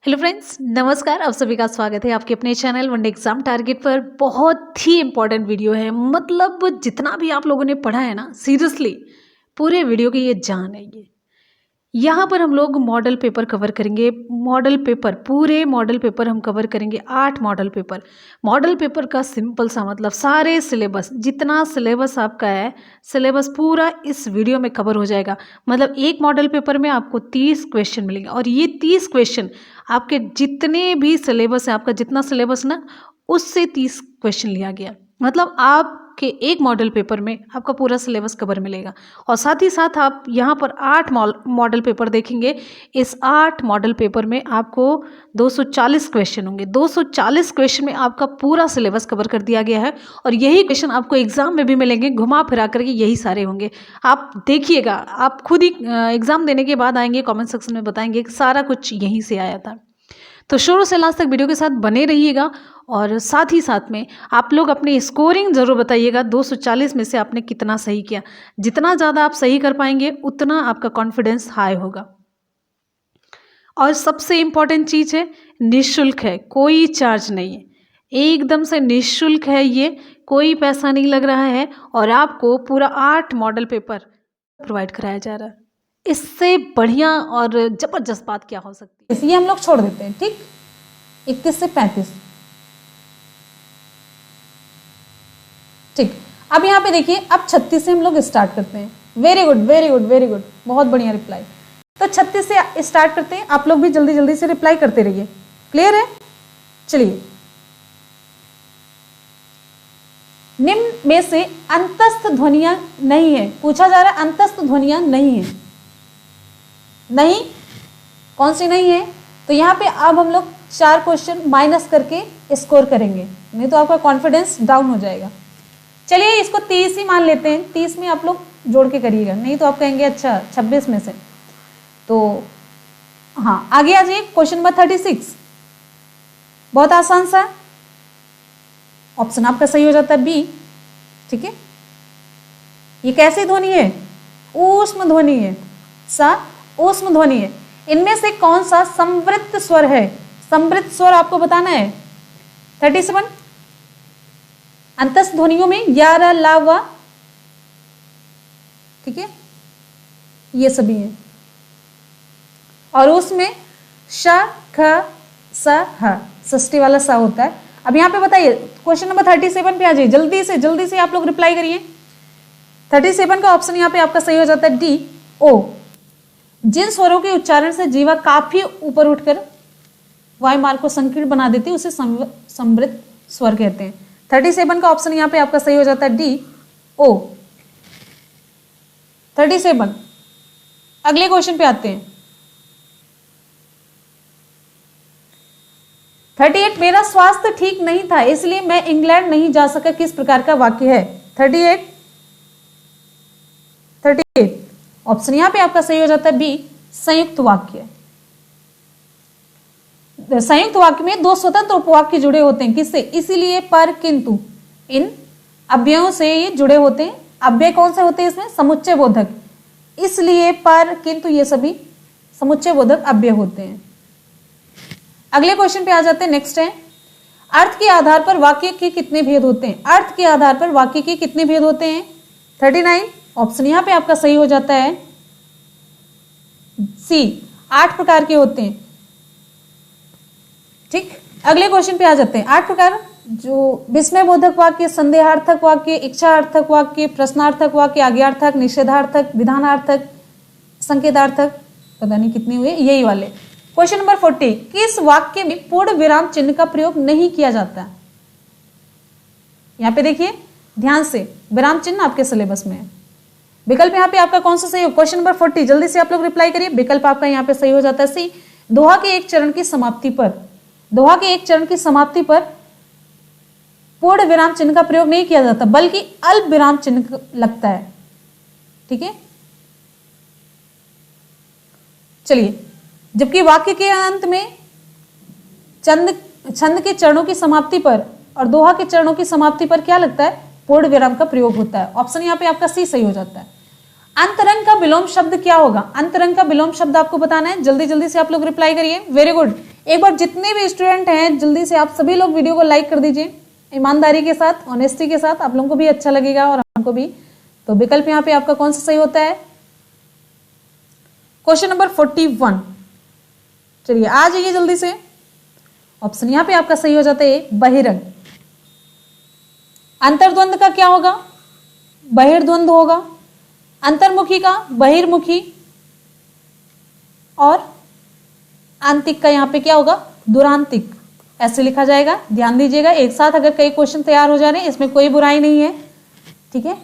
Hello friends, नमस्कार। आप सभी का स्वागत है आपके अपने चैनल वनडे एग्जाम टारगेट पर। बहुत ही इंपॉर्टेंट वीडियो है। मतलब जितना भी आप लोगों ने पढ़ा है ना, सीरियसली पूरे वीडियो की ये जान है। ये यहाँ पर हम लोग मॉडल पेपर कवर करेंगे। मॉडल पेपर, पूरे मॉडल पेपर हम कवर करेंगे। 8 मॉडल पेपर। मॉडल पेपर का सिंपल सा मतलब सारे सिलेबस, जितना सिलेबस आपका है, सिलेबस पूरा इस वीडियो में कवर हो जाएगा। मतलब एक मॉडल पेपर में आपको 30 क्वेश्चन मिलेंगे और ये 30 क्वेश्चन आपके जितने भी सिलेबस है, आपका जितना सिलेबस ना, उससे 30 क्वेश्चन लिया गया। मतलब आपके एक मॉडल पेपर में आपका पूरा सिलेबस कवर मिलेगा। और साथ ही साथ आप यहाँ पर 8 मॉडल पेपर देखेंगे। इस 8 मॉडल पेपर में आपको 240 क्वेश्चन होंगे। 240 क्वेश्चन में आपका पूरा सिलेबस कवर कर दिया गया है और यही क्वेश्चन आपको एग्जाम में भी मिलेंगे। घुमा फिरा करके यही सारे होंगे। आप देखिएगा, आप खुद ही एग्जाम देने के बाद आएंगे, कमेंट सेक्शन में बताएंगे कि सारा कुछ यहीं से आया था। तो शुरू से लास्ट तक वीडियो के साथ बने रहिएगा और साथ ही साथ में आप लोग अपनी स्कोरिंग ज़रूर बताइएगा। 240 में से आपने कितना सही किया। जितना ज़्यादा आप सही कर पाएंगे उतना आपका कॉन्फिडेंस हाई होगा। और सबसे इम्पॉर्टेंट चीज़ है, निःशुल्क है, कोई चार्ज नहीं है, एकदम से निःशुल्क है। ये कोई पैसा नहीं लग रहा है और आपको पूरा 8 मॉडल पेपर प्रोवाइड कराया जा रहा है। इससे बढ़िया और ज़बरदस्त बात क्या हो सकती है। ये हम लोग छोड़ देते हैं, ठीक। 31 से 35, ठीक। अब यहाँ पे देखिए, अब 36 से हम लोग स्टार्ट करते हैं। Very good, very good, very good, बहुत बढ़िया रिप्लाई। तो 36 से स्टार्ट करते हैं। आप लोग भी जल्दी जल्दी से रिप्लाई करते रहिए। क्लियर है? चलिए, निम्न में से अंतस्थ ध्वनियां नहीं है। पूछा जा रहा है अंतस्थ ध्वनियां नहीं है। नहीं, कौन सी नहीं है? तो यहाँ पे अब हम लोग 4 क्वेश्चन माइनस करके स्कोर करेंगे, नहीं तो आपका कॉन्फिडेंस डाउन हो जाएगा। चलिए, इसको 30 ही मान लेते हैं। 30 में आप लोग जोड़ के करिएगा, नहीं तो आप कहेंगे अच्छा 26 में से। तो हाँ, आगे आ जाइए। क्वेश्चन नंबर 36, बहुत आसान सा। ऑप्शन आपका सही हो जाता है बी, ठीक है। ये कैसी ध्वनि है? ऊष्म ध्वनि है। सा ऊष्म ध्वनि है। इनमें से कौन सा संवृत्त स्वर है? संवृत्त स्वर आपको बताना है। 37 अंतस्थ ध्वनियों में या, र, ला, व, ठीक है, ये सभी हैं। और उसमें श, ख, स, ह, षष्ठी वाला सा होता है। अब यहाँ पे बताइए, क्वेश्चन नंबर 37 पे आ जाइए। जल्दी से आप लोग रिप्लाई करिए। 37 का ऑप्शन यहाँ पे आपका सही हो जाता है डी, ओ। जिन स्वरों के उच्चारण से जीवा काफी ऊपर उठकर वायु मार्ग को संकीर्ण बना देती है उसे संवृत्त स्वर कहते हैं। 37 का ऑप्शन यहाँ पे आपका सही हो जाता है डी, ओ। 37। अगले क्वेश्चन पे आते हैं। 38 मेरा स्वास्थ्य ठीक नहीं था इसलिए मैं इंग्लैंड नहीं जा सका, किस प्रकार का वाक्य है? 38 ऑप्शन यहां पे आपका सही हो जाता है बी, संयुक्त वाक्य। संयुक्त वाक्य में 2 स्वतंत्र उपवाक्य जुड़े होते हैं। किससे? इसीलिए, पर, किंतु, इन अव्ययों से ये जुड़े होते हैं। अव्यय कौन से होते हैं इसमें? समुच्चय बोधक। इसलिए, पर, किंतु, ये सभी समुच्चय बोधक अव्यय होते हैं। अगले क्वेश्चन पे आ जाते हैं। नेक्स्ट है, अर्थ के आधार पर वाक्य के कितने भेद होते हैं? अर्थ के आधार पर वाक्य के कितने भेद होते हैं? 39 ऑप्शन यहां पे आपका सही हो जाता है सी, 8 प्रकार के होते हैं, ठीक। अगले क्वेश्चन पे आ जाते हैं। 8 प्रकार, जो विस्मय बोधक वाक्य, संदेहार्थक वाक्य, इच्छार्थक वाक्य, प्रश्नार्थक वाक्य, आज्ञार्थक, निषेधार्थक, विधानार्थक, संकेतार्थक, पता नहीं कितने हुए, यही वाले। क्वेश्चन नंबर 40, किस वाक्य में पूर्ण विराम चिन्ह का प्रयोग नहीं किया जाता? यहां पे देखिए ध्यान से, विराम चिन्ह आपके सिलेबस में है। विकल्प यहाँ पे आपका कौन सा सही हो? क्वेश्चन नंबर 40, जल्दी से आप लोग रिप्लाई करिए। विकल्प आपका यहाँ पे सही हो जाता है सी, दोहा के एक चरण की समाप्ति पर, दोहा के एक चरण की समाप्ति पर पूर्ण विराम चिन्ह का प्रयोग नहीं किया जाता, बल्कि अल्प विराम चिन्ह लगता है, ठीक है। चलिए, जबकि वाक्य के अंत में छंद के चरणों की समाप्ति पर और दोहा के चरणों की समाप्ति पर क्या लगता है? पूर्ण विराम का प्रयोग होता है। ऑप्शन यहाँ पे आपका सी सही हो जाता है। अंतरंग का विलोम शब्द क्या होगा? अंतरंग का विलोम शब्द आपको बताना है। जल्दी जल्दी से आप लोग रिप्लाई करिए। वेरी गुड, एक बार जितने भी स्टूडेंट हैं जल्दी से आप सभी लोग वीडियो को लाइक कर दीजिए, ईमानदारी के साथ, ऑनेस्टी के साथ, आप लोगों को भी अच्छा लगेगा और हमको भी। तो विकल्प यहाँ पे आपका कौन सा सही होता है? Question number 41। चलिए आ जाइए जल्दी से। ऑप्शन यहाँ पे आपका सही हो जाता है बहिरंग। अंतर्द्वंद का क्या होगा? बहिर्द्वंद होगा। अंतर्मुखी का बहिर्मुखी, और आंतिक का यहाँ पे क्या होगा? दुरांतिक। ऐसे लिखा जाएगा, ध्यान दीजिएगा। एक साथ अगर कई क्वेश्चन तैयार हो जा रहे हैं, इसमें कोई बुराई नहीं है, ठीक है।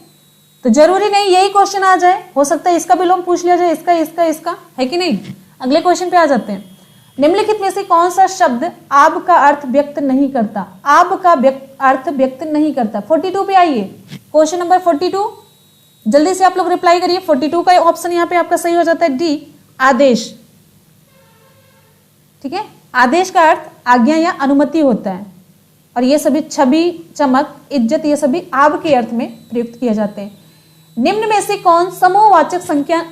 तो जरूरी नहीं यही क्वेश्चन आ जाए, हो सकता है इसका भी लोग पूछ लिया जाए, इसका इसका इसका, है कि नहीं। अगले क्वेश्चन पे आ जाते हैं। निम्नलिखित में से कौन सा शब्द आब का अर्थ व्यक्त नहीं करता? आब का अर्थ व्यक्त नहीं करता। 42 पे आइए, क्वेश्चन नंबर 42। जल्दी से आप लोग रिप्लाई करिए। 42 का ऑप्शन यहाँ पे आपका सही हो जाता है डी, आदेश, ठीक है। आदेश का अर्थ आज्ञा या अनुमति होता है, और ये सभी छवि, चमक, इज्जत, ये सभी आब के अर्थ में प्रयुक्त किए जाते हैं। निम्न में से कौन समूहवाचक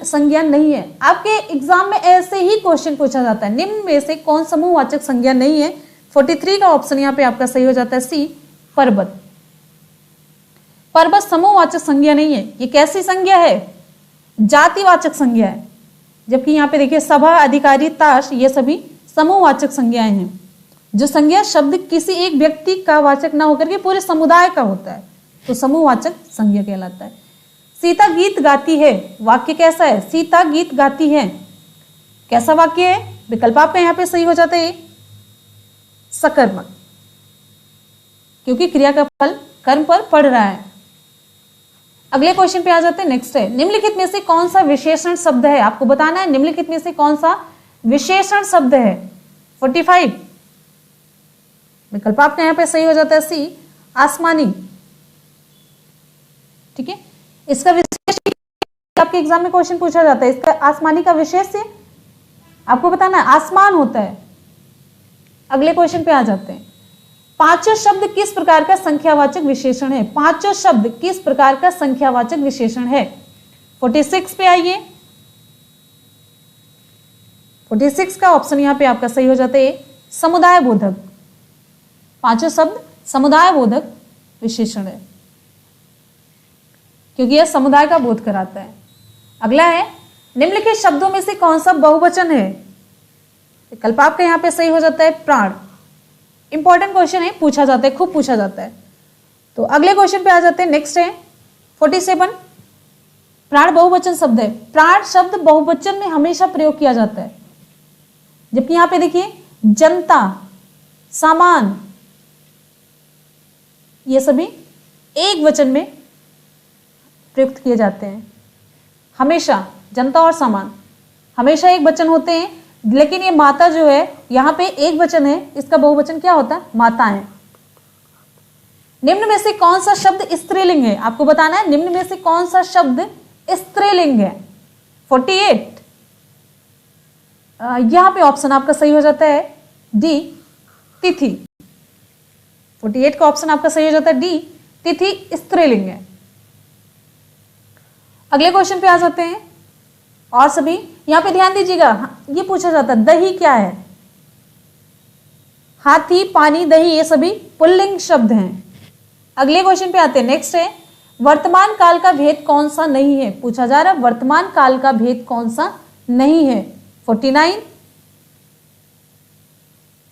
संज्ञा नहीं है? आपके एग्जाम में ऐसे ही क्वेश्चन पूछा जाता है, निम्न में से कौन समूहवाचक संज्ञा नहीं है? 43 का ऑप्शन यहाँ पे आपका सही हो जाता है सी, पर्वत। पर्वत समूहवाचक संज्ञा नहीं है। ये कैसी संज्ञा है? जातिवाचक संज्ञा है। जबकि यहाँ पे देखिए सभा, अधिकारी, ताश, ये सभी समूहवाचक संज्ञाएं हैं। जो संज्ञा शब्द किसी एक व्यक्ति का वाचक ना होकर के पूरे समुदाय का होता है, तो समूहवाचक संज्ञा कहलाता है। सीता गीत गाती है, वाक्य कैसा है? सीता गीत गाती है, कैसा वाक्य है? विकल्प आपका यहाँ पे सही हो जाता है सकर्मक, क्योंकि क्रिया का फल कर्म पर पड़ रहा है। अगले क्वेश्चन पे आ जाते हैं। नेक्स्ट है, निम्नलिखित में से कौन सा विशेषण शब्द है? आपको बताना है निम्नलिखित में से कौन सा विशेषण शब्द है। 45 विकल्प आपका यहाँ पे सही हो जाता है सी, आसमानी, ठीक है। इसका विशेष आपके एग्जाम में क्वेश्चन पूछा जाता है, इसका आसमानी का विशेष से आपको बताना है, आसमान होता है। अगले क्वेश्चन पे आ जाते हैं। पांचों शब्द किस प्रकार का संख्यावाचक विशेषण है? पांचों शब्द किस प्रकार का संख्यावाचक विशेषण है? 46 पे आइए। 46 का ऑप्शन यहाँ पे आपका सही हो जाता है समुदाय बोधक। पांचों शब्द समुदाय बोधक विशेषण है, क्योंकि यह समुदाय का बोध कराता है। अगला है, निम्नलिखित शब्दों में से कौन सा बहुवचन है? विकल्प आपका यहाँ पे सही हो जाता है प्राण। इंपॉर्टेंट क्वेश्चन है, पूछा जाता है, खूब पूछा जाता है। तो अगले क्वेश्चन पे आ जाते हैं। नेक्स्ट है 47। प्राण बहुवचन शब्द है। प्राण शब्द बहुवचन में हमेशा प्रयोग किया जाता है, जबकि यहां पे देखिए जनता, सामान, ये सभी एक वचन में प्रयुक्त किए जाते हैं। हमेशा जनता और सामान हमेशा एक वचन होते हैं, लेकिन ये माता जो है यहां पे एक वचन है, इसका बहुवचन क्या होता है? माताएं। निम्न में से कौन सा शब्द स्त्रीलिंग है? आपको बताना है निम्न में से कौन सा शब्द स्त्रीलिंग है। 48 यहां पे ऑप्शन आपका सही हो जाता है डी, तिथि। 48 का ऑप्शन आपका सही हो जाता है डी, तिथि स्त्रीलिंग है। अगले क्वेश्चन पे आ जाते हैं। और सभी यहां पे ध्यान दीजिएगा, ये पूछा जाता है दही क्या है? हाथी, पानी, दही, ये सभी पुल्लिंग शब्द हैं। अगले क्वेश्चन पे आते हैं। नेक्स्ट है, वर्तमान काल का भेद कौन सा नहीं है? पूछा जा रहा है वर्तमान काल का भेद कौन सा नहीं है। 49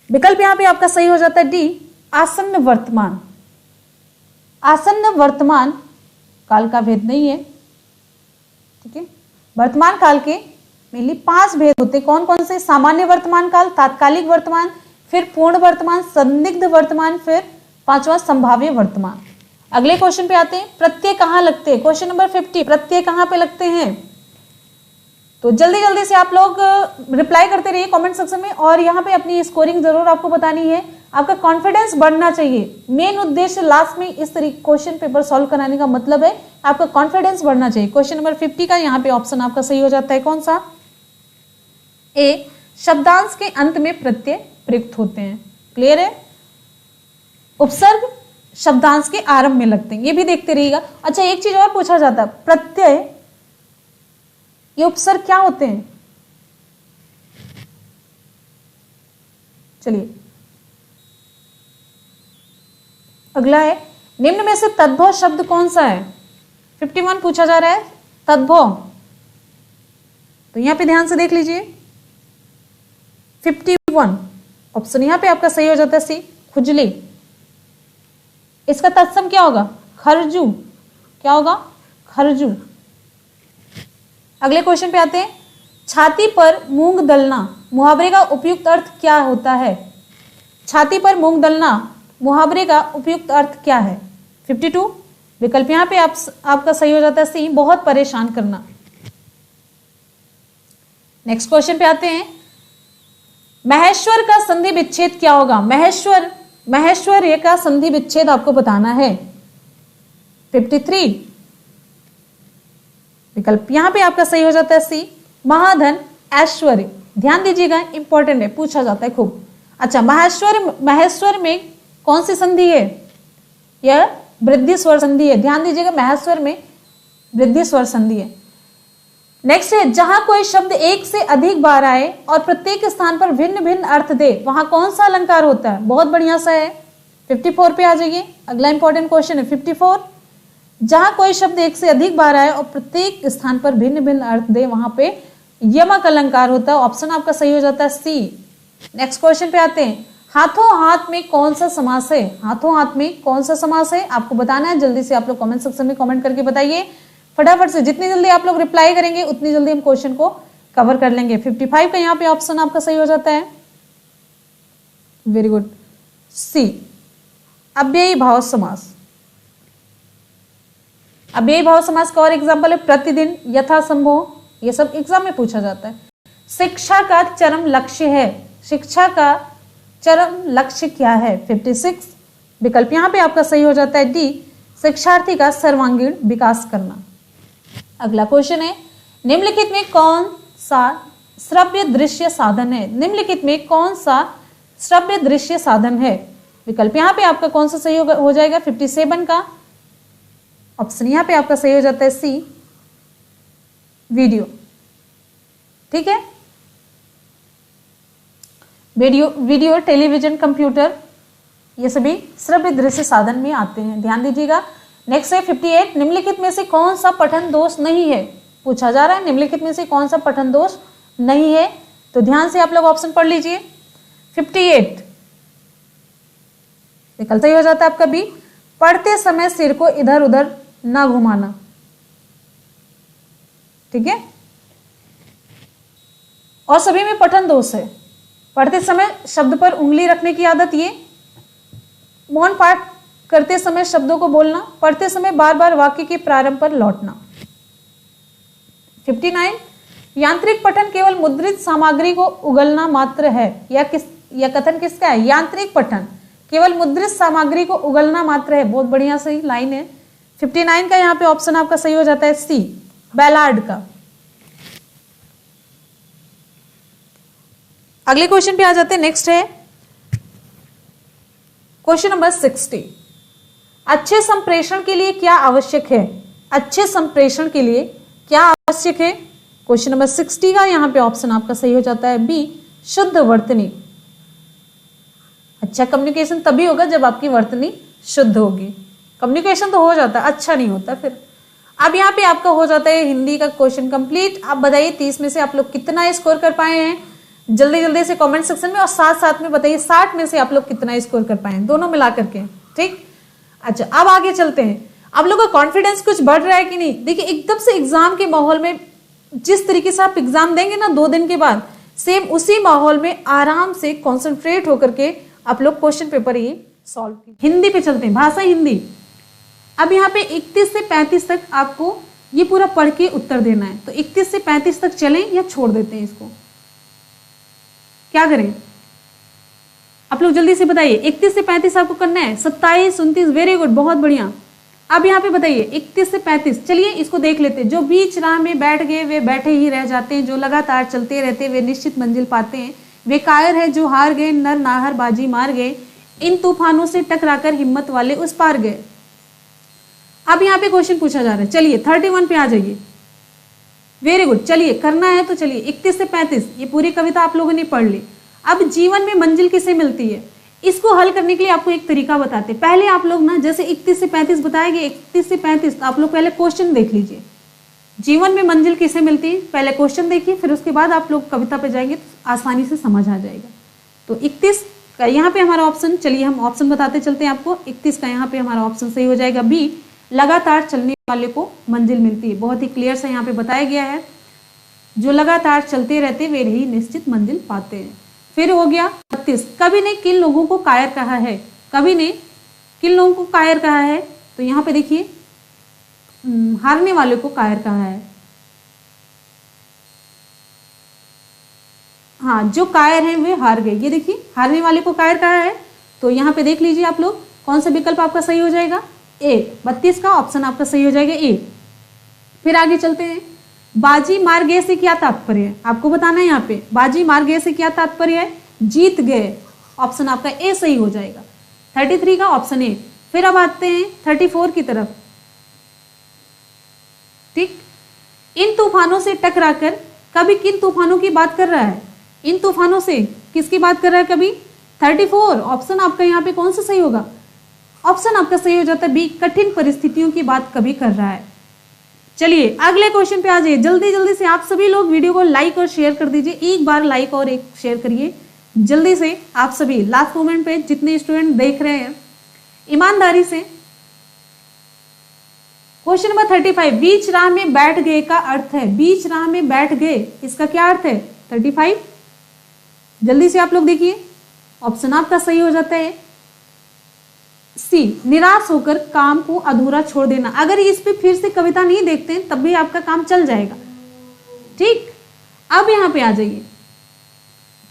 विकल्प यहां पे आपका सही हो जाता है डी, आसन्न वर्तमान। आसन्न वर्तमान काल का भेद नहीं है, ठीक है। वर्तमान काल के मेनली 5 भेद होते, कौन कौन से? सामान्य वर्तमान काल, तात्कालिक वर्तमान, फिर पूर्ण वर्तमान, संदिग्ध वर्तमान, फिर 5वां संभाव्य वर्तमान। अगले क्वेश्चन पे आते हैं। प्रत्यय कहां लगते हैं? क्वेश्चन नंबर 50 प्रत्यय कहां पे लगते हैं? तो जल्दी जल्दी से आप लोग रिप्लाई करते रहिए कमेंट सेक्शन में, और यहाँ पे अपनी स्कोरिंग जरूर आपको बतानी है। आपका कॉन्फिडेंस बढ़ना चाहिए। मेन उद्देश्य लास्ट में इस तरीके क्वेश्चन पेपर सॉल्व कराने का मतलब है आपका कॉन्फिडेंस बढ़ना चाहिए। क्वेश्चन नंबर 50 का यहाँ पे ऑप्शन आपका सही हो जाता है कौन सा? ए, शब्दांश के अंत में प्रत्यय प्रयुक्त होते हैं। क्लियर है? उपसर्ग शब्दांश के आरंभ में लगते हैं, ये भी देखते रहिएगा। अच्छा, एक चीज और पूछा जाता है, प्रत्यय ये उपसर्ग क्या होते हैं? चलिए अगला है, निम्न में से तद्भव शब्द कौन सा है? 51 पूछा जा रहा है तद्भव। तो यहां पे ध्यान से देख लीजिए 51 ऑप्शन यहां पे आपका सही हो जाता है सी, खुजली। इसका तत्सम क्या होगा? खरजू। क्या होगा? खरजू। अगले क्वेश्चन पे आते हैं, छाती पर मूंग दलना मुहावरे का उपयुक्त अर्थ क्या होता है? छाती पर मूंग दलना मुहावरे का उपयुक्त अर्थ क्या है? 52 विकल्प यहां पे आपका सही हो जाता है सी, बहुत परेशान करना। नेक्स्ट क्वेश्चन पे आते हैं, महेश्वर का संधि विच्छेद क्या होगा? महेश्वर्य का संधि विच्छेद आपको बताना है। 53 विकल्प यहां पे आपका सही हो जाता है सी, महाधन ऐश्वर्य। ध्यान दीजिएगा इंपॉर्टेंट है, पूछा जाता है खूब। अच्छा, महेश्वर में कौन सी संधि है? यह वृद्धि स्वर संधि है। ध्यान दीजिएगा महेश्वर में वृद्धि स्वर संधि है। नेक्स्ट है, जहां कोई शब्द एक से अधिक बार आए और प्रत्येक स्थान पर भिन्न भिन्न अर्थ दे वहां कौन सा अलंकार होता है? बहुत बढ़िया सा है। 54 पे आ जाइए, अगला इंपॉर्टेंट क्वेश्चन है 54। जहां कोई शब्द एक से अधिक बार आए और प्रत्येक स्थान पर भिन्न भिन्न अर्थ दे वहां पे यमक अलंकार होता है। ऑप्शन आपका सही हो जाता है सी। नेक्स्ट क्वेश्चन पे आते हैं, हाथों हाथ में कौन सा समास है? हाथों हाथ में कौन सा समास है आपको बताना है। जल्दी से आप लोग कमेंट सेक्शन में कमेंट करके बताइए फटाफट से। जितनी जल्दी आप लोग रिप्लाई करेंगे उतनी जल्दी हम क्वेश्चन को कवर कर लेंगे। 55 का यहाँ पे ऑप्शन आपका सही हो जाता है, वेरी गुड, सी, अव्ययी भाव समास। अव्ययी भाव समास का और एग्जाम्पल है प्रतिदिन, यथासंभव, ये सब एग्जाम में पूछा जाता है। शिक्षा का चरम लक्ष्य है, शिक्षा का चरम लक्ष्य क्या है? 56 विकल्प यहां पे आपका सही हो जाता है डी, शिक्षार्थी का सर्वांगीण विकास करना। अगला क्वेश्चन है, निम्नलिखित में कौन सा श्रव्य दृश्य साधन है? निम्नलिखित में कौन सा श्रव्य दृश्य साधन है? विकल्प यहां पे आपका कौन सा सही हो जाएगा? 57 का ऑप्शन यहां पे आपका सही हो जाता है सी, वीडियो। ठीक है, वीडियो, टेलीविजन, कंप्यूटर, ये सभी श्रव्य दृश्य साधन में आते हैं, ध्यान दीजिएगा। नेक्स्ट है 58, निम्नलिखित में से कौन सा पठन दोष नहीं है? पूछा जा रहा है निम्नलिखित में से कौन सा पठन दोष नहीं है, तो ध्यान से आप लोग ऑप्शन पढ़ लीजिए। 58 विकल्प सही हो जाता है आपका बी, पढ़ते समय सिर को इधर उधर ना घुमाना। ठीक है, और सभी में पठन दोष है। पढ़ते समय शब्द पर उंगली रखने की आदत, ये मौन पाठ करते समय शब्दों को बोलना, पढ़ते समय बार बार वाक्य के प्रारंभ पर लौटना। 59 यांत्रिक पठन केवल मुद्रित सामग्री को उगलना मात्र है। यह कथन किसका है? यांत्रिक पठन केवल मुद्रित सामग्री को उगलना मात्र है। बहुत बढ़िया सही लाइन है। 59 का यहाँ पे ऑप्शन आपका सही हो जाता है सी, बैलार्ड का। अगले क्वेश्चन पे आ जाते हैं। नेक्स्ट है क्वेश्चन नंबर 60, अच्छे संप्रेषण के लिए क्या आवश्यक है? अच्छे संप्रेषण के लिए क्या आवश्यक है? क्वेश्चन नंबर 60 का यहाँ पे ऑप्शन आपका सही हो जाता है बी, शुद्ध वर्तनी। अच्छा कम्युनिकेशन तभी होगा जब आपकी वर्तनी शुद्ध होगी। कम्युनिकेशन तो हो जाता है, अच्छा नहीं होता फिर। अब यहाँ पे आपका हो जाता है हिंदी का क्वेश्चन कंप्लीट। आप बताइए 30 में से आप लोग कितना स्कोर कर पाए हैं? जल्दी जल्दी से कमेंट सेक्शन में, और साथ साथ में बताइए 60 में से आप लोग कितना स्कोर कर पाए, दोनों मिला करके। ठीक, अच्छा अब आगे चलते हैं। आप लोगों का कॉन्फिडेंस कुछ बढ़ रहा है कि नहीं? देखिए एकदम से एग्जाम के माहौल में जिस तरीके से आप एग्जाम देंगे ना 2 दिन के बाद, सेम उसी माहौल में आराम से कॉन्सेंट्रेट होकर के आप लोग क्वेश्चन पेपर ये सॉल्व कीजिए। हिंदी पे चलते हैं, भाषा हिंदी। अब यहाँ पे 31 से 35 तक आपको ये पूरा पढ़ के उत्तर देना है। तो 31 से 35 तक चलें या छोड़ देते हैं इसको, क्या करें? आप लोग जल्दी से बताइए। 31 से 35 आपको करना है। 27, 29, वेरी गुड, बहुत बढ़िया। अब यहाँ पे बताइए 31 से 35, चलिए इसको देख लेते हैं। जो बीच राह में बैठ गए वे बैठे ही रह जाते हैं, जो लगातार चलते रहते वे निश्चित मंजिल पाते हैं, वे कायर है जो हार गए, नर नाहर बाजी मार गए, इन तूफानों से टकराकर हिम्मत वाले उस पार गए। अब यहाँ पे क्वेश्चन पूछा जा रहा है, चलिए 31 पे आ जाइए। वेरी गुड, चलिए करना है तो चलिए 31 से 35 ये पूरी कविता आप लोगों ने पढ़ ली। अब जीवन में मंजिल किसे मिलती है, इसको हल करने के लिए आपको एक तरीका बताते हैं। पहले आप लोग ना, जैसे 31 से 35 बताए गए, 31 से 35, तो आप लोग पहले क्वेश्चन देख लीजिए। जीवन में मंजिल किसे मिलती है, पहले क्वेश्चन देखिए, फिर उसके बाद आप लोग कविता पे जाएंगे तो आसानी से समझ आ जाएगा। तो 31 का यहाँ पे हमारा ऑप्शन, चलिए हम ऑप्शन बताते चलते हैं आपको। 31 का यहाँ पे हमारा ऑप्शन सही हो जाएगा बी, लगातार चलने वाले को मंजिल मिलती है। बहुत ही क्लियर से यहाँ पे बताया गया है, जो लगातार चलते रहते वे ही निश्चित मंजिल पाते हैं। फिर हो गया 32, कवि ने किन लोगों को कायर कहा है, कवि ने किन लोगों को कायर कहा है, तो यहाँ पे देखिए हारने वाले को कायर कहा है। हाँ, जो कायर हैं वे हार गए, ये देखिए हारने वाले को कायर कहा है। तो यहाँ पे देख लीजिए आप लोग कौन सा विकल्प आपका सही हो जाएगा, ए, 32 का ऑप्शन आपका सही हो जाएगा ए। फिर आगे चलते हैं, बाजी मार गए से क्या तात्पर्य है, आपको बताना है यहाँ पे बाजी मार गए से क्या तात्पर्य है, जीत गए, ऑप्शन आपका ए सही हो जाएगा। 33 का ऑप्शन ए। फिर अब आते हैं 34 की तरफ। ठीक, इन तूफानों से टकराकर कभी किन तूफानों की बात कर रहा है, इन तूफानों से किसकी बात कर रहा है कभी, 34, ऑप्शन आपका यहाँ पे कौन सा सही होगा, ऑप्शन आपका सही हो जाता है बी, कठिन परिस्थितियों की बात कभी कर रहा है। चलिए अगले क्वेश्चन पे आ जाइए, जल्दी जल्दी से आप सभी लोग वीडियो को लाइक और शेयर कर दीजिए, एक बार लाइक और एक शेयर करिए जल्दी से आप सभी, लास्ट मोमेंट पे जितने स्टूडेंट देख रहे हैं ईमानदारी से। क्वेश्चन नंबर 35, बीच राह में बैठ गए का अर्थ है, बीच राह में बैठ गए इसका क्या अर्थ है, 35, जल्दी से आप लोग देखिए, ऑप्शन आपका सही हो जाता है सी, निराश होकर काम को अधूरा छोड़ देना। अगर इस पे फिर से कविता नहीं देखते हैं तब भी आपका काम चल जाएगा। ठीक, अब यहां पे आ जाइए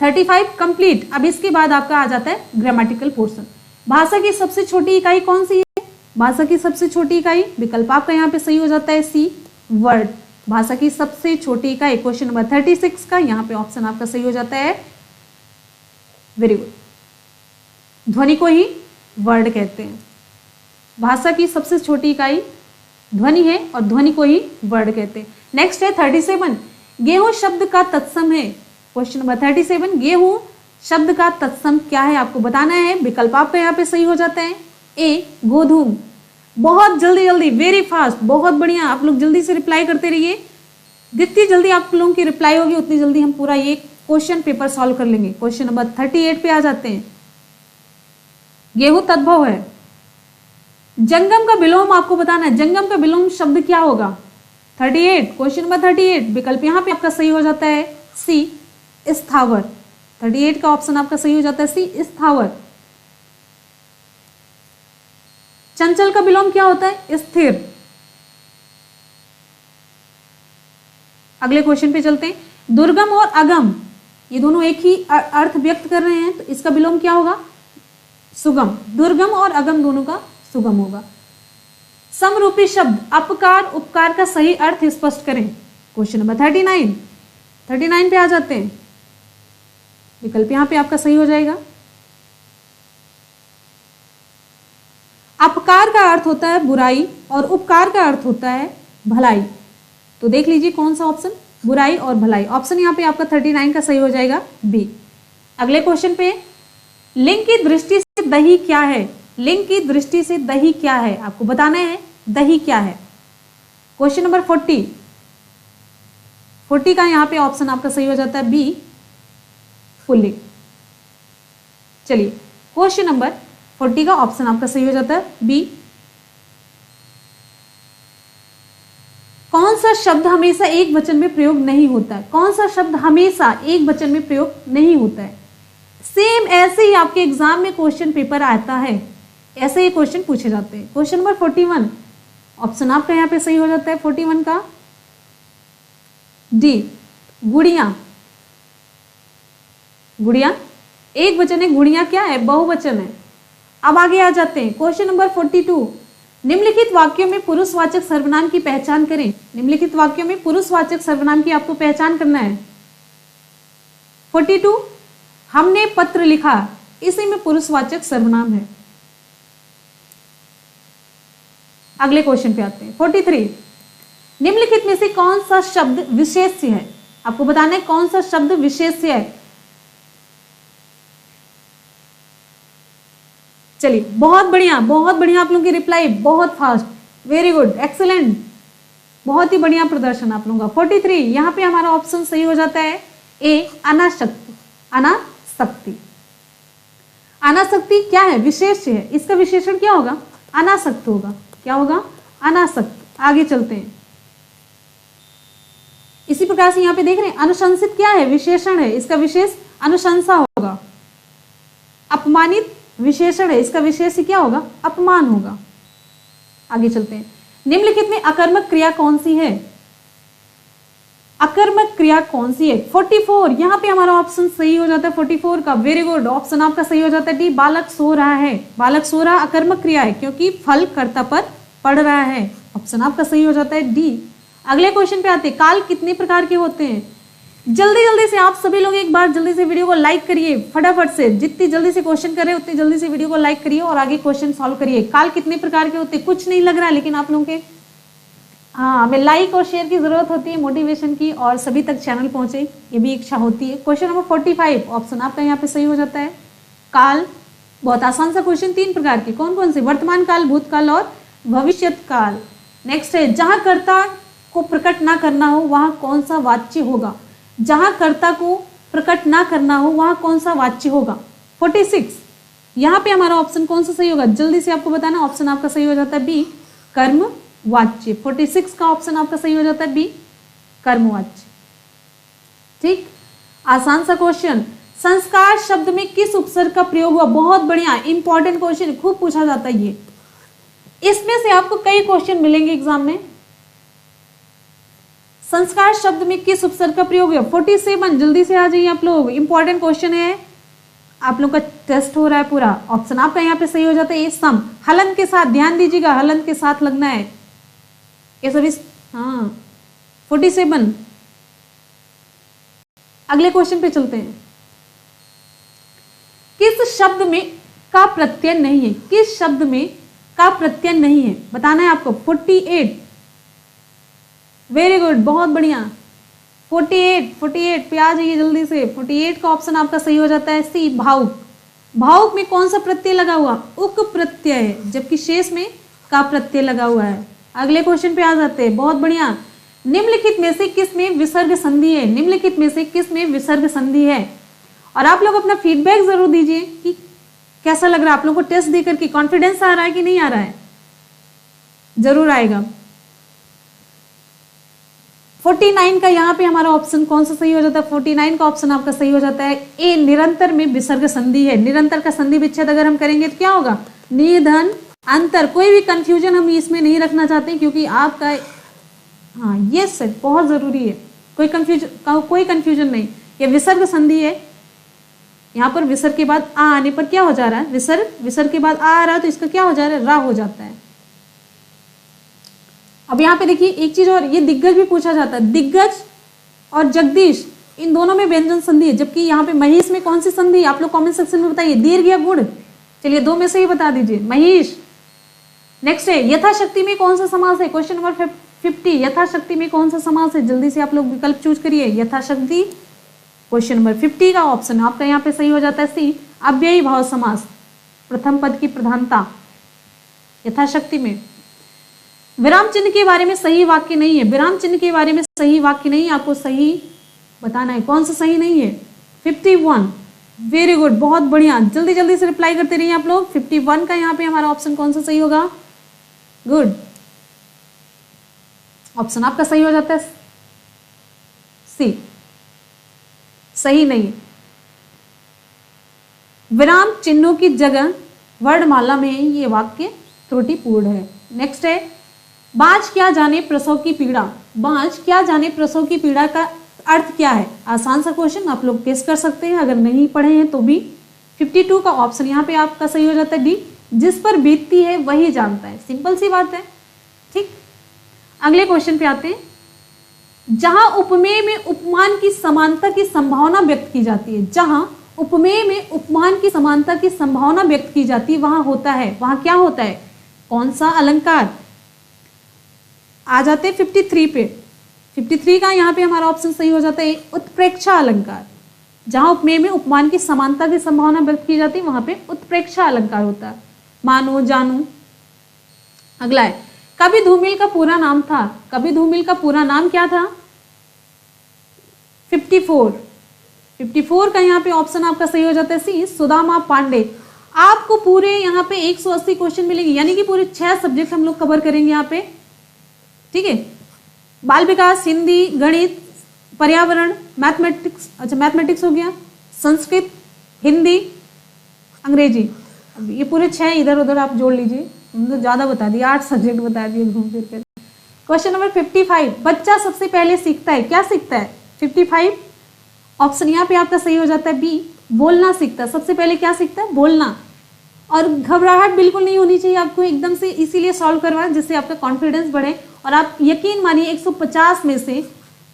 35 कंप्लीट। अब इसके बाद आपका आ जाता है ग्रामेटिकल पोर्शन। भाषा की सबसे छोटी इकाई कौन सी है, भाषा की सबसे छोटी इकाई, विकल्प आपका यहाँ पे सही हो जाता है सी, वर्ड, भाषा की सबसे छोटी इकाई। क्वेश्चन नंबर 36 का यहाँ पे ऑप्शन आपका सही हो जाता है, वेरी गुड, ध्वनि को ही वर्ड कहते हैं। भाषा की सबसे छोटी इकाई ध्वनि है और ध्वनि को ही वर्ड कहते हैं। नेक्स्ट है 37, गेहूं शब्द का तत्सम है, क्वेश्चन नंबर 37, गेहूं शब्द का तत्सम क्या है आपको बताना है, विकल्प आपका यहाँ पे सही हो जाता है ए, गोधूम। बहुत जल्दी जल्दी, वेरी फास्ट, बहुत बढ़िया, आप लोग जल्दी से रिप्लाई करते रहिए, जितनी जल्दी आप लोगों की रिप्लाई होगी उतनी जल्दी हम पूरा ये क्वेश्चन पेपर सॉल्व कर लेंगे। क्वेश्चन नंबर 38 पे आ जाते हैं, गेहूं तद्भव है, जंगम का विलोम आपको बताना है, जंगम का विलोम शब्द क्या होगा, 38, क्वेश्चन नंबर 38, विकल्प यहाँ पे आपका सही हो जाता है सी, स्थावर, 38 का ऑप्शन आपका सही हो जाता है सी, स्थावर। चंचल का विलोम क्या होता है, स्थिर। अगले क्वेश्चन पे चलते हैं, दुर्गम और अगम ये दोनों एक ही अर्थ व्यक्त कर रहे हैं, तो इसका विलोम क्या होगा, सुगम, दुर्गम और अगम दोनों का सुगम होगा। समरूपी शब्द अपकार उपकार का सही अर्थ स्पष्ट करें, क्वेश्चन नंबर 39 पे आ जाते हैं, विकल्प यहां पे आपका सही हो जाएगा। अपकार का अर्थ होता है बुराई और उपकार का अर्थ होता है भलाई, तो देख लीजिए कौन सा ऑप्शन, बुराई और भलाई, ऑप्शन यहाँ पे आपका 39 का सही हो जाएगा बी। अगले क्वेश्चन पे, लिंग की दृष्टि से दही क्या है, लिंग की दृष्टि से दही क्या है आपको बताना है, दही क्या है। क्वेश्चन नंबर 40 का यहाँ पे ऑप्शन आपका सही हो जाता है बी, पुल्लिंग। चलिए क्वेश्चन नंबर 40 का ऑप्शन आपका सही हो जाता है बी। कौन सा शब्द हमेशा एक वचन में प्रयोग नहीं होता है, कौन सा शब्द हमेशा एक वचन में प्रयोग नहीं होता है। सेम ऐसे ही आपके एग्जाम में क्वेश्चन पेपर आता है, ऐसे ही क्वेश्चन पूछे जाते हैं। क्वेश्चन नंबर 41, ऑप्शन आपका यहाँ पे सही हो जाता है 41 का डी, गुड़िया। गुड़िया एक वचन है, गुड़िया क्या है, बहुवचन है। अब आगे आ जाते हैं क्वेश्चन नंबर 42, निम्नलिखित वाक्यों में पुरुषवाचक सर्वनाम की पहचान करें, निम्नलिखित वाक्यों में पुरुषवाचक सर्वनाम की आपको पहचान करना है। 42, हमने पत्र लिखा, इसी में पुरुषवाचक सर्वनाम है। अगले क्वेश्चन पे आते हैं 43, निम्नलिखित में से कौन सा शब्द विशेष्य है, आपको बताना है कौन सा शब्द विशेष्य है। चलिए बहुत बढ़िया आप लोगों की रिप्लाई, बहुत फास्ट, वेरी गुड, एक्सीलेंट, बहुत ही बढ़िया प्रदर्शन आप लोगों का। 43 यहाँ पे हमारा ऑप्शन सही हो जाता है ए, अनासक्ति। अनासक्ति, अनासक्ति क्या है? विशेष है, इसका विशेषण क्या होगा? अनासक्त होगा। क्या होगा? अनासक्त। आगे चलते हैं। इसी प्रकार से यहाँ पे देख रहे हैं अनुशंसित क्या है? विशेषण है, इसका विशेष अनुशंसा होगा। अपमानित विशेषण है, इसका विशेष क्या होगा? अपमान होगा। आगे चलते हैं। निम्नलिखित में अकर्मक क्रिया कौन सी है? अकर्मक क्रिया कौन सी है? 44 यहाँ पे हमारा ऑप्शन सही हो जाता है 44 का, वेरी गुड, ऑप्शन आपका सही हो जाता है डी, बालक सो रहा है। बालक सो रहा अकर्मक क्रिया है क्योंकि फल कर्ता पर पड़ रहा है, ऑप्शन आपका सही हो जाता है डी। अगले क्वेश्चन पे आते हैं, काल कितने प्रकार के होते हैं? जल्दी जल्दी से आप सभी लोग एक बार जल्दी से वीडियो को लाइक करिए, फटाफट से, जितनी जल्दी से क्वेश्चन कर रहे हैं उतनी जल्दी से वीडियो को लाइक करिए और आगे क्वेश्चन सॉल्व करिए। काल कितने प्रकार के होते हैं? कुछ नहीं लग रहा है लेकिन आप लोगों के, हाँ, हमें लाइक और शेयर की जरूरत होती है, मोटिवेशन की, और सभी तक चैनल पहुंचे ये भी इच्छा होती है। क्वेश्चन नंबर 45 ऑप्शन आपका यहाँ पे सही हो जाता है। काल, बहुत आसान सा क्वेश्चन, 3 प्रकार के, कौन कौन से? वर्तमान काल, भूतकाल और भविष्यत काल। नेक्स्ट है, जहां कर्ता को प्रकट ना करना हो वहां कौन सा वाच्य होगा? जहां कर्ता को प्रकट ना करना हो वहां कौन सा वाच्य होगा? 46 यहाँ पे हमारा ऑप्शन कौन सा सही होगा? जल्दी से आपको बताना, ऑप्शन आपका सही हो जाता है बी, कर्म वाच्य। 46 का ऑप्शन आपका सही हो जाता है बी, कर्मवाच्य। ठीक, आसान सा क्वेश्चन। संस्कार शब्द में किस उपसर्ग का प्रयोग हुआ? बहुत बढ़िया, इंपॉर्टेंट क्वेश्चन, खूब पूछा जाता है ये। इसमें से आपको कई क्वेश्चन मिलेंगे एग्जाम में। संस्कार शब्द में किस उपसर्ग का प्रयोग है? 47 जल्दी से आ जाइए आप लोग, इंपॉर्टेंट क्वेश्चन है, आप लोग का टेस्ट हो रहा है पूरा। ऑप्शन आपका यहाँ पे सही हो जाता है ए, सम। हलन के साथ, ध्यान दीजिएगा, हलन के साथ लगना है ये सभी। हाँ, 47। अगले क्वेश्चन पे चलते हैं। किस शब्द में का प्रत्यय नहीं है? किस शब्द में का प्रत्यय नहीं है बताना है आपको। 48, वेरी गुड, बहुत बढ़िया। 48 पे आ जाइए जल्दी से। 48 का ऑप्शन आपका सही हो जाता है सी, भावुक। भावुक में कौन सा प्रत्यय लगा हुआ? उक प्रत्यय है, जबकि शेष में का प्रत्यय लगा हुआ है। अगले क्वेश्चन पे आ जाते हैं, बहुत बढ़िया। निम्नलिखित में से किस में विसर्ग संधि है? निम्नलिखित में से किस में विसर्ग संधि है? और आप लोग अपना फीडबैक जरूर दीजिए कि कैसा लग रहा है आप लोगों को टेस्ट देकर के, कॉन्फिडेंस आ रहा है कि नहीं आ रहा है? जरूर आएगा। 49 का यहाँ पे हमारा ऑप्शन कौन सा सही हो जाता है? 49 का ऑप्शन आपका सही हो जाता है ए, निरंतर में विसर्ग संधि है। निरंतर का संधि विच्छेद अगर हम करेंगे तो क्या होगा? निधन अंतर। कोई भी कंफ्यूजन हम इसमें नहीं रखना चाहते क्योंकि आपका, हाँ ये सर बहुत जरूरी है, कोई कंफ्यूजन नहीं। ये विसर्ग संधि है, यहाँ पर विसर्ग के बाद आ आने पर क्या हो जा रहा है? विसर्ग के बाद आ रहा है तो इसका क्या हो जा रहा है? रा हो जाता है। अब यहाँ पे देखिए एक चीज और, ये दिग्गज भी पूछा जाता है। दिग्गज और जगदीश इन दोनों में व्यंजन संधि है, जबकि यहाँ पे महिष में कौन सी संधि? आप लोग कमेंट सेक्शन में बताइए, दीर्घ या गुण? चलिए 2 में से ही बता दीजिए, महिष। नेक्स्ट है, यथाशक्ति में कौन सा समास है? क्वेश्चन नंबर 50, यथाशक्ति में कौन सा समास है? जल्दी से आप लोग विकल्प चूज करिए, यथाशक्ति। क्वेश्चन नंबर 50 का ऑप्शन आपका यहाँ पे सही हो जाता है सी, अव्ययी भाव समास, प्रथम पद की प्रधानता यथाशक्ति में। विराम चिन्ह के बारे में सही वाक्य नहीं है। विराम चिन्ह के बारे में सही वाक्य नहीं, आपको सही बताना है, कौन सा सही नहीं है? 51, वेरी गुड, बहुत बढ़िया, जल्दी जल्दी से रिप्लाई करते रहिए आप लोग। 51 का यहाँ पे हमारा ऑप्शन कौन सा सही होगा? गुड, ऑप्शन आपका सही हो जाता है सी, सही नहीं। विराम चिन्हों की जगह वर्णमाला में ये वाक्य त्रुटिपूर्ण है। नेक्स्ट है, बाँझ क्या जाने प्रसव की पीड़ा। बाँझ क्या जाने प्रसव की पीड़ा का अर्थ क्या है? आसान सा क्वेश्चन, आप लोग गेस कर सकते हैं अगर नहीं पढ़े हैं तो भी। 52 का ऑप्शन यहाँ पे आपका सही हो जाता है डी, जिस पर बीतती है वही जानता है। सिंपल सी बात है। ठीक, अगले क्वेश्चन पे आते हैं। जहां उपमेय में उपमान की समानता की संभावना व्यक्त की जाती है, जहां उपमेय में उपमान की समानता की संभावना व्यक्त की जाती है वहां होता है, वहां क्या होता है? कौन सा अलंकार? आ जाते हैं 53 पे। 53 का यहाँ पे हमारा ऑप्शन सही हो जाता है उत्प्रेक्षा अलंकार। जहां उपमेय में उपमान की समानता की संभावना व्यक्त की जाती है वहां पे उत्प्रेक्षा अलंकार होता है। मानो, जानू। अगला है कवि धूमिल का पूरा नाम था, कवि धूमिल का पूरा नाम क्या था? 54 का यहाँ पे ऑप्शन आपका सही हो जाता है सी, सुदामा पांडे। आपको पूरे यहाँ पे 180 क्वेश्चन मिलेंगे, यानी कि पूरे 6 सब्जेक्ट हम लोग कवर करेंगे यहाँ पे, ठीक है। बाल विकास, हिंदी, गणित, पर्यावरण, मैथमेटिक्स, अच्छा मैथमेटिक्स हो गया, संस्कृत, हिंदी, अंग्रेजी। अब ये पूरे 6 इधर उधर आप जोड़ लीजिए, हमने ज़्यादा बता दिया, 8 सब्जेक्ट बता दिए घूम फिर कर। क्वेश्चन नंबर 55, बच्चा सबसे पहले सीखता है, क्या सीखता है? 55 ऑप्शन यहाँ पे आपका सही हो जाता है बी, बोलना सीखता है। सबसे पहले क्या सीखता है? बोलना। और घबराहट बिल्कुल नहीं होनी चाहिए आपको एकदम से, इसीलिए सॉल्व करवाएं जिससे आपका कॉन्फिडेंस बढ़े। और आप यकीन मानिए 150 में से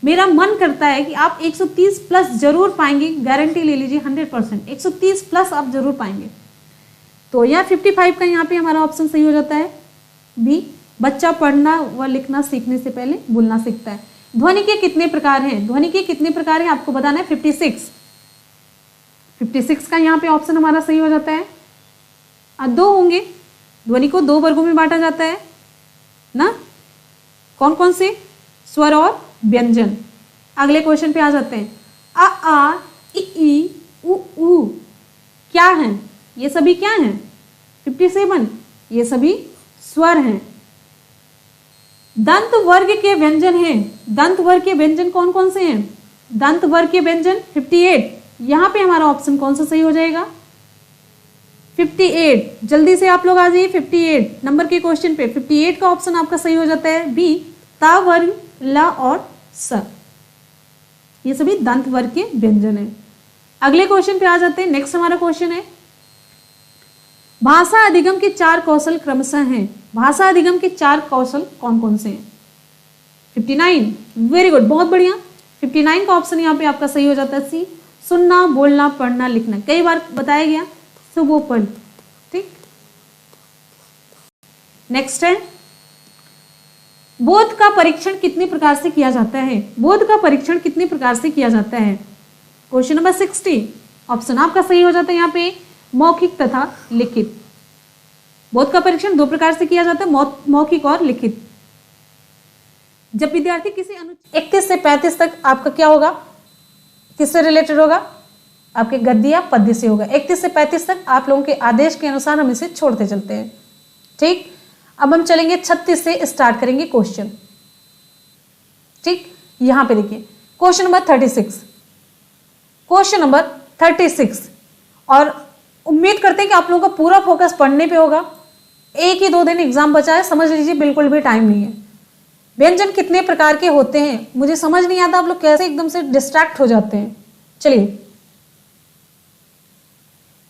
मेरा मन करता है कि आप 130 प्लस जरूर पाएंगे, गारंटी ले लीजिए 100%, 130 प्लस आप जरूर पाएंगे। तो यह 55 का यहाँ पे हमारा ऑप्शन सही हो जाता है बी, बच्चा पढ़ना व लिखना सीखने से पहले बोलना सीखता है। ध्वनि के कितने प्रकार हैं? ध्वनि के कितने प्रकार हैं आपको बताना है 56 का यहाँ पे ऑप्शन हमारा सही हो जाता है। 2 होंगे, ध्वनि को 2 वर्गों में बांटा जाता है ना, कौन कौन से? स्वर और व्यंजन। अगले क्वेश्चन पे आ जाते हैं। आ इ उ क्या हैं? ये सभी क्या हैं? 57 ये सभी स्वर हैं। दंत वर्ग के व्यंजन हैं, दंत वर्ग के व्यंजन कौन कौन से हैं? दंत वर्ग के व्यंजन 58, यहां पे हमारा ऑप्शन कौन सा सही हो जाएगा? 58, जल्दी से आप लोग आ जाइए 58 नंबर के क्वेश्चन पे। 58 का ऑप्शन आपका सही हो जाता है बी, ता वर्ग, ला और स, ये सभी दंत वर्ग के व्यंजन है। अगले क्वेश्चन पे आ जाते हैं। नेक्स्ट हमारा क्वेश्चन है, भाषा अधिगम के 4 कौशल क्रमशः हैं। भाषा अधिगम के 4 कौशल कौन कौन से हैं? 59, वेरी गुड, बहुत बढ़िया। 59 का ऑप्शन यहाँ पे आपका सही हो जाता है सी, सुनना, बोलना, पढ़ना, लिखना। कई बार बताया गया सुबोपल, ठीक। नेक्स्ट है, बोध का परीक्षण कितने प्रकार से किया जाता है? बोध का परीक्षण कितने प्रकार से किया जाता है? क्वेश्चन नंबर 60 ऑप्शन आपका सही हो जाता है यहाँ पे, मौखिक तथा लिखित। बोध का परीक्षण 2 प्रकार से किया जाता है, मौखिक और लिखित। जब विद्यार्थी किसी 31 से 35 तक आपका क्या होगा, किससे रिलेटेड होगा? आपके गद्य या पद्य से होगा। 31 से 35 तक आप लोगों के आदेश के अनुसार हम इसे छोड़ते चलते हैं, ठीक। अब हम चलेंगे 36 से स्टार्ट करेंगे क्वेश्चन, ठीक। यहां पे देखिए क्वेश्चन नंबर 36, क्वेश्चन नंबर 36, और उम्मीद करते हैं कि आप लोगों का पूरा फोकस पढ़ने पे होगा। 1 ही 2 दिन एग्जाम बचा है, समझ लीजिए बिल्कुल भी टाइम नहीं है। व्यंजन कितने प्रकार के होते हैं? मुझे समझ नहीं आता आप लोग कैसे एकदम से डिस्ट्रैक्ट हो जाते हैं। चलिए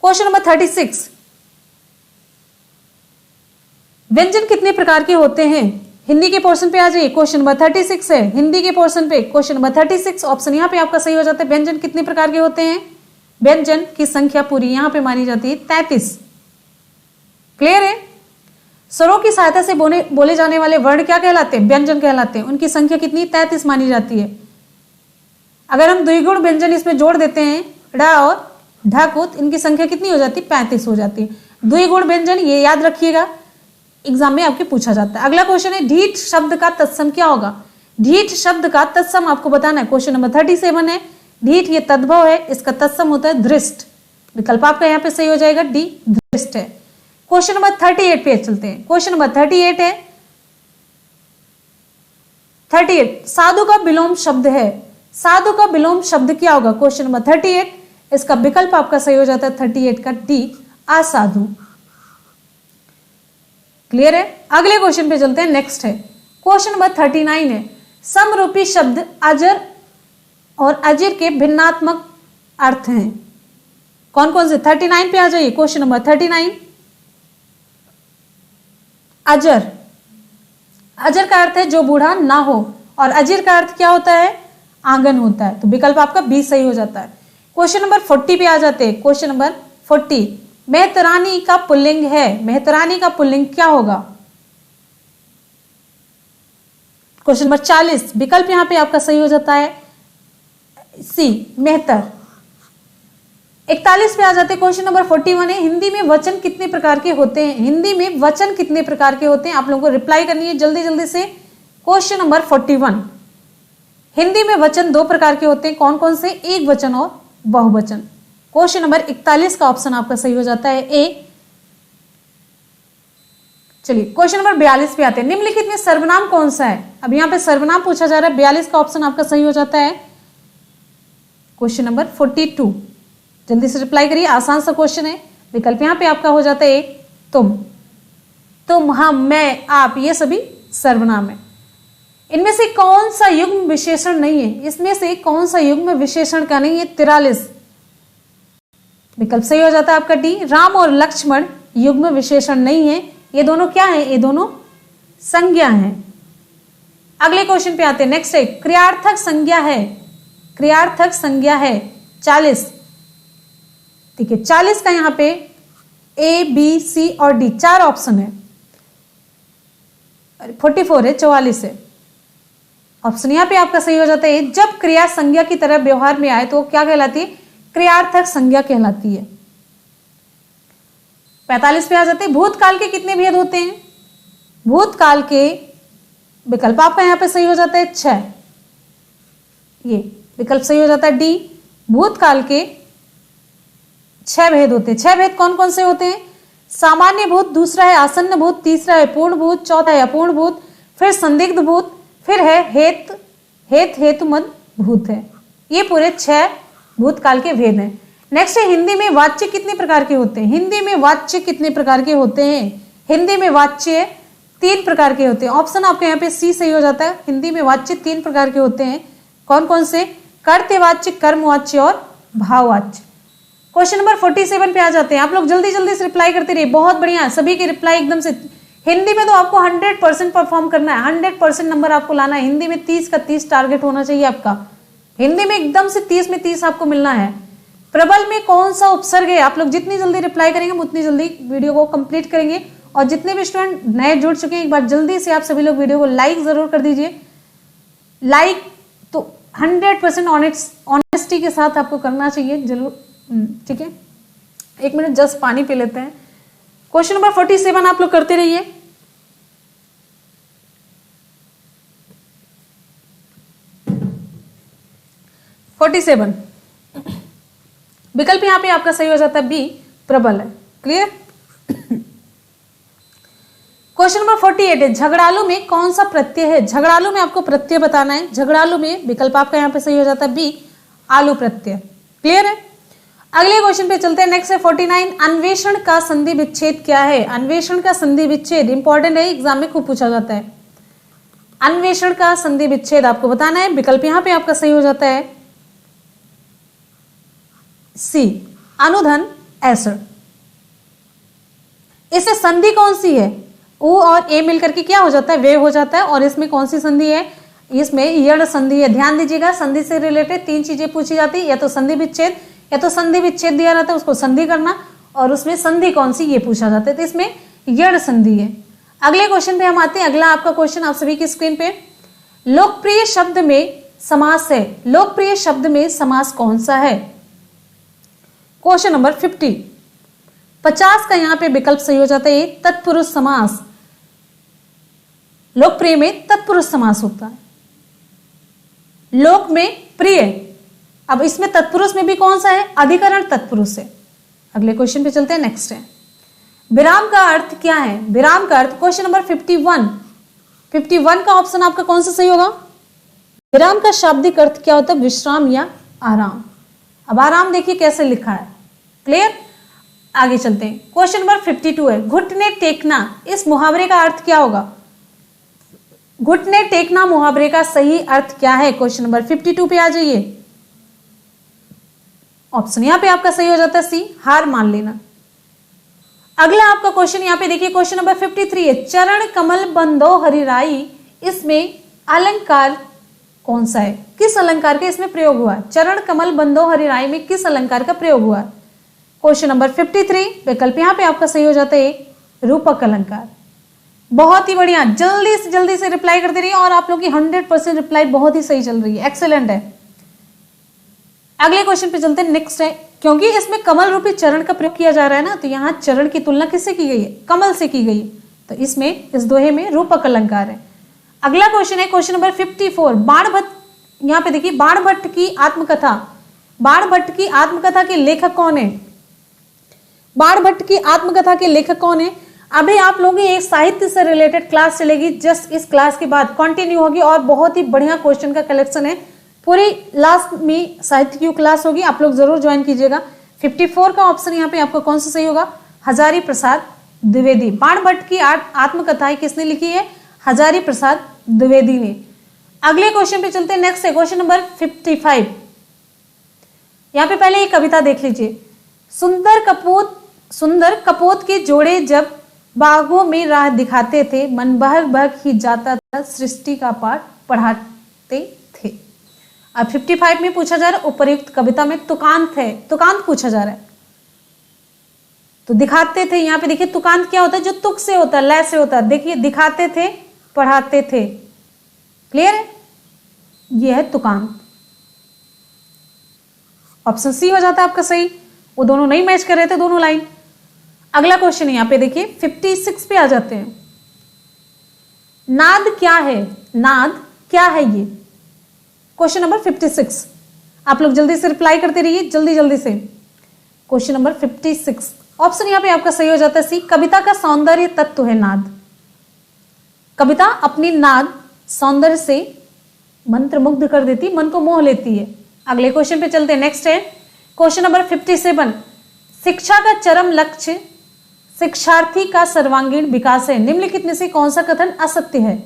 क्वेश्चन नंबर 36, व्यंजन कितने प्रकार के होते हैं? हिंदी के पोर्शन पे आ जाइए, क्वेश्चन नंबर 36 है हिंदी के पोर्शन पे। क्वेश्चन नंबर 36 ऑप्शन यहाँ पे आपका सही हो जाता है, व्यंजन कितने प्रकार के होते हैं? व्यंजन की संख्या पूरी यहाँ पे मानी जाती है 33। क्लियर है? स्वरों की सहायता से बोले जाने वाले वर्ण क्या कहलाते हैं? व्यंजन कहलाते हैं। उनकी संख्या कितनी? 33 मानी जाती है। अगर हम द्विगुण व्यंजन इसमें जोड़ देते हैं, ड़ा और ढा को, तो इनकी संख्या कितनी हो जाती है? 35 हो जाती है। द्विगुण व्यंजन, ये याद रखिएगा, एग्जाम में आपके पूछा जाता है। अगला क्वेश्चन है, ढीठ शब्द का तत्सम क्या होगा? ढीठ शब्द का तत्सम आपको बताना है। क्वेश्चन नंबर 37 है, ढीठ ये तद्भव है, इसका तत्सम होता है धृष्ट। विकल्प आपका यहाँ पे सही हो जाएगा डी, धृष्ट है। क्वेश्चन नंबर 38 पे चलते हैं। क्वेश्चन नंबर 38 है, 38 साधु का विलोम शब्द है। साधु का विलोम शब्द क्या होगा? क्वेश्चन नंबर 38, इसका विकल्प आपका सही हो जाता है 38 का डी, असाधु। क्लियर है? अगले क्वेश्चन पे चलते हैं। नेक्स्ट है क्वेश्चन नंबर 39 है, समरूपी शब्द अजर और अजिर के भिन्नात्मक अर्थ हैं। कौन कौन से? 39 पे आ जाइए, क्वेश्चन नंबर 39। अजर, अजर का अर्थ है जो बूढ़ा ना हो, और अजिर का अर्थ क्या होता है? आंगन होता है। तो विकल्प आपका बी सही हो जाता है। क्वेश्चन नंबर 40 पे आ जाते हैं। क्वेश्चन नंबर 40, मेहतरानी का पुल्लिंग है। मेहतरानी का पुल्लिंग क्या होगा? क्वेश्चन नंबर 40, विकल्प यहां पे आपका सही हो जाता है सी, मेहतर। 41 पे आ जाते हैं। क्वेश्चन नंबर 41 है, हिंदी में वचन कितने प्रकार के होते हैं? हिंदी में वचन कितने प्रकार के होते हैं? आप लोगों को रिप्लाई करनी है जल्दी जल्दी से। क्वेश्चन नंबर 41, हिंदी में वचन 2 प्रकार के होते हैं, कौन कौन से? एक वचन और बहुवचन। क्वेश्चन नंबर 41 का ऑप्शन आपका सही हो जाता है ए। चलिए क्वेश्चन नंबर 42 पे आते हैं, निम्नलिखित में सर्वनाम कौन सा है? अब यहाँ पे सर्वनाम पूछा जा रहा है, 42 का ऑप्शन आपका सही हो जाता है क्वेश्चन नंबर 42। जल्दी से रिप्लाई करिए, आसान सा क्वेश्चन है। विकल्प यहाँ पे आपका हो जाता है एक, तुम, हम, मैं, आप, ये सभी सर्वनाम है। इनमें से कौन सा युग्म विशेषण नहीं है? इसमें से कौन सा युग्म विशेषण का नहीं है? 43 विकल्प सही हो जाता है आपका डी। राम और लक्ष्मण युग्म विशेषण नहीं है, ये दोनों क्या है? ये दोनों संज्ञा हैं। अगले क्वेश्चन पे आते हैं, नेक्स्ट है क्रियार्थक संज्ञा है, क्रियार्थक संज्ञा है 40। ठीक है, 40 का यहां पे ए बी सी और डी 4 ऑप्शन है। 44 है, 44 है ऑप्शन यहां पे आपका सही हो जाता है। जब क्रिया संज्ञा की तरह व्यवहार में आए तो क्या कहलाती है? क्रियार्थक संज्ञा कहलाती है। 45 पे आ जाते हैं, भूतकाल के कितने भेद होते हैं? भूतकाल के विकल्प आपका यहां पे सही हो जाता है 6, ये विकल्प सही हो जाता है डी। भूतकाल के 6 भेद होते हैं। 6 भेद कौन कौन से होते हैं? सामान्य भूत, दूसरा है आसन्न भूत, तीसरा है पूर्ण भूत, चौथा है अपूर्ण भूत, फिर संदिग्ध भूत, फिर है हेतुमद भूत है। ये पूरे 6 भूतकाल के भेद हैं। नेक्स्ट है हिंदी में वाच्य कितने प्रकार के होते हैं? हिंदी में वाच्य कितने प्रकार के होते हैं? हिंदी में वाच्य 3 प्रकार के होते हैं। ऑप्शन आपके यहाँ पे सी सही हो जाता है। हिंदी में वाच्य 3 प्रकार के होते हैं, कौन कौन से? कर्तवाच्य, कर्मवाच्य और भाववाच्य। क्वेश्चन नंबर 47 पे आ जाते हैं। आप लोग जल्दी जल्दी से रिप्लाई करते रहिए, बहुत बढ़िया, सभी की रिप्लाई एकदम से। हिंदी में तो आपको 100% परफॉर्म करना है, 100% नंबर आपको लाना है। हिंदी में 30 का 30 टारगेट होना चाहिए आपका। हिंदी में एकदम से 30 में 30 आपको मिलना है। प्रबल में कौन सा उपसर्ग है? आप लोग जितनी जल्दी रिप्लाई करेंगे हम उतनी जल्दी वीडियो को कंप्लीट करेंगे। और जितने भी स्टूडेंट नए जुड़ चुके हैं, एक बार जल्दी से आप सभी लोग वीडियो को लाइक जरूर कर दीजिए। लाइक तो 100% ऑनेस्टी के साथ आपको करना चाहिए जरूर, ठीक है। 1 मिनट जस्ट पानी पी लेते हैं। क्वेश्चन नंबर 47 आप लोग करते रहिए। विकल्प यहां पे आपका सही हो जाता है बी, प्रबल है। क्लियर। क्वेश्चन नंबर 48 है, झगड़ालू में कौन सा प्रत्यय है? झगड़ालू में आपको प्रत्यय बताना है। झगड़ालू में विकल्प आपका यहां पे सही हो जाता है बी, आलू प्रत्यय। क्लियर है। अगले क्वेश्चन पे चलते हैं। नेक्स्ट है 49, अन्वेषण का संधि विच्छेद क्या है? अन्वेषण का संधि विच्छेद इंपॉर्टेंट है, एग्जाम में खूब पूछा जाता है। अन्वेषण का संधि विच्छेद आपको बताना है। विकल्प यहां पे आपका सही हो जाता है सी, अनुधन ऐसर। इससे संधि कौन सी है? ओ और ए मिलकर के क्या हो जाता है? वे हो जाता है। और इसमें कौन सी संधि है? इसमें यण संधि है। ध्यान दीजिएगा, संधि से रिलेटेड 3 चीजें पूछी जाती है, या तो संधि विच्छेद, या तो संधि विच्छेद दिया रहता है उसको संधि करना, और उसमें संधि कौन सी ये पूछा जाता है। तो इसमें यण संधि है। अगले क्वेश्चन पे हम आते हैं। अगला आपका क्वेश्चन आप सभी की स्क्रीन पे, लोकप्रिय शब्द में समास है। लोकप्रिय शब्द में समास कौन सा है? क्वेश्चन नंबर 50 का यहां पे विकल्प सही हो जाता है तत्पुरुष समास। लोकप्रिय में तत्पुरुष समास होता है। लोक में प्रिय, अब इसमें तत्पुरुष में भी कौन सा है? अधिकरण तत्पुरुष है। अगले क्वेश्चन पे चलते हैं। नेक्स्ट है, विराम का अर्थ क्या है? विराम का अर्थ, क्वेश्चन नंबर 51 का ऑप्शन आपका कौन सा सही होगा? विराम का शाब्दिक अर्थ क्या होता है? विश्राम या आराम। अब आराम देखिए कैसे लिखा है। क्लियर। आगे चलते हैं। क्वेश्चन नंबर 52 है, घुटने टेकना, इस मुहावरे का अर्थ क्या होगा? घुटने टेकना मुहावरे का सही अर्थ क्या है? क्वेश्चन नंबर 52 पे आ जाइए। ऑप्शन यहां पे आपका सही हो जाता है सी, हार मान लेना। अगला आपका क्वेश्चन यहां पे देखिए, क्वेश्चन नंबर 53 है, चरण कमल बंदो हरिराई, इसमें अलंकार कौन सा है? किस अलंकार का इसमें प्रयोग हुआ? चरण कमल बंदो हरिराई में किस अलंकार का प्रयोग हुआ? क्वेश्चन नंबर 53 विकल्प यहां पे आपका सही हो जाता है रूपक अलंकार। बहुत ही बढ़िया, जल्दी से रिप्लाई करते रहिए। और आप लोग की 100% रिप्लाई बहुत ही सही चल रही है, एक्सेलेंट है। अगले क्वेश्चन पे चलते हैं। नेक्स्ट है, क्योंकि इसमें कमल रूपी चरण का प्रयोग किया जा रहा है ना, तो यहाँ चरण की तुलना किससे की गई है? कमल से की गई है। तो इसमें इस दोहे में रूपक अलंकार है। अगला क्वेश्चन है क्वेश्चन नंबर 54। बाणभट्ट, यहाँ पे देखिए बाणभट्ट की आत्मकथा, बाणभट्ट की आत्मकथा के लेखक कौन है? बाणभट्ट की आत्मकथा के लेखक कौन है? अभी आप लोगों की एक साहित्य से रिलेटेड क्लास चलेगी, जस्ट इस क्लास के बाद कंटिन्यू होगी और बहुत ही बढ़िया क्वेश्चन का कलेक्शन है। पूरी लास्ट में साहित्य की क्लास होगी, आप लोग जरूर ज्वाइन कीजिएगा। 54 का ऑप्शन यहाँ पे आपका कौन सा सही होगा? हजारी प्रसाद द्विवेदी। बाणभट्ट की आत्मकथाएं किसने लिखी है? हजारी प्रसाद द्विवेदी ने। अगले क्वेश्चन पे चलते हैं। नेक्स्ट है क्वेश्चन नंबर 55। यहाँ पे पहले एक कविता देख लीजिए। सुंदर कपोत के जोड़े जब बागों में राह दिखाते थे, मन बहक बहक ही जाता था, सृष्टि का पाठ पढ़ाते थे। अब 55 में पूछा जा रहा है उपर्युक्त कविता में तुकांत है, तुकांत पूछा जा रहा है। तो दिखाते थे, यहाँ पे देखिए तुकांत क्या होता है? जो तुक से होता है, लय से होता है। देखिए दिखाते थे, पढ़ाते थे, क्लियर है? यह है तुकांत। ऑप्शन सी हो जाता है आपका सही। वो दोनों नहीं मैच कर रहे थे, दोनों लाइन। अगला क्वेश्चन है यहाँ पे देखिए 56 पे आ जाते हैं। नाद क्या है? नाद क्या है ये? Question number 56। आप लोग जल्दी से रिप्लाई करते रहिए, जल्दी जल्दी से। क्वेश्चन नंबर 56 ऑप्शन यहाँ पे आपका सही हो जाता है सी। कविता का सौंदर्य तत्व है नाद। कविता अपनी नाद सौंदर्य से मंत्रमुग्ध कर देती, मन को मोह लेती है। अगले क्वेश्चन पे चलते हैं। नेक्स्ट है क्वेश्चन नंबर 57। शिक्षा का चरम लक्ष्य शिक्षार्थी का सर्वांगीण विकास है, निम्नलिखित में से कौन सा कथन असत्य है?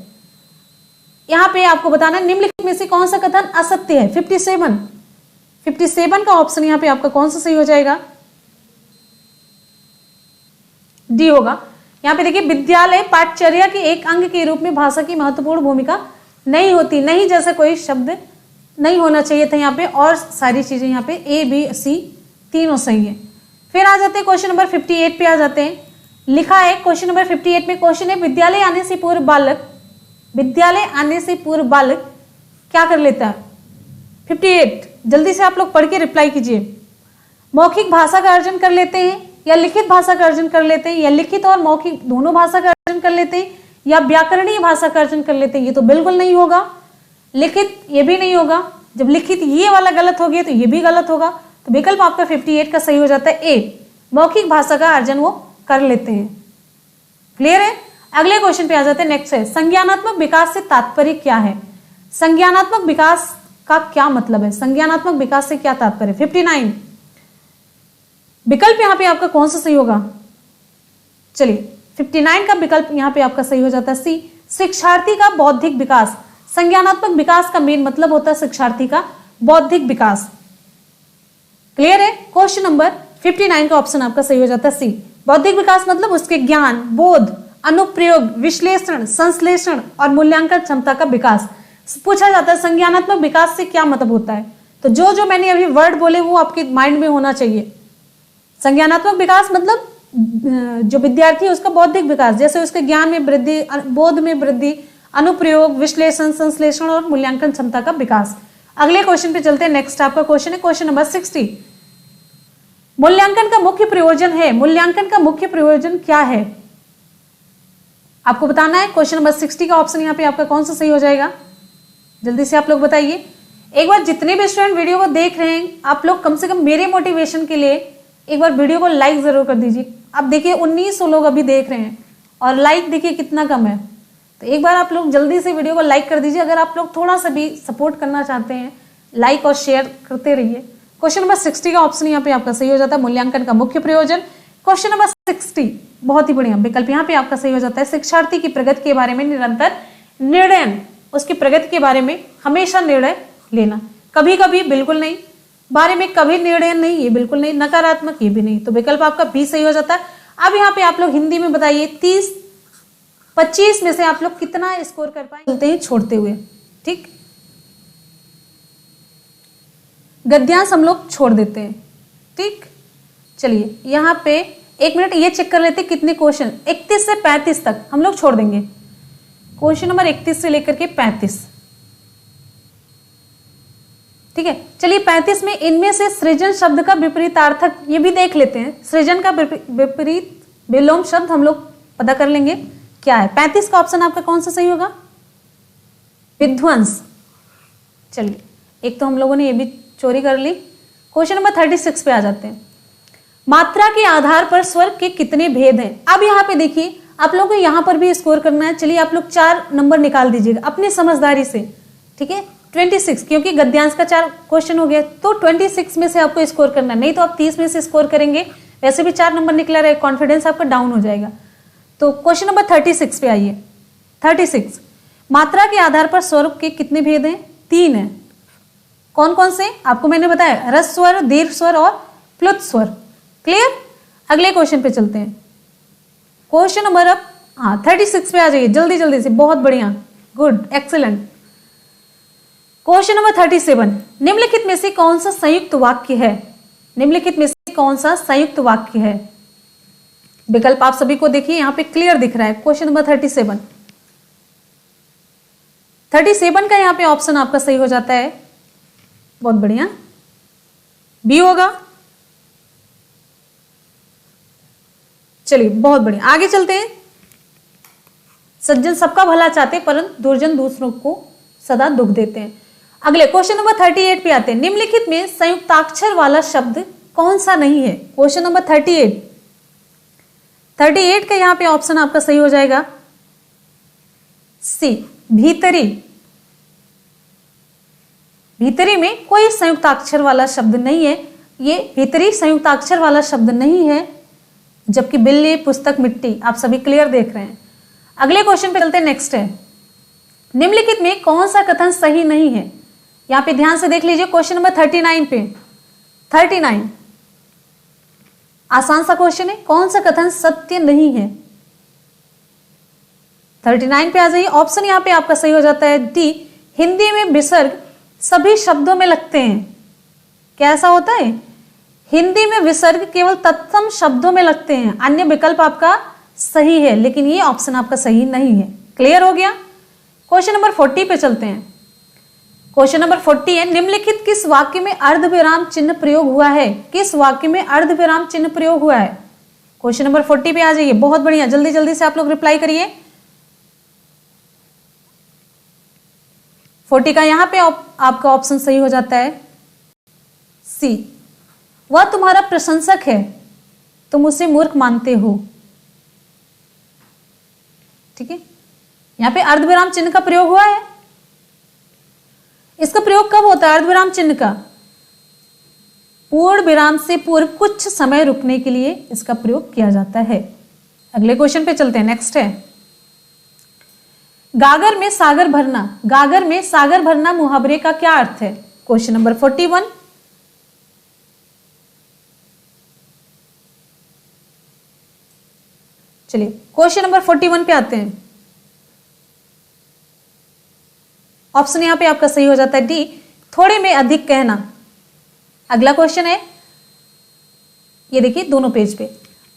यहां पे आपको बताना है निम्नलिखित में से कौन सा कथन असत्य है। 57 का ऑप्शन यहां पे आपका कौन सा सही हो जाएगा? डी होगा। यहां पे देखिए विद्यालय पाठचर्या के एक अंग के रूप में भाषा की महत्वपूर्ण भूमिका नहीं होती। नहीं जैसा कोई शब्द नहीं होना चाहिए था यहाँ पे, और सारी चीजें यहाँ पे ए बी सी तीनों सही है। फिर आ जाते हैं क्वेश्चन नंबर 58 पे आ जाते हैं। लिखा है क्वेश्चन नंबर 58 में क्वेश्चन है विद्यालय आने से पूर्व बालक क्या कर लेता है? 58 जल्दी से आप लोग पढ़ के रिप्लाई कीजिए। मौखिक भाषा का अर्जन कर लेते हैं, या लिखित भाषा का अर्जन कर लेते हैं, या लिखित और मौखिक दोनों भाषा का अर्जन कर लेते हैं, या व्याकरणीय भाषा का अर्जन कर लेते हैं। ये तो बिल्कुल नहीं होगा। लिखित ये भी नहीं होगा। जब लिखित ये वाला गलत हो गया तो ये भी गलत होगा। तो विकल्प आपका 58 का सही हो जाता है ए, मौखिक भाषा का अर्जन वो कर लेते हैं। क्लियर है? अगले क्वेश्चन पे आ जाते हैं। नेक्स्ट है संज्ञानात्मक विकास से तात्पर्य क्या है? संज्ञानात्मक विकास का क्या मतलब है? संज्ञानात्मक विकास से क्या तात्पर्य? 59 विकल्प यहाँ पे आपका कौन सा सही होगा? चलिए 59 का विकल्प यहाँ पे आपका सही हो जाता है सी, शिक्षार्थी का बौद्धिक विकास। संज्ञानात्मक विकास का मेन मतलब होता है शिक्षार्थी का बौद्धिक विकास। क्लियर है? क्वेश्चन नंबर 59 का ऑप्शन आपका सही हो जाता है सी, बौद्धिक विकास मतलब उसके ज्ञान, बोध, अनुप्रयोग, विश्लेषण, संश्लेषण और मूल्यांकन क्षमता का विकास। पूछा जाता है संज्ञानात्मक विकास से क्या मतलब होता है, तो जो जो मैंने अभी वर्ड बोले वो आपके माइंड में होना चाहिए। संज्ञानात्मक विकास मतलब जो विद्यार्थी है उसका बौद्धिक विकास, जैसे उसके ज्ञान में वृद्धि, बोध में वृद्धि, अनुप्रयोग, विश्लेषण, संश्लेषण और मूल्यांकन क्षमता का विकास। अगले क्वेश्चन पे चलते हैं। नेक्स्ट आपका क्वेश्चन है क्वेश्चन नंबर 60। मूल्यांकन का मुख्य प्रयोजन है, मूल्यांकन का मुख्य प्रयोजन क्या है आपको बताना है। क्वेश्चन नंबर 60 का ऑप्शन यहाँ पे आपका कौन सा सही हो जाएगा? जल्दी से आप लोग बताइए। एक बार जितने भी स्टूडेंट वीडियो को देख रहे हैं, आप लोग कम से कम मेरे मोटिवेशन के लिए एक बार वीडियो को लाइक जरूर कर दीजिए। अब देखिए 1900 लोग अभी देख रहे हैं और लाइक देखिए कितना कम है, तो एक बार आप लोग जल्दी से वीडियो को लाइक कर दीजिए। अगर आप लोग थोड़ा सा भी सपोर्ट करना चाहते हैं, लाइक और शेयर करते रहिए। क्वेश्चन नंबर 60 का ऑप्शन यहाँ पे आपका सही हो जाता है मूल्यांकन का मुख्य प्रयोजन। क्वेश्चन नंबर 60 बहुत ही बढ़िया विकल्प यहाँ पे आपका सही हो जाता है शिक्षार्थी की प्रगति के बारे में निरंतर निर्णय, उसकी प्रगति के बारे में हमेशा निर्णय लेना, कभी कभी बिल्कुल नहीं, बारे में कभी निर्णय नहीं, ये बिल्कुल नहीं, नकारात्मक ये भी नहीं, तो विकल्प आपका बी सही हो जाता है। अब यहाँ पे आप लोग हिंदी में बताइए 25 में से आप लोग कितना स्कोर कर पाए चलते हैं छोड़ते हुए। ठीक, गद्यांश हम लोग छोड़ देते हैं। ठीक, चलिए यहाँ पे एक मिनट ये चेक कर लेते हैं कितने क्वेश्चन 31 से 35 तक हम लोग छोड़ देंगे। क्वेश्चन नंबर 31 से लेकर के 35। ठीक है, चलिए 35 में इनमें से सृजन शब्द का विपरीतार्थक ये भी देख लेते हैं। सृजन का विपरीत विलोम शब्द हम लोग पता कर लेंगे क्या है। 35 का ऑप्शन आपका कौन सा सही होगा? विध्वंस। चलिए एक तो हम लोगों ने ये भी चोरी कर ली। क्वेश्चन नंबर 36 पे आ जाते हैं। मात्रा के आधार पर स्वर के कितने भेद हैं? अब यहाँ पे देखिए आप लोगों को यहाँ पर भी स्कोर करना है। चलिए आप लोग 4 नंबर निकाल दीजिएगा अपनी समझदारी से, ठीक है। 26 क्योंकि गद्यांश का 4 क्वेश्चन हो गया तो 26 में से आपको स्कोर करना है, नहीं तो आप 30 में से स्कोर करेंगे। वैसे भी 4 नंबर निकला रहे, कॉन्फिडेंस आपका डाउन हो जाएगा। तो क्वेश्चन नंबर 36 पे आइए। 36 मात्रा के आधार पर स्वर के कितने भेद हैं? 3 है। कौन कौन से आपको मैंने बताया? ह्रस्व स्वर, दीर्घ स्वर और प्लुत स्वर। क्लियर? अगले क्वेश्चन पे चलते हैं। क्वेश्चन नंबर अब 36 पे आ जाइए जल्दी जल्दी से। बहुत बढ़िया, गुड, एक्सीलेंट। क्वेश्चन नंबर 37 निम्नलिखित में से कौन सा संयुक्त वाक्य है? निम्नलिखित में से कौन सा संयुक्त वाक्य है? विकल्प आप सभी को देखिए यहाँ पे क्लियर दिख रहा है। क्वेश्चन नंबर 37 का यहाँ पे ऑप्शन आपका सही हो जाता है। बहुत बढ़िया, बी होगा। चलिए बहुत बढ़िया, आगे चलते हैं। सज्जन सबका भला चाहते परंतु दुर्जन दूसरों को सदा दुख देते हैं। अगले क्वेश्चन नंबर 38 पे आते हैं। निम्नलिखित में संयुक्ताक्षर वाला शब्द कौन सा नहीं है? क्वेश्चन नंबर 38 का यहाँ पे ऑप्शन आपका सही हो जाएगा सी, भीतरी। भीतरी में कोई संयुक्ताक्षर वाला शब्द नहीं है। ये भीतरी संयुक्ताक्षर वाला शब्द नहीं है, जबकि बिल्ली, पुस्तक, मिट्टी आप सभी क्लियर देख रहे हैं। अगले क्वेश्चन पे चलते हैं। नेक्स्ट है निम्नलिखित में कौन सा कथन सही नहीं है? यहां पे ध्यान से देख लीजिए। क्वेश्चन नंबर 39 पे 39 आसान सा क्वेश्चन है। कौन सा कथन सत्य नहीं है? 39 पे आ जाइए। ऑप्शन यहां पे आपका सही हो जाता है डी, हिंदी में विसर्ग सभी शब्दों में लगते हैं। कैसा होता है? हिंदी में विसर्ग केवल तत्सम शब्दों में लगते हैं। अन्य विकल्प आपका सही है, लेकिन ये ऑप्शन आपका सही नहीं है। क्लियर हो गया? क्वेश्चन नंबर 40 पे चलते हैं। क्वेश्चन नंबर 40 है निम्नलिखित किस वाक्य में अर्धविराम चिन्ह प्रयोग हुआ है? किस वाक्य में अर्धविराम चिन्ह प्रयोग हुआ है? क्वेश्चन नंबर 40 पे आ जाइए। बहुत बढ़िया, जल्दी जल्दी से आप लोग रिप्लाई करिए। 40 का यहां पे आपका ऑप्शन सही हो जाता है सी, वह तुम्हारा प्रशंसक है, तुम उसे मूर्ख मानते हो। ठीक है, यहां पे अर्धविराम चिन्ह का प्रयोग हुआ है। इसका प्रयोग कब होता है अर्धविराम चिन्ह का? पूर्ण विराम से पूर्व कुछ समय रुकने के लिए इसका प्रयोग किया जाता है। अगले क्वेश्चन पे चलते हैं। नेक्स्ट है गागर में सागर भरना। गागर में सागर भरना मुहावरे का क्या अर्थ है? Question number 41। चलिए क्वेश्चन नंबर 41 पे आते हैं। ऑप्शन यहां पे आपका सही हो जाता है डी, थोड़े में अधिक कहना। अगला क्वेश्चन है, ये देखिए दोनों पेज पे,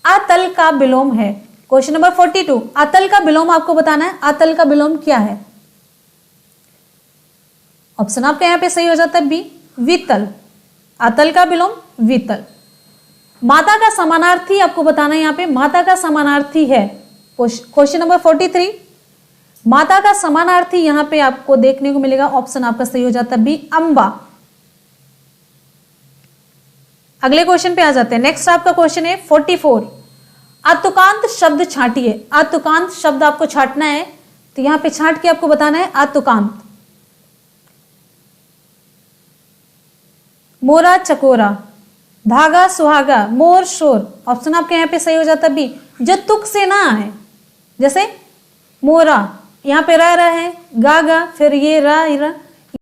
अतल का विलोम है। क्वेश्चन नंबर 42, अतल का विलोम आपको बताना है। अतल का विलोम क्या है? ऑप्शन आपका यहां पे सही हो जाता है बी, वितल। अतल का विलोम वितल। माता का समानार्थी आपको बताना है। यहां पे माता का समानार्थी है। क्वेश्चन नंबर 43, माता का समानार्थी यहां पे आपको देखने को मिलेगा। ऑप्शन आपका सही हो जाता है बी, अंबा। अगले क्वेश्चन पे आ जाते हैं। नेक्स्ट आपका क्वेश्चन है 44, अतुकांत शब्द छांटिए। अतुकांत शब्द आपको छांटना है, तो यहां पे छांट के आपको बताना है अतुकांत। मोरा चकोरा, धागा सुहागा, मोर शोर। ऑप्शन आपके यहां पे सही हो जाता है बी, जो तुक से ना आए। जैसे मोरा, यहां पे रह है, गागा, फिर ये रा, ये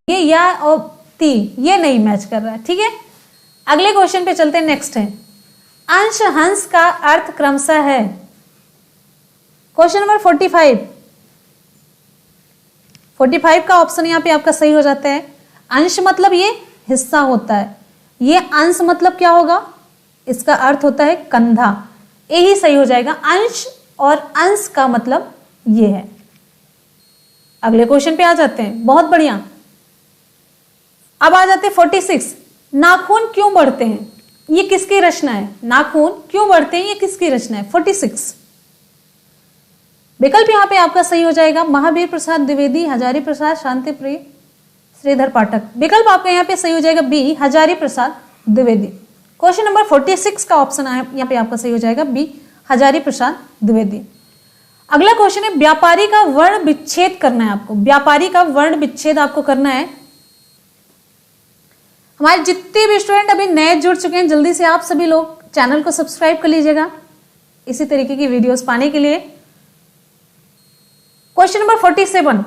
या और ती, ये नहीं मैच कर रहा है। ठीक है, अगले क्वेश्चन पे चलते हैं। नेक्स्ट है अंश हंस का अर्थ क्रमशः है। क्वेश्चन नंबर 45 का ऑप्शन यहां पे आपका सही हो जाता है। अंश मतलब ये हिस्सा होता है, ये अंश मतलब क्या होगा? इसका अर्थ होता है कंधा। यही सही हो जाएगा। अंश और अंश का मतलब ये है। अगले क्वेश्चन पे आ जाते हैं। बहुत बढ़िया, अब आ जाते 46, नाखून क्यों बढ़ते हैं, ये किसकी रचना है? नाखून क्यों बढ़ते हैं, ये किसकी रचना है? 46 विकल्प यहाँ पे आपका सही हो जाएगा महावीर प्रसाद द्विवेदी, हजारी प्रसाद, शांति प्रिय, श्रीधर पाठक। विकल्प आपका यहाँ पे सही हो जाएगा B, Hazari Prasad Dwivedi. Question number 46 का ऑप्शन यहाँ पे आपका सही हो जाएगा बी, हजारी प्रसाद द्विवेदी। अगला क्वेश्चन है व्यापारी का वर्ण विच्छेद करना है आपको, व्यापारी का वर्ण विच्छेद आपको करना है। हमारे जितने भी स्टूडेंट अभी नए जुड़ चुके हैं, जल्दी से आप सभी लोग चैनल को सब्सक्राइब कर लीजिएगा इसी तरीके की वीडियोस पाने के लिए। क्वेश्चन नंबर 47,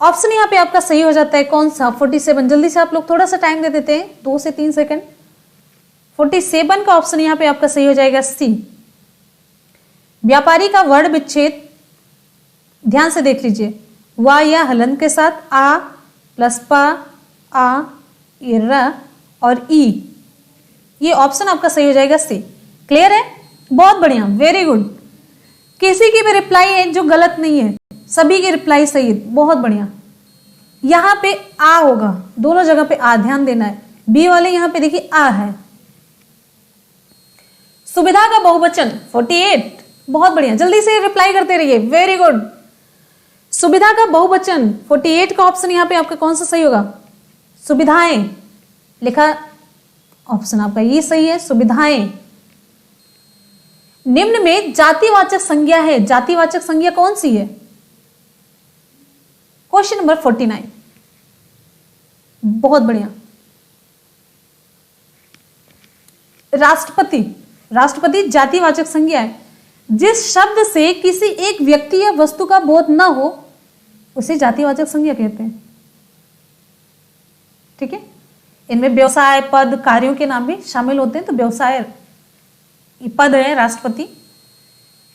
ऑप्शन यहाँ पे आपका सही हो जाता है कौन सा? 47, जल्दी से आप लोग थोड़ा सा टाइम दे देते हैं, 2 से 3 सेकंड। 47 का ऑप्शन यहाँ पे आपका सही हो जाएगा सी, व्यापारी का वर्ण विच्छेद। ध्यान से देख लीजिए, वा या हलन के साथ आ प्लस पा, आ, र और ई, ये ऑप्शन आपका सही हो जाएगा सी। क्लियर है? बहुत बढ़िया, वेरी गुड। किसी की भी रिप्लाई है जो गलत नहीं है, सभी की रिप्लाई सही है, बहुत बढ़िया। यहां पे आ होगा, दोनों जगह पे आ, ध्यान देना है। बी वाले यहां पे देखिए आ है। सुविधा का बहुवचन 48, बहुत बढ़िया, जल्दी से रिप्लाई करते रहिए, वेरी गुड। सुविधा का बहुवचन 48 का ऑप्शन यहां पे आपका कौन सा सही होगा? सुविधाएं लिखा, ऑप्शन आपका ये सही है, सुविधाएं। निम्न में जातिवाचक संज्ञा है, जातिवाचक संज्ञा कौन सी है? क्वेश्चन नंबर 49, बहुत बढ़िया। राष्ट्रपति, राष्ट्रपति जातिवाचक संज्ञा है। जिस शब्द से किसी एक व्यक्ति या वस्तु का बोध न हो उसे जातिवाचक संज्ञा कहते हैं। ठीक है, इनमें व्यवसाय, पद, कार्यों के नाम भी शामिल होते हैं। तो व्यवसाय पद है राष्ट्रपति।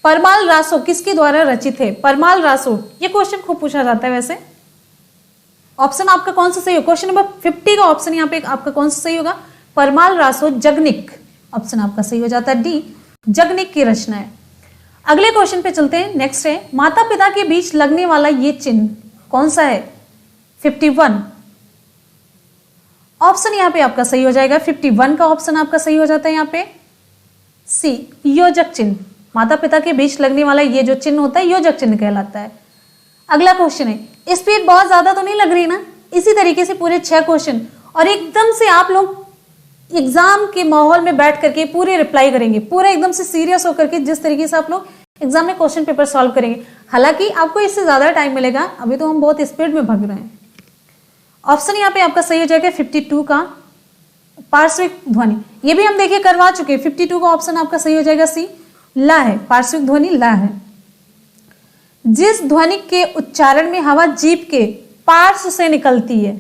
परमाल रासो किसके द्वारा रचित है? परमाल रासो, ये क्वेश्चन खूब पूछा जाता है वैसे। ऑप्शन आपका कौन सा सही हो? क्वेश्चन नंबर 50 का ऑप्शन यहाँ पे आपका कौन सा सही होगा? परमाल रासो जगनिक, ऑप्शन आपका सही हो जाता है डी, जगनिक की रचना है। अगले क्वेश्चन पे चलते हैं। नेक्स्ट है माता पिता के बीच लगने वाला ये चिन्ह कौन सा है? 51, ऑप्शन यहाँ पे आपका सही हो जाएगा 51 का ऑप्शन आपका सही हो जाता है यहाँ पे सी, योजक चिन्ह। माता पिता के बीच लगने वाला ये जो चिन्ह होता है योजक चिन्ह कहलाता है। अगला क्वेश्चन है, स्पीड बहुत ज्यादा तो नहीं लग रही ना? इसी तरीके से पूरे 6 क्वेश्चन और एकदम से आप लोग एग्जाम के माहौल में बैठ करके पूरे रिप्लाई करेंगे, पूरे एकदम से सीरियस होकर के जिस तरीके से आप लोग एग्जाम में क्वेश्चन पेपर सॉल्व करेंगे। हालांकि आपको इससे ज्यादा टाइम मिलेगा, अभी तो हम बहुत स्पीड में भाग रहे हैं। ऑप्शन यहाँ पे आपका सही हो जाएगा 52 का पार्श्विक ध्वनि, ये भी हम देखिए करवा चुके हैं। 52 का ऑप्शन आपका सही हो जाएगा सी, ला है, पार्श्विक ध्वनि ला है। जिस ध्वनि के उच्चारण में हवा जीभ के पार्श्व से निकलती है,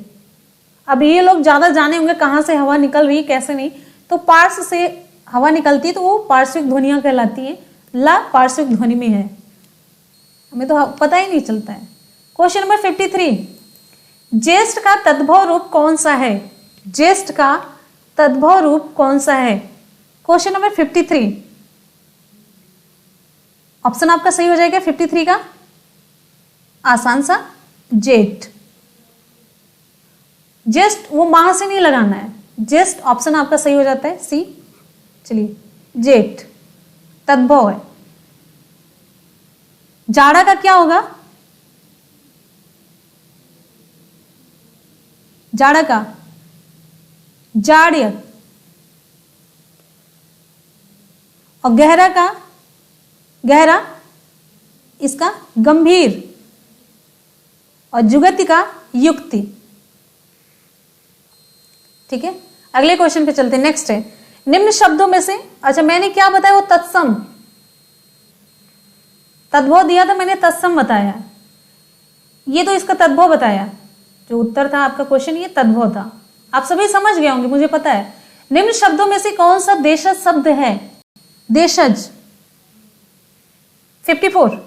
अब ये लोग ज्यादा जाने होंगे कहां से हवा निकल रही है कैसे नहीं, तो पार्श्व से हवा निकलती है तो वो पार्श्विक ध्वनियां कहलाती है। ला पार्श्विक ध्वनि में है, हमें तो पता ही नहीं चलता है। क्वेश्चन नंबर 53, ज्येष्ठ का तद्भव रूप कौन सा है? ज्येष्ठ का तद्भव रूप कौन सा है? क्वेश्चन नंबर 53, ऑप्शन आपका सही हो जाएगा 53 का, आसान सा, जेठ। ज्येष्ठ वो माह से नहीं लगाना है, ज्येष्ठ ऑप्शन आपका सही हो जाता है सी। चलिए, जेठ तद्भव है। जाड़ा का क्या होगा? जाड़ा का जाड़्य, और गहरा का गहरा, इसका गंभीर, और जुगति का युक्ति। ठीक है, अगले क्वेश्चन पे चलते हैं। नेक्स्ट है निम्न शब्दों में से, अच्छा मैंने क्या बताया वो तत्सम, तद्भव दिया था मैंने, तत्सम बताया, ये तो इसका तद्भव बताया। जो उत्तर था आपका क्वेश्चन ये तद्भव था, आप सभी समझ गए होंगे मुझे पता है। निम्न शब्दों में से कौन सा देशज शब्द है? देशज 54,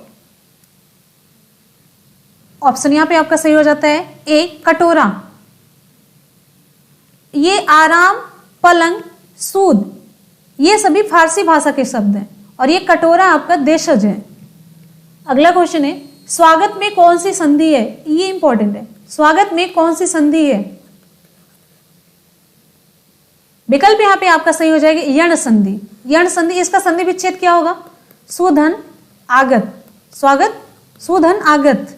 ऑप्शन यहां पे आपका सही हो जाता है ए, कटोरा। ये आराम, पलंग, सूद, ये सभी फारसी भाषा के शब्द हैं और ये कटोरा आपका देशज है। अगला क्वेश्चन है स्वागत में कौन सी संधि है? ये इंपॉर्टेंट है। स्वागत में कौन सी संधि है? विकल्प यहाँ पे आपका सही हो जाएगा यण संधि। यण संधि, इसका संधि विच्छेद क्या होगा? सुधन आगत। स्वागत सुधन आगत।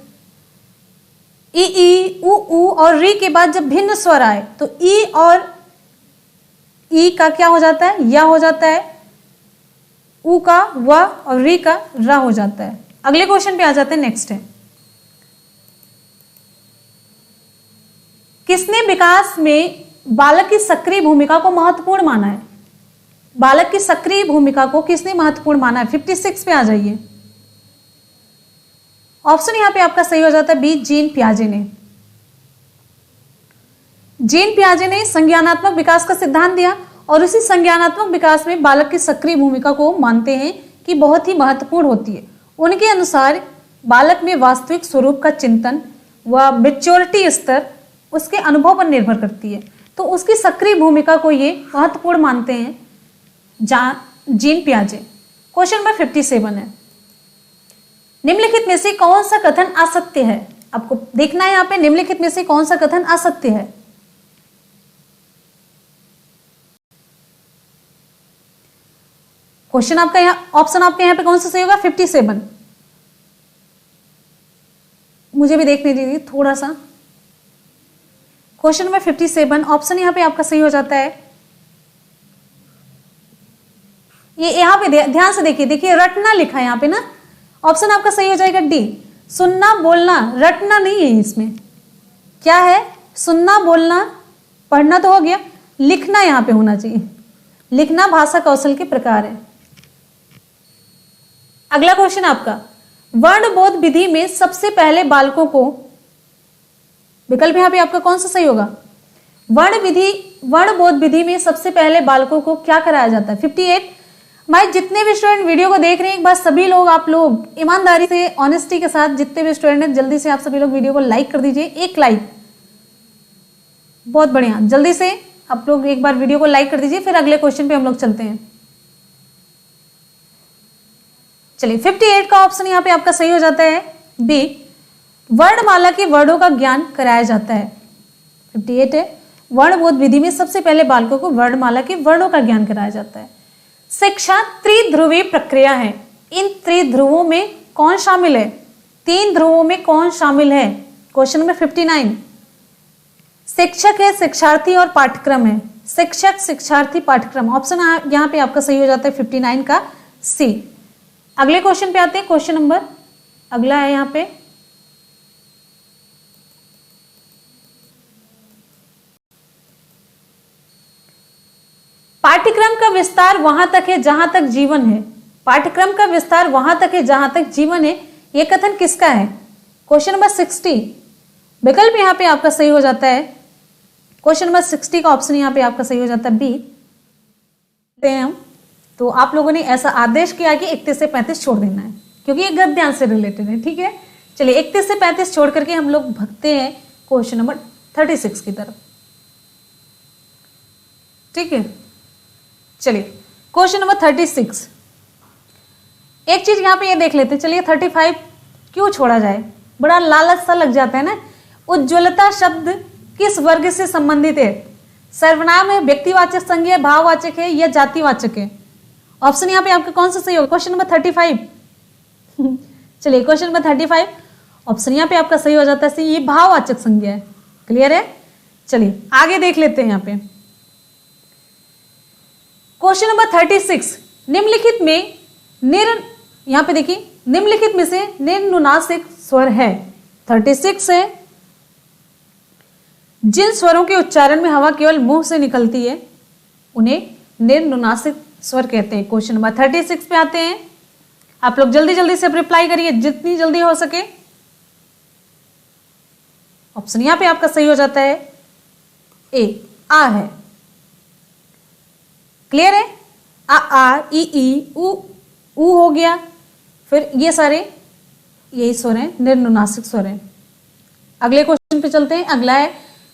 ई उ और री के बाद जब भिन्न स्वर आए तो ई और ई का क्या हो जाता है? या हो जाता है। उ का व और री का रा हो जाता है। अगले क्वेश्चन पे आ जाते हैं। नेक्स्ट है, किसने विकास में बालक की सक्रिय भूमिका को महत्वपूर्ण माना है? बालक की सक्रिय भूमिका को किसने महत्वपूर्ण माना है? 56 पे आ जाइए। ऑप्शन यहां पे आपका सही हो जाता है बी, जीन पियाजे ने। जीन पियाजे ने संज्ञानात्मक विकास का सिद्धांत दिया और उसी संज्ञानात्मक विकास में बालक की सक्रिय भूमिका को मानते हैं कि बहुत ही महत्वपूर्ण होती है। उनके अनुसार बालक में वास्तविक स्वरूप का चिंतन व मैच्योरिटी स्तर उसके अनुभव पर निर्भर करती है, तो उसकी सक्रिय भूमिका को ये महत्वपूर्ण मानते हैं जीन पियाजे। क्वेश्चन नंबर 57 है, निम्नलिखित में से कौन सा कथन असत्य है? आपको देखना है यहाँ पे निम्नलिखित में से कौन सा कथन असत्य है। क्वेश्चन आपका यहाँ, ऑप्शन आपके यहाँ पे कौन सा सही होगा? 57। मुझे भी देखने दीजिए थोड़ा सा। क्वेश्चन नंबर 57 ऑप्शन यहाँ पे आपका सही हो जाता है। ये यहाँ पे ध्यान से देखिए रटना लिखा है यहाँ पे ना। ऑप्शन आपका सही हो जाएगा डी, सुनना बोलना। रटना नहीं है इसमें, क्या है? सुनना बोलना। पढ़ना तो हो गया, लिखना यहाँ पे होना चाहिए। लिखना भाषा कौशल के प्रकार है। अगला क्वेश्चन आपका, वर्णबोध विधि में सबसे पहले बालकों को, विकल्प यहाँ पे आपका कौन सा सही होगा? वर्णबोध विधि में सबसे पहले बालकों को क्या कराया जाता है? 58। भाई जितने भी स्टूडेंट वीडियो को देख रहे हैं, एक बार सभी लोग, आप लोग ईमानदारी से, ऑनेस्टी के साथ, जितने भी स्टूडेंट हैं जल्दी से आप सभी लोग वीडियो को लाइक कर दीजिए। एक लाइक, बहुत बढ़िया। जल्दी से आप लोग एक बार वीडियो को लाइक कर दीजिए, फिर अगले क्वेश्चन पे हम लोग चलते हैं। चलिए 58 का ऑप्शन यहाँ पे आपका सही हो जाता है बी, वर्णमाला के वर्णों का ज्ञान कराया जाता है। 58 है, वर्णबोध विधि में सबसे पहले बालकों को वर्णमाला के वर्णों का ज्ञान कराया जाता है। शिक्षा त्रिध्रुवीय प्रक्रिया है। इन त्रिध्रुवों में कौन शामिल है? 3 ध्रुवों में कौन शामिल है? Question number 59। शिक्षक है, शिक्षार्थी और पाठ्यक्रम है। शिक्षक, शिक्षार्थी, पाठ्यक्रम। ऑप्शन यहाँ पे आपका सही हो जाता है 59 का सी। अगले क्वेश्चन पे आते हैं। क्वेश्चन नंबर अगला है यहाँ पे, पाठ्यक्रम का विस्तार वहां तक है जहां तक जीवन है। पाठ्यक्रम का विस्तार वहां तक है जहां तक जीवन है, यह कथन किसका है? Question number 60। विकल्प यहां पे आपका सही हो जाता है, क्वेश्चन नंबर 60 का ऑप्शन यहां पे आपका सही हो जाता है बी। हम तो आप लोगों ने ऐसा आदेश किया कि 31 से 35 छोड़ देना है, क्योंकि ये गद्यांश से रिलेटेड है। ठीक है, चलिए 31 से 35 छोड़ करके हम लोग भगते हैं क्वेश्चन नंबर 36 की तरफ। ठीक है, चलिए क्वेश्चन नंबर 36। एक चीज यहां पे ये देख लेते हैं। चलिए 35 क्यों छोड़ा जाए, बड़ा लालच सा लग जाता है ना। उज्ज्वलता शब्द किस वर्ग से संबंधित है? सर्वनाम है, व्यक्तिवाचक संज्ञा है, भाववाचक है या जातिवाचक है? ऑप्शन यहाँ पे आपका कौन सा सही होगा? Question number 35। चलिए क्वेश्चन नंबर 35 ऑप्शन यहाँ पे आपका सही हो जाता है, ये भाववाचक संज्ञा है। क्लियर है? चलिए आगे देख लेते हैं यहाँ पे। क्वेश्चन नंबर 36, निम्नलिखित में यहाँ पे देखिए, निम्नलिखित में से निर्नुनासिक स्वर है। 36 है, जिन स्वरों के उच्चारण में हवा केवल मुंह से निकलती है उन्हें निर्नुनासिक स्वर कहते हैं। क्वेश्चन नंबर 36 पे आते हैं। आप लोग जल्दी जल्दी से रिप्लाई करिए, जितनी जल्दी हो सके। ऑप्शन यहां पे आपका सही हो जाता है ए, आ है। क्लियर है? आ ई उ हो गया, फिर ये सारे यही स्वर हैं, निर्नुनासिक स्वर हैं। अगले क्वेश्चन पे चलते हैं। अगला है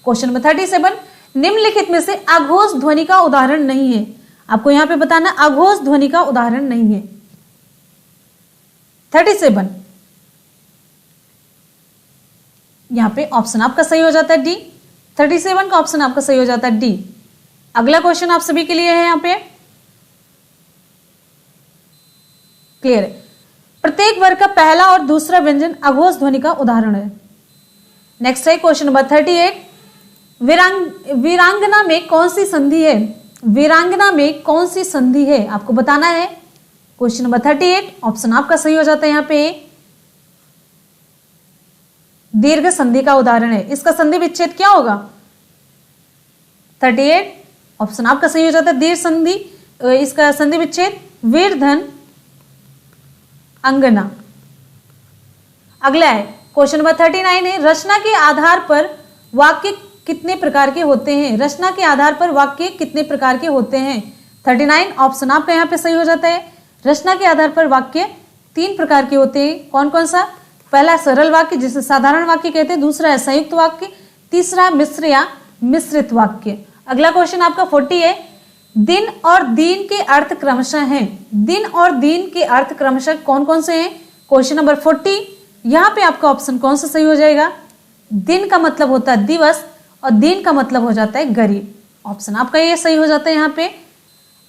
क्वेश्चन नंबर 37, निम्नलिखित में से अघोष ध्वनि का उदाहरण नहीं है। आपको यहां पे बताना अघोष ध्वनि का उदाहरण नहीं है। 37, यहाँ पे ऑप्शन आपका सही हो जाता है डी। 37 का ऑप्शन आपका सही हो जाता है डी। अगला क्वेश्चन आप सभी के लिए है यहाँ पे, क्लियर है। प्रत्येक वर्ग का पहला और दूसरा व्यंजन अघोष ध्वनि का उदाहरण है। नेक्स्ट है क्वेश्चन नंबर 38। वीरांगना में कौन सी संधि है? वीरांगना में कौन सी संधि है आपको बताना है। क्वेश्चन नंबर 38 ऑप्शन आपका सही हो जाता है यहाँ पे दीर्घ संधि का उदाहरण है। इसका संधि विच्छेद क्या होगा? 38 ऑप्शन आपका सही हो जाता है दीर्घ संधि। इसका संधि विच्छेद वीरधन अंगना। अगला है क्वेश्चन नंबर 39 है, रचना के आधार पर वाक्य कितने प्रकार के होते हैं? रचना के आधार पर वाक्य कितने प्रकार के होते हैं? 39 ऑप्शन आपका यहाँ पे सही हो जाता है। रचना के आधार पर वाक्य 3 प्रकार के होते हैं। कौन कौन सा? पहला सरल वाक्य जिसे साधारण वाक्य कहते हैं, दूसरा है संयुक्त वाक्य, तीसरा मिश्र या मिश्रित वाक्य। अगला क्वेश्चन आपका 40 है, दिन और दीन के अर्थ क्रमशः हैं। दिन और दीन के अर्थ क्रमशः कौन कौन से हैं? क्वेश्चन नंबर 40 यहाँ पे आपका ऑप्शन कौन सा सही हो जाएगा? दिन का मतलब होता है दिवस और दीन का मतलब हो जाता है गरीब। ऑप्शन आपका ये सही हो जाता है यहाँ पे।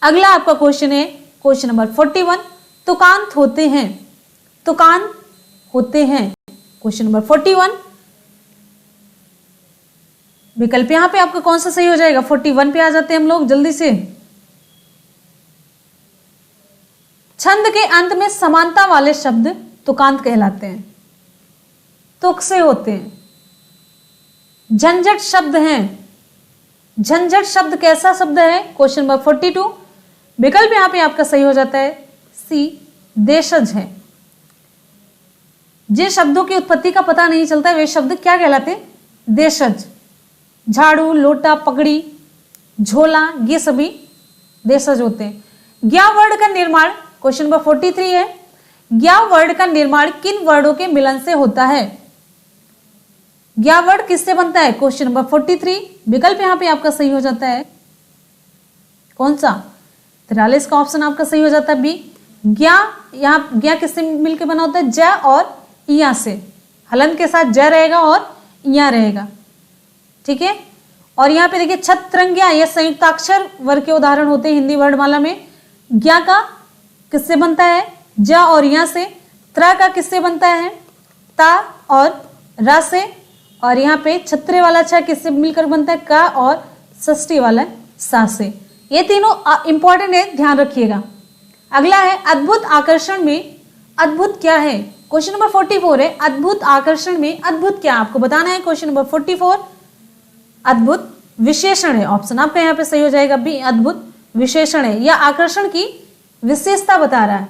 अगला आपका क्वेश्चन है क्वेश्चन नंबर 41, तुकांत होते हैं। तुकांत होते हैं। क्वेश्चन नंबर 41 विकल्प यहाँ पे आपका कौन सा सही हो जाएगा? 41 पे आ जाते हैं हम लोग जल्दी से। छंद के अंत में समानता वाले शब्द तुकांत कहलाते हैं। तुक से होते हैं। झंझट शब्द हैं। झंझट शब्द कैसा शब्द है? क्वेश्चन नंबर 42 विकल्प यहां पे आपका सही हो जाता है सी, देशज है। जिन शब्दों की उत्पत्ति का पता नहीं चलता वे शब्द क्या कहलाते हैं? देशज। झाड़ू, लोटा, पगड़ी, झोला, ये सभी देशज होते हैं। ज्ञा वर्ड का निर्माण क्वेश्चन नंबर 43 है, ज्ञा वर्ड का निर्माण किन वर्डों के मिलन से होता है? ज्ञा वर्ड किससे बनता है? क्वेश्चन नंबर 43 विकल्प यहां पे आपका सही हो जाता है कौन सा? 43 का ऑप्शन आपका सही हो जाता है बी। ज्ञा, यहां ज्ञा किससे मिलकर बना होता है? ज और इया से। हलन के साथ ज रहेगा और इया रहेगा, ठीक है। और यहाँ पे देखिए छत्रंग्या, यह संयुक्ताक्षर वर्ग के उदाहरण होते हैं हिंदी वर्णमाला में। ज्ञा का किससे बनता है? ज और या से। त्र का किससे बनता है? ता और रा से। और यहाँ पे छत्रे वाला छ किससे मिलकर बनता है? का और षष्ठी वाला सा से। ये तीनों इंपॉर्टेंट है, ध्यान रखिएगा। अगला है अद्भुत आकर्षण में अद्भुत क्या है? क्वेश्चन नंबर 44 है, अद्भुत आकर्षण में अद्भुत क्या आपको बताना है। क्वेश्चन नंबर 44 अद्भुत विशेषण है। ऑप्शन आपका यहाँ पे सही हो जाएगा बी, अद्भुत विशेषण है या आकर्षण की विशेषता बता रहा है।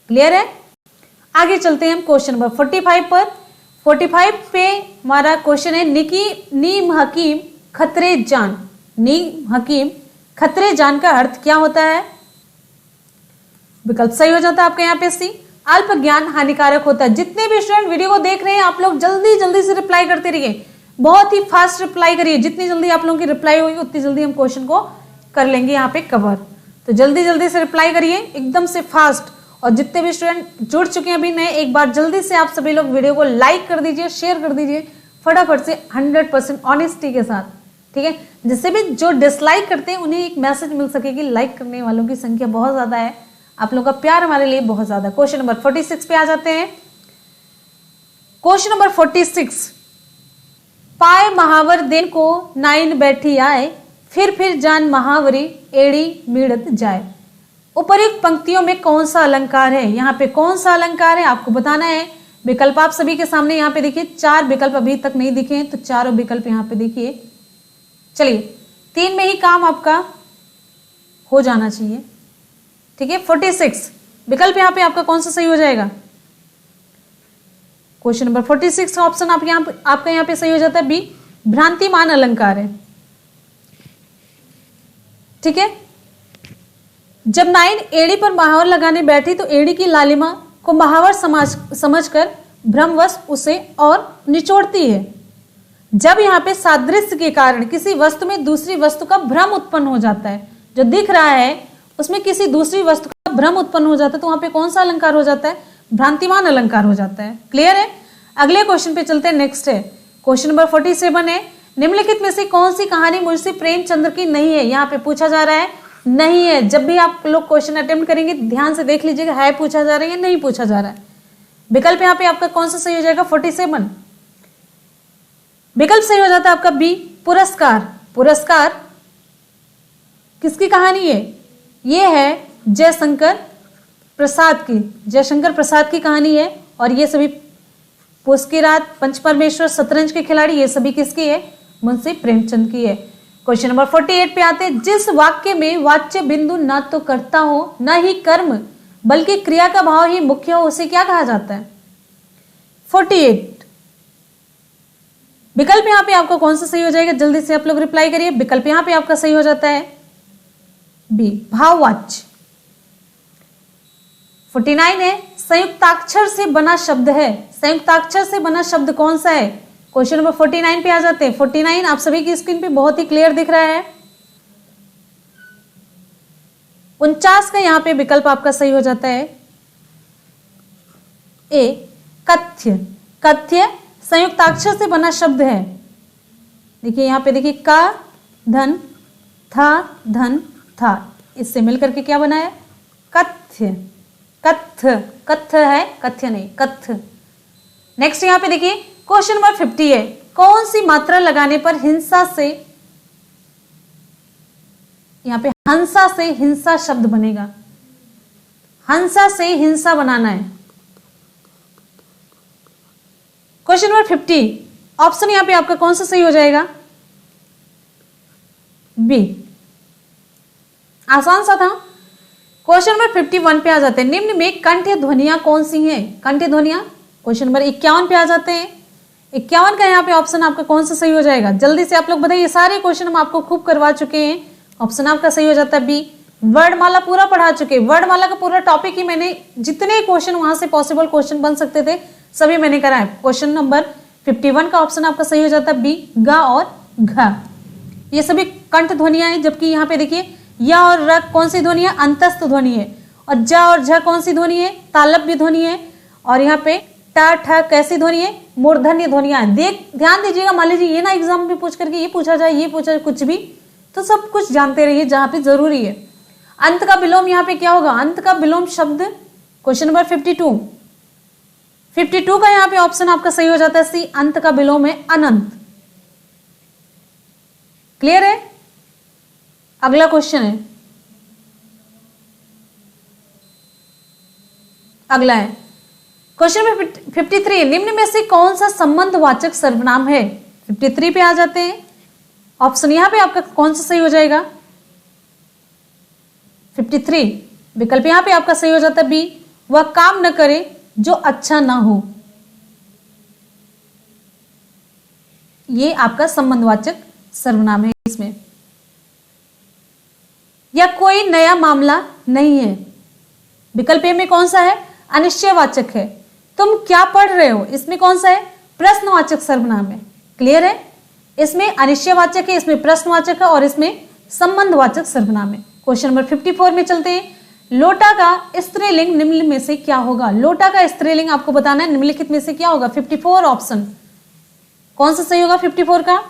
क्लियर है? आगे चलते हैं हम क्वेश्चन नंबर 45 पर। 45 पे हमारा क्वेश्चन है, नीम हकीम खतरे जान। नीम हकीम खतरे जान का अर्थ क्या होता है? विकल्प सही हो जाता है आपके यहाँ पे सी, अल्प ज्ञान हानिकारक होता है। जितने भी स्टूडेंट वीडियो को देख रहे हैं आप लोग जल्दी जल्दी से रिप्लाई करते रहिए, बहुत ही फास्ट रिप्लाई करिए। जितनी जल्दी आप लोगों की रिप्लाई होगी उतनी जल्दी हम क्वेश्चन को कर लेंगे यहाँ पे कवर। तो जल्दी जल्दी से रिप्लाई करिए एकदम से फास्ट। और जितने भी स्टूडेंट जुड़ चुके हैं अभी नए, एक बार जल्दी से आप सभी लोग वीडियो को लाइक कर दीजिए, शेयर कर दीजिए फटाफट से 100% ऑनेस्टी के साथ, ठीक है। जिससे भी जो डिसलाइक करते हैं उन्हें एक मैसेज मिल सके कि लाइक करने वालों की संख्या बहुत ज्यादा है, आप लोगों का प्यार हमारे लिए बहुत ज्यादा। क्वेश्चन नंबर 46 पे आ जाते हैं। क्वेश्चन नंबर 46, पाए महावर दिन को नाइन बैठी आए, फिर जान महावरी एड़ी मीड़त जाए। उपर्युक्त पंक्तियों में कौन सा अलंकार है? यहाँ पे कौन सा अलंकार है आपको बताना है। विकल्प आप सभी के सामने यहाँ पे देखिए, 4 विकल्प अभी तक नहीं दिखे हैं, तो चारों विकल्प यहाँ पे देखिए। चलिए 3 में ही काम आपका हो जाना चाहिए, ठीक है। 46 विकल्प यहाँ पे आपका कौन सा सही हो जाएगा? क्वेश्चन नंबर 46 का ऑप्शन आपका यहाँ पे सही हो जाता है बी, भ्रांतिमान अलंकार है, ठीक है। जब नाइन एड़ी पर महावर लगाने बैठी तो एड़ी की लालिमा को महावर समझकर भ्रमवश उसे और निचोड़ती है। जब यहाँ पे सादृश्य के कारण किसी वस्तु में दूसरी वस्तु का भ्रम उत्पन्न हो जाता है, जो दिख रहा है उसमें किसी दूसरी वस्तु का भ्रम उत्पन्न हो जाता है, तो वहां पे कौन सा अलंकार हो जाता है? भ्रांतिमान अलंकार हो जाता है। क्लियर है? अगले क्वेश्चन पे चलते हैं। नेक्स्ट है क्वेश्चन नंबर 47 है, निम्नलिखित में से कौन सी कहानी मुंशी प्रेमचंद्र की नहीं है? यहाँ पे पूछा जा रहा है नहीं है। जब भी आप लोग क्वेश्चन अटेम्प्ट करेंगे ध्यान से देख लीजिएगा, है पूछा जा रहा है या नहीं पूछा जा रहा है। विकल्प यहाँ पे आपका कौन सा सही हो जाएगा? 47। विकल्प सही हो जाता है आपका बी, पुरस्कार। पुरस्कार किसकी कहानी है? ये है जयशंकर प्रसाद की, जयशंकर प्रसाद की कहानी है। और ये सभी पूस की रात, पंच परमेश्वर, शतरंज के खिलाड़ी, ये सभी किसकी है? मुंशी प्रेमचंद की है। क्वेश्चन नंबर 48 पे आते हैं, जिस वाक्य में वाच्य बिंदु न तो कर्ता हो न ही कर्म बल्कि क्रिया का भाव ही मुख्य हो, उसे क्या कहा जाता है? 48 विकल्प यहाँ पे आपका कौन सा सही हो जाएगा? जल्दी से आप लोग रिप्लाई करिए। विकल्प यहाँ पे आपका सही हो जाता है बी, भाववाच्य। 49 है, संयुक्ताक्षर से बना शब्द है। संयुक्ताक्षर से बना शब्द कौन सा है? क्वेश्चन नंबर 49 पे आ जाते हैं। 49 आप सभी की स्क्रीन पे बहुत ही क्लियर दिख रहा है। 49 का यहाँ पे विकल्प आपका सही हो जाता है ए, कथ्य। कथ्य संयुक्ताक्षर से बना शब्द है। देखिए यहाँ पे देखिए, का धन था, धन था, इससे मिलकर के क्या बना है? कथ्य। कथ्य, कथ्य है, कथ्य नहीं, कथ्य। नेक्स्ट यहाँ पे देखिए क्वेश्चन नंबर 50 है, कौन सी मात्रा लगाने पर हिंसा से, यहाँ पे हंसा से हिंसा शब्द बनेगा? हंसा से हिंसा बनाना है। क्वेश्चन नंबर 50 ऑप्शन यहाँ पे आपका कौन सा सही हो जाएगा? बी, आसान सा था। क्वेश्चन नंबर 51 पे आ जाते हैं, निम्न में कंठ ध्वनियां कौन सी हैं? कंठ ध्वनियां क्वेश्चन नंबर 51 पे आ जाते हैं। 51 का यहाँ पे ऑप्शन आपका कौन सा सही हो जाएगा? जल्दी से आप लोग बताइए, सारे क्वेश्चन हम आपको खूब करवा चुके हैं। ऑप्शन आपका सही हो जाता है बी, वर्णमाला पूरा पढ़ा चुके। वर्णमाला का पूरा टॉपिक ही मैंने, जितने क्वेश्चन वहां से पॉसिबल क्वेश्चन बन सकते थे सभी मैंने कराए। क्वेश्चन नंबर 51 का ऑप्शन आपका सही हो जाता है बी, गा और घ। ये सभी कंठ ध्वनियां हैं। जबकि यहाँ पे देखिए या और र कौन सी ध्वनि है? अंतस्थ ध्वनि है। और ज और झ कौन सी ध्वनि है? तालव्य ध्वनि है। और यहाँ पे ट ठ कैसी ध्वनि है? मूर्धन्य ध्वनियां हैं। ध्यान दीजिएगा, मान लीजिए ये ना एग्जाम में पूछ करके ये पूछा जाए, ये पूछा जाए, कुछ भी, तो सब कुछ जानते रहिए जहां पे जरूरी है। अंत का विलोम यहाँ पे क्या होगा? अंत का विलोम शब्द क्वेश्चन नंबर 52। 52 का यहाँ पे ऑप्शन आपका सही हो जाता है सी, अंत का विलोम है अनंत। क्लियर है? अगला क्वेश्चन है, अगला है क्वेश्चन नंबर 53, निम्न में से कौन सा संबंधवाचक सर्वनाम है? 53 पे आ जाते हैं। ऑप्शन यहां पे आपका कौन सा सही हो जाएगा? 53 विकल्प यहां पे आपका सही हो जाता है बी, वह काम न करे जो अच्छा ना हो। ये आपका संबंधवाचक सर्वनाम है इसमें। या कोई नया मामला नहीं है। विकल्प ए में कौन सा है? अनिश्चयवाचक है। तुम क्या पढ़ रहे हो, इसमें कौन सा है? प्रश्नवाचक सर्वनाम है। क्लियर है? इसमें अनिश्चयवाचक है, इसमें प्रश्नवाचक है और इसमें संबंधवाचक सर्वनाम है। क्वेश्चन नंबर 54 में चलते हैं, लोटा का स्त्रीलिंग निम्न में से क्या होगा? लोटा का स्त्रीलिंग आपको बताना है, निम्नलिखित में से क्या होगा? 54 ऑप्शन कौन सा सही होगा? 54 का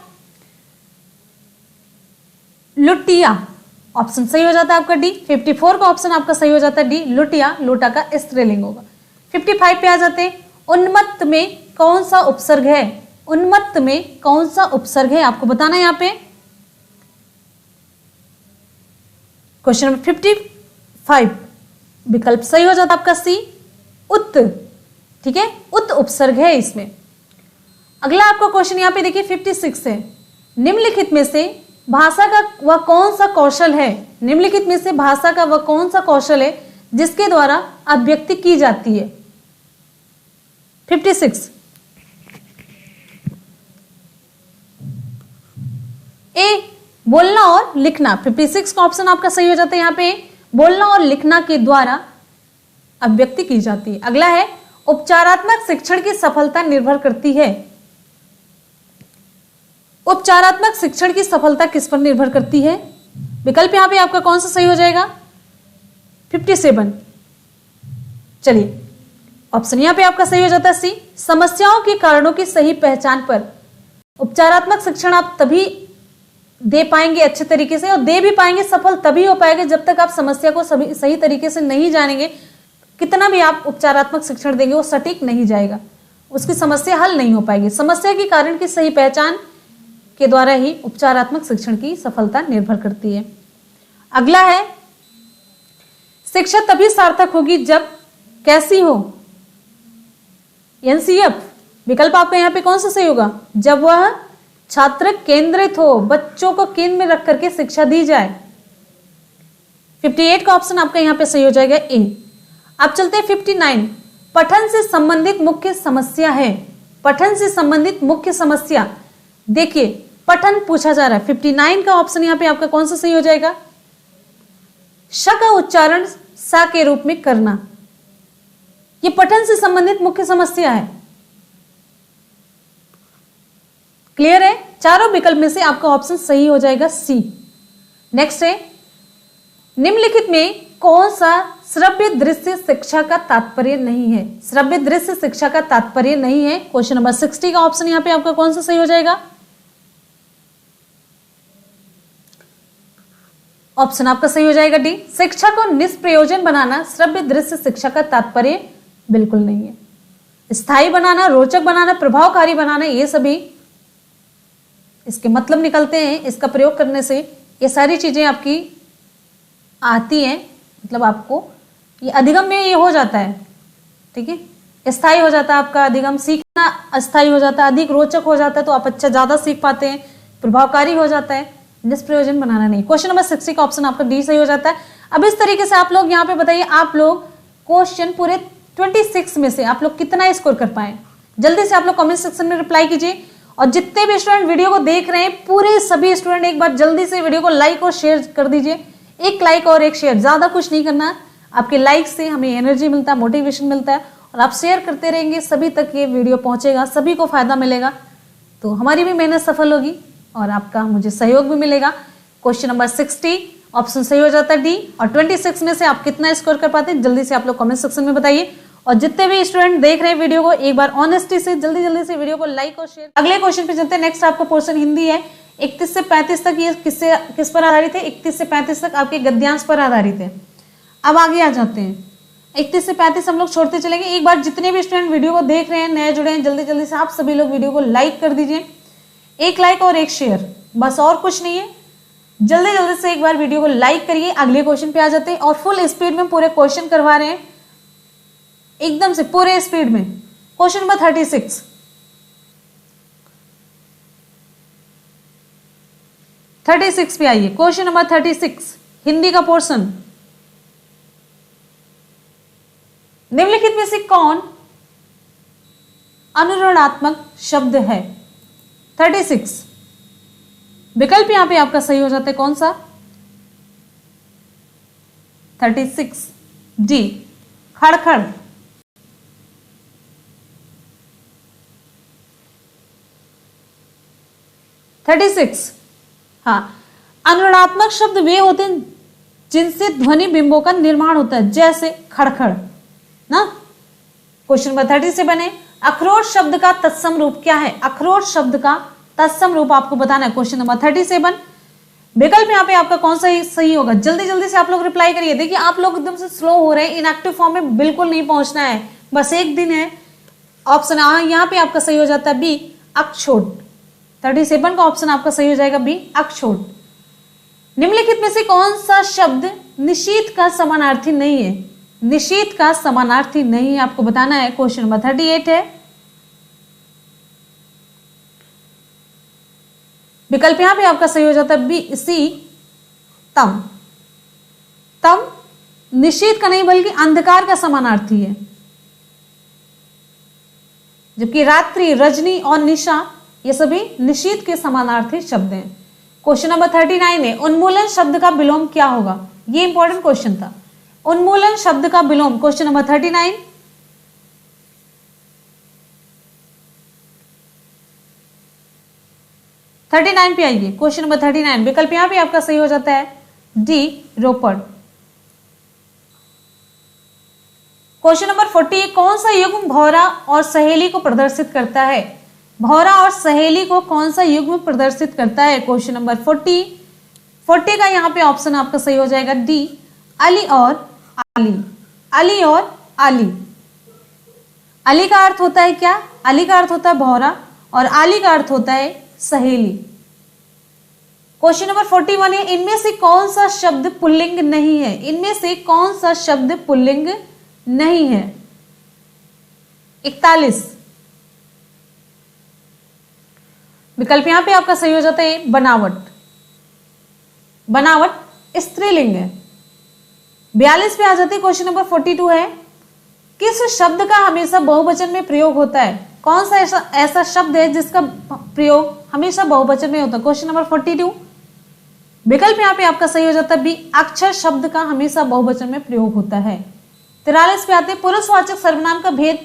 लुटिया ऑप्शन सही हो जाता है आपका डी। 54 का ऑप्शन आपका सही हो जाता है डी, लुटिया लोटा का स्त्रीलिंग होगा। 55 पे आ जाते हैं, उन्मत्त में कौन सा उपसर्ग है? उन्मत्त में कौन सा उपसर्ग है आपको बताना है यहाँ पे। क्वेश्चन नंबर 55 विकल्प सही हो जाता है आपका सी, उत। ठीक है, उत उपसर्ग है इसमें। अगला आपका क्वेश्चन यहाँ पे देखिए 56 है, निम्नलिखित में से भाषा का वह कौन सा कौशल है? निम्नलिखित में से भाषा का वह कौन सा कौशल है जिसके द्वारा अभिव्यक्ति की जाती है? 56 ए, बोलना और लिखना। 56 का ऑप्शन आपका सही हो जाता है यहाँ पे, बोलना और लिखना के द्वारा अभिव्यक्ति की जाती है। अगला है, उपचारात्मक शिक्षण की सफलता निर्भर करती है। उपचारात्मक शिक्षण की सफलता किस पर निर्भर करती है? विकल्प यहां पे आपका कौन सा सही हो जाएगा? 57। चलिए ऑप्शन यहां पे आपका सही हो जाता है सी, समस्याओं के कारणों की सही पहचान पर उपचारात्मक शिक्षण आप तभी दे पाएंगे अच्छे तरीके से, और दे भी पाएंगे, सफल तभी हो पाएंगे जब तक आप समस्या को सही तरीके से नहीं जानेंगे। कितना भी आप उपचारात्मक शिक्षण देंगे वो सटीक नहीं जाएगा, उसकी समस्या हल नहीं हो पाएगी। समस्या के कारण की सही पहचान के द्वारा ही उपचारात्मक शिक्षण की सफलता निर्भर करती है। अगला है, शिक्षा तभी सार्थक होगी जब कैसी हो, एनसीएफ विकल्प आपका यहाँ पे कौन सा सही होगा, जब वह छात्र केंद्रित हो, बच्चों को केंद्र में रख करके शिक्षा दी जाए। 58 का ऑप्शन आपका यहाँ पे सही हो जाएगा ए। अब चलते हैं 59, पठन से संबंधित मुख्य समस्या है। पठन से संबंधित मुख्य समस्या, देखिए पठन पूछा जा रहा है। 59 का ऑप्शन यहाँ पे आपका कौन सा सही हो जाएगा, श का उच्चारण सा के रूप में करना, ये पठन से संबंधित मुख्य समस्या है। क्लियर है, चारों विकल्प में से आपका ऑप्शन सही हो जाएगा सी। नेक्स्ट है, निम्नलिखित में कौन सा श्रव्य दृश्य शिक्षा का तात्पर्य नहीं है। श्रव्य दृश्य शिक्षा का तात्पर्य नहीं है। क्वेश्चन नंबर 60 का ऑप्शन यहां पे आपका कौन सा सही हो जाएगा, ऑप्शन आपका सही हो जाएगा डी। शिक्षा को निष्प्रयोजन बनाना श्रव्य दृश्य शिक्षा का तात्पर्य बिल्कुल नहीं है। स्थायी बनाना, रोचक बनाना, प्रभावकारी बनाना, ये सभी इसके मतलब निकलते हैं। इसका प्रयोग करने से ये सारी चीजें आपकी आती हैं, मतलब आपको ये अधिगम में ये हो जाता है, ठीक है। स्थायी हो जाता है आपका अधिगम, सीखना अस्थायी हो जाता है, अधिक रोचक हो जाता है तो आप अच्छा ज्यादा सीख पाते हैं, प्रभावकारी हो जाता है, निष्प्रयोजन बनाना नहीं। क्वेश्चन नंबर 60 का ऑप्शन आपका डी सही हो जाता है। अब इस तरीके से आप लोग यहाँ पे बताइए, आप लोग क्वेश्चन पूरे 26 में से आप लोग कितना स्कोर कर पाए, जल्दी से आप लोग कमेंट सेक्शन में रिप्लाई कीजिए। और जितने भी स्टूडेंट वीडियो को देख रहे हैं, पूरे सभी स्टूडेंट एक बार जल्दी से वीडियो को लाइक और शेयर कर दीजिए। एक लाइक और एक शेयर, ज्यादा कुछ नहीं करना। आपके लाइक से हमें एनर्जी मिलता है, मोटिवेशन मिलता है, और आप शेयर करते रहेंगे, सभी तक ये वीडियो पहुंचेगा, सभी को फायदा मिलेगा, तो हमारी भी मेहनत सफल होगी और आपका मुझे सहयोग भी मिलेगा। क्वेश्चन नंबर 60 ऑप्शन सही हो जाता है डी। और 26 में से आप कितना स्कोर कर पाते हैं, जल्दी से आप लोग कमेंट सेक्शन में बताइए। और जितने भी स्टूडेंट देख रहे हैं वीडियो को, एक बार ऑनेस्टी से जल्दी से वीडियो को लाइक और शेयर। अगले क्वेश्चन पे चलते हैं। नेक्स्ट आपका पोर्शन हिंदी है। 31 से 35 तक ये किस पर आधारित है, 31 से 35 तक आपके गद्यांश पर आधारित है। अब आगे आ जाते हैं, 31 से 35 हम लोग छोड़ते चलेंगे। एक बार जितने भी स्टूडेंट वीडियो को देख रहे हैं, नए जुड़े हैं, जल्दी से आप सभी लोग वीडियो को लाइक कर दीजिए। एक लाइक और एक शेयर, बस और कुछ नहीं है। जल्दी से एक बार वीडियो को लाइक करिए। अगले क्वेश्चन पे आ जाते हैं और फुल स्पीड में पूरे क्वेश्चन करवा रहे हैं, एकदम से पूरे स्पीड में। क्वेश्चन नंबर 36, 36 पे आइए। क्वेश्चन नंबर 36 हिंदी का पोर्शन, निम्नलिखित में से कौन अनुरणनात्मक शब्द है। 36 विकल्प यहां पे आपका सही हो जाता है कौन सा, 36 डी खड़खड़। हाँ, अनुरणात्मक शब्द वे होते हैं जिनसे ध्वनि बिंबों का निर्माण होता है, जैसे खड़खड़ ना। क्वेश्चन नंबर 37 है, अखरोट शब्द का तत्सम रूप क्या है। अखरोट शब्द का तत्सम रूप आपको बताना है। क्वेश्चन नंबर 37 विकल्प यहाँ पे आपका कौन सा सही होगा, जल्दी से आप लोग रिप्लाई करिए। देखिए आप लोग एकदम से स्लो हो रहे हैं, इनएक्टिव फॉर्म में बिल्कुल नहीं पहुंचना है, बस एक दिन है। ऑप्शन यहाँ पे आपका सही हो जाता है बी अक्षोट। 37 का ऑप्शन आपका सही हो जाएगा बी अक्षोट। निम्नलिखित में से कौन सा शब्द निशीथ का समानार्थी नहीं है। निशीथ का समानार्थी नहीं है, आपको बताना है। क्वेश्चन नंबर 38 है, विकल्प यहां पे आपका सही हो जाता है बी सी तम। तम निशीथ का नहीं बल्कि अंधकार का समानार्थी है, जबकि रात्रि, रजनी और निशा ये सभी निशीथ के समानार्थी शब्द हैं। क्वेश्चन नंबर 39 है, उन्मूलन शब्द का विलोम क्या होगा। ये इंपॉर्टेंट क्वेश्चन था, उन्मूलन शब्द का विलोम। क्वेश्चन नंबर 39 पे आइए। क्वेश्चन नंबर 39 विकल्प यहां पे आपका सही हो जाता है डी रोपड़। क्वेश्चन नंबर 40 कौन सा युग्म भौरा और सहेली को प्रदर्शित करता है। भौरा और सहेली को कौन सा युग्म प्रदर्शित करता है? क्वेश्चन नंबर 40 का यहाँ पे ऑप्शन आपका सही हो जाएगा डी, अली और आली। अली और आली। अली का अर्थ होता है क्या? अली का अर्थ होता है भौरा और आली का अर्थ होता है सहेली। क्वेश्चन नंबर 41 है, इनमें से कौन सा शब्द पुल्लिंग नहीं है? इनमें से कौन सा शब्द पुल्लिंग नहीं है? 41 विकल्प यहां पे आपका सही हो जाता है बनावट। बनावट स्त्रीलिंग है। 42 पे आ जाते हैं। क्वेश्चन नंबर 42 है, किस शब्द का हमेशा बहुवचन में प्रयोग होता है? कौन सा ऐसा शब्द है जिसका प्रयोग हमेशा बहुवचन में होता है? क्वेश्चन नंबर 42 विकल्प यहाँ पे आपका सही हो जाता है बी, अक्षर शब्द का हमेशा बहुवचन में प्रयोग होता है। 43 पे आते हैं, पुरुषवाचक सर्वनाम का भेद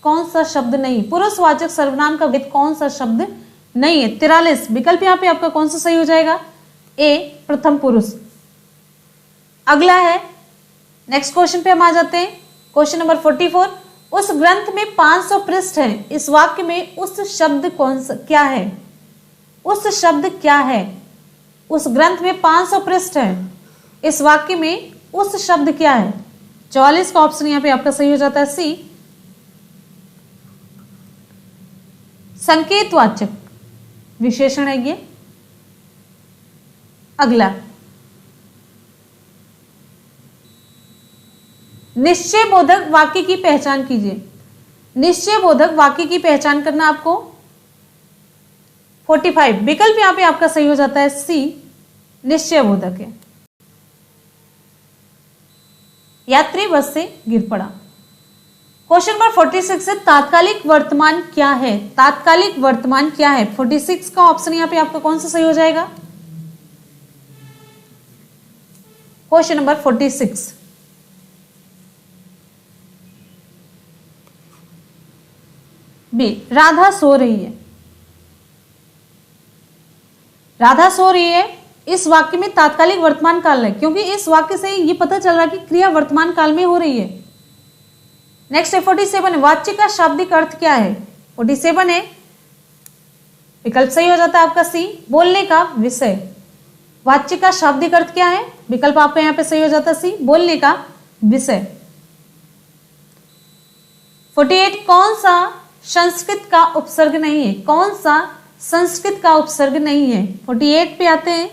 कौन सा शब्द नहीं? पुरुषवाचक सर्वनाम का भेद कौन सा शब्द नहीं है? 43 विकल्प यहाँ पे आपका कौन सा सही हो जाएगा? ए, प्रथम पुरुष। अगला है, नेक्स्ट क्वेश्चन पे हम आ जाते हैं। क्वेश्चन नंबर 44, उस ग्रंथ में 500 पृष्ठ हैं, इस वाक्य में उस शब्द कौन सा क्या है? उस शब्द क्या है? उस ग्रंथ में 500 पृष्ठ हैं, इस वाक्य में उस शब्द क्या है? 44 का ऑप्शन यहाँ पे आपका सही हो जाता है सी, संकेतवाचक विशेषण है ये। अगला, निश्चय बोधक वाक्य की पहचान कीजिए। निश्चय बोधक वाक्य की पहचान करना आपको 45 विकल्प यहां पे आपका सही हो जाता है सी, निश्चय बोधक है। यात्री बस से गिर पड़ा। क्वेश्चन नंबर 46 है, तात्कालिक वर्तमान क्या है? तात्कालिक वर्तमान क्या है? 46 का ऑप्शन यहां पे आपका कौन सा सही हो जाएगा? क्वेश्चन नंबर 46 बी, राधा सो रही है। राधा सो रही है इस वाक्य में तात्कालिक वर्तमान काल है, क्योंकि इस वाक्य से ये पता चल रहा है कि क्रिया वर्तमान काल में हो रही है। नेक्स्ट है 47, वाच्य का शाब्दिक अर्थ क्या है? 47 है विकल्प सही हो जाता है आपका सी, बोलने का विषय। वाच्य का शाब्दिक अर्थ क्या है? विकल्प आपका यहां पे सही हो जाता है सी, बोलने का विषय। 48, कौन सा संस्कृत का उपसर्ग नहीं है? कौन सा संस्कृत का उपसर्ग नहीं है? 48 पे आते हैं।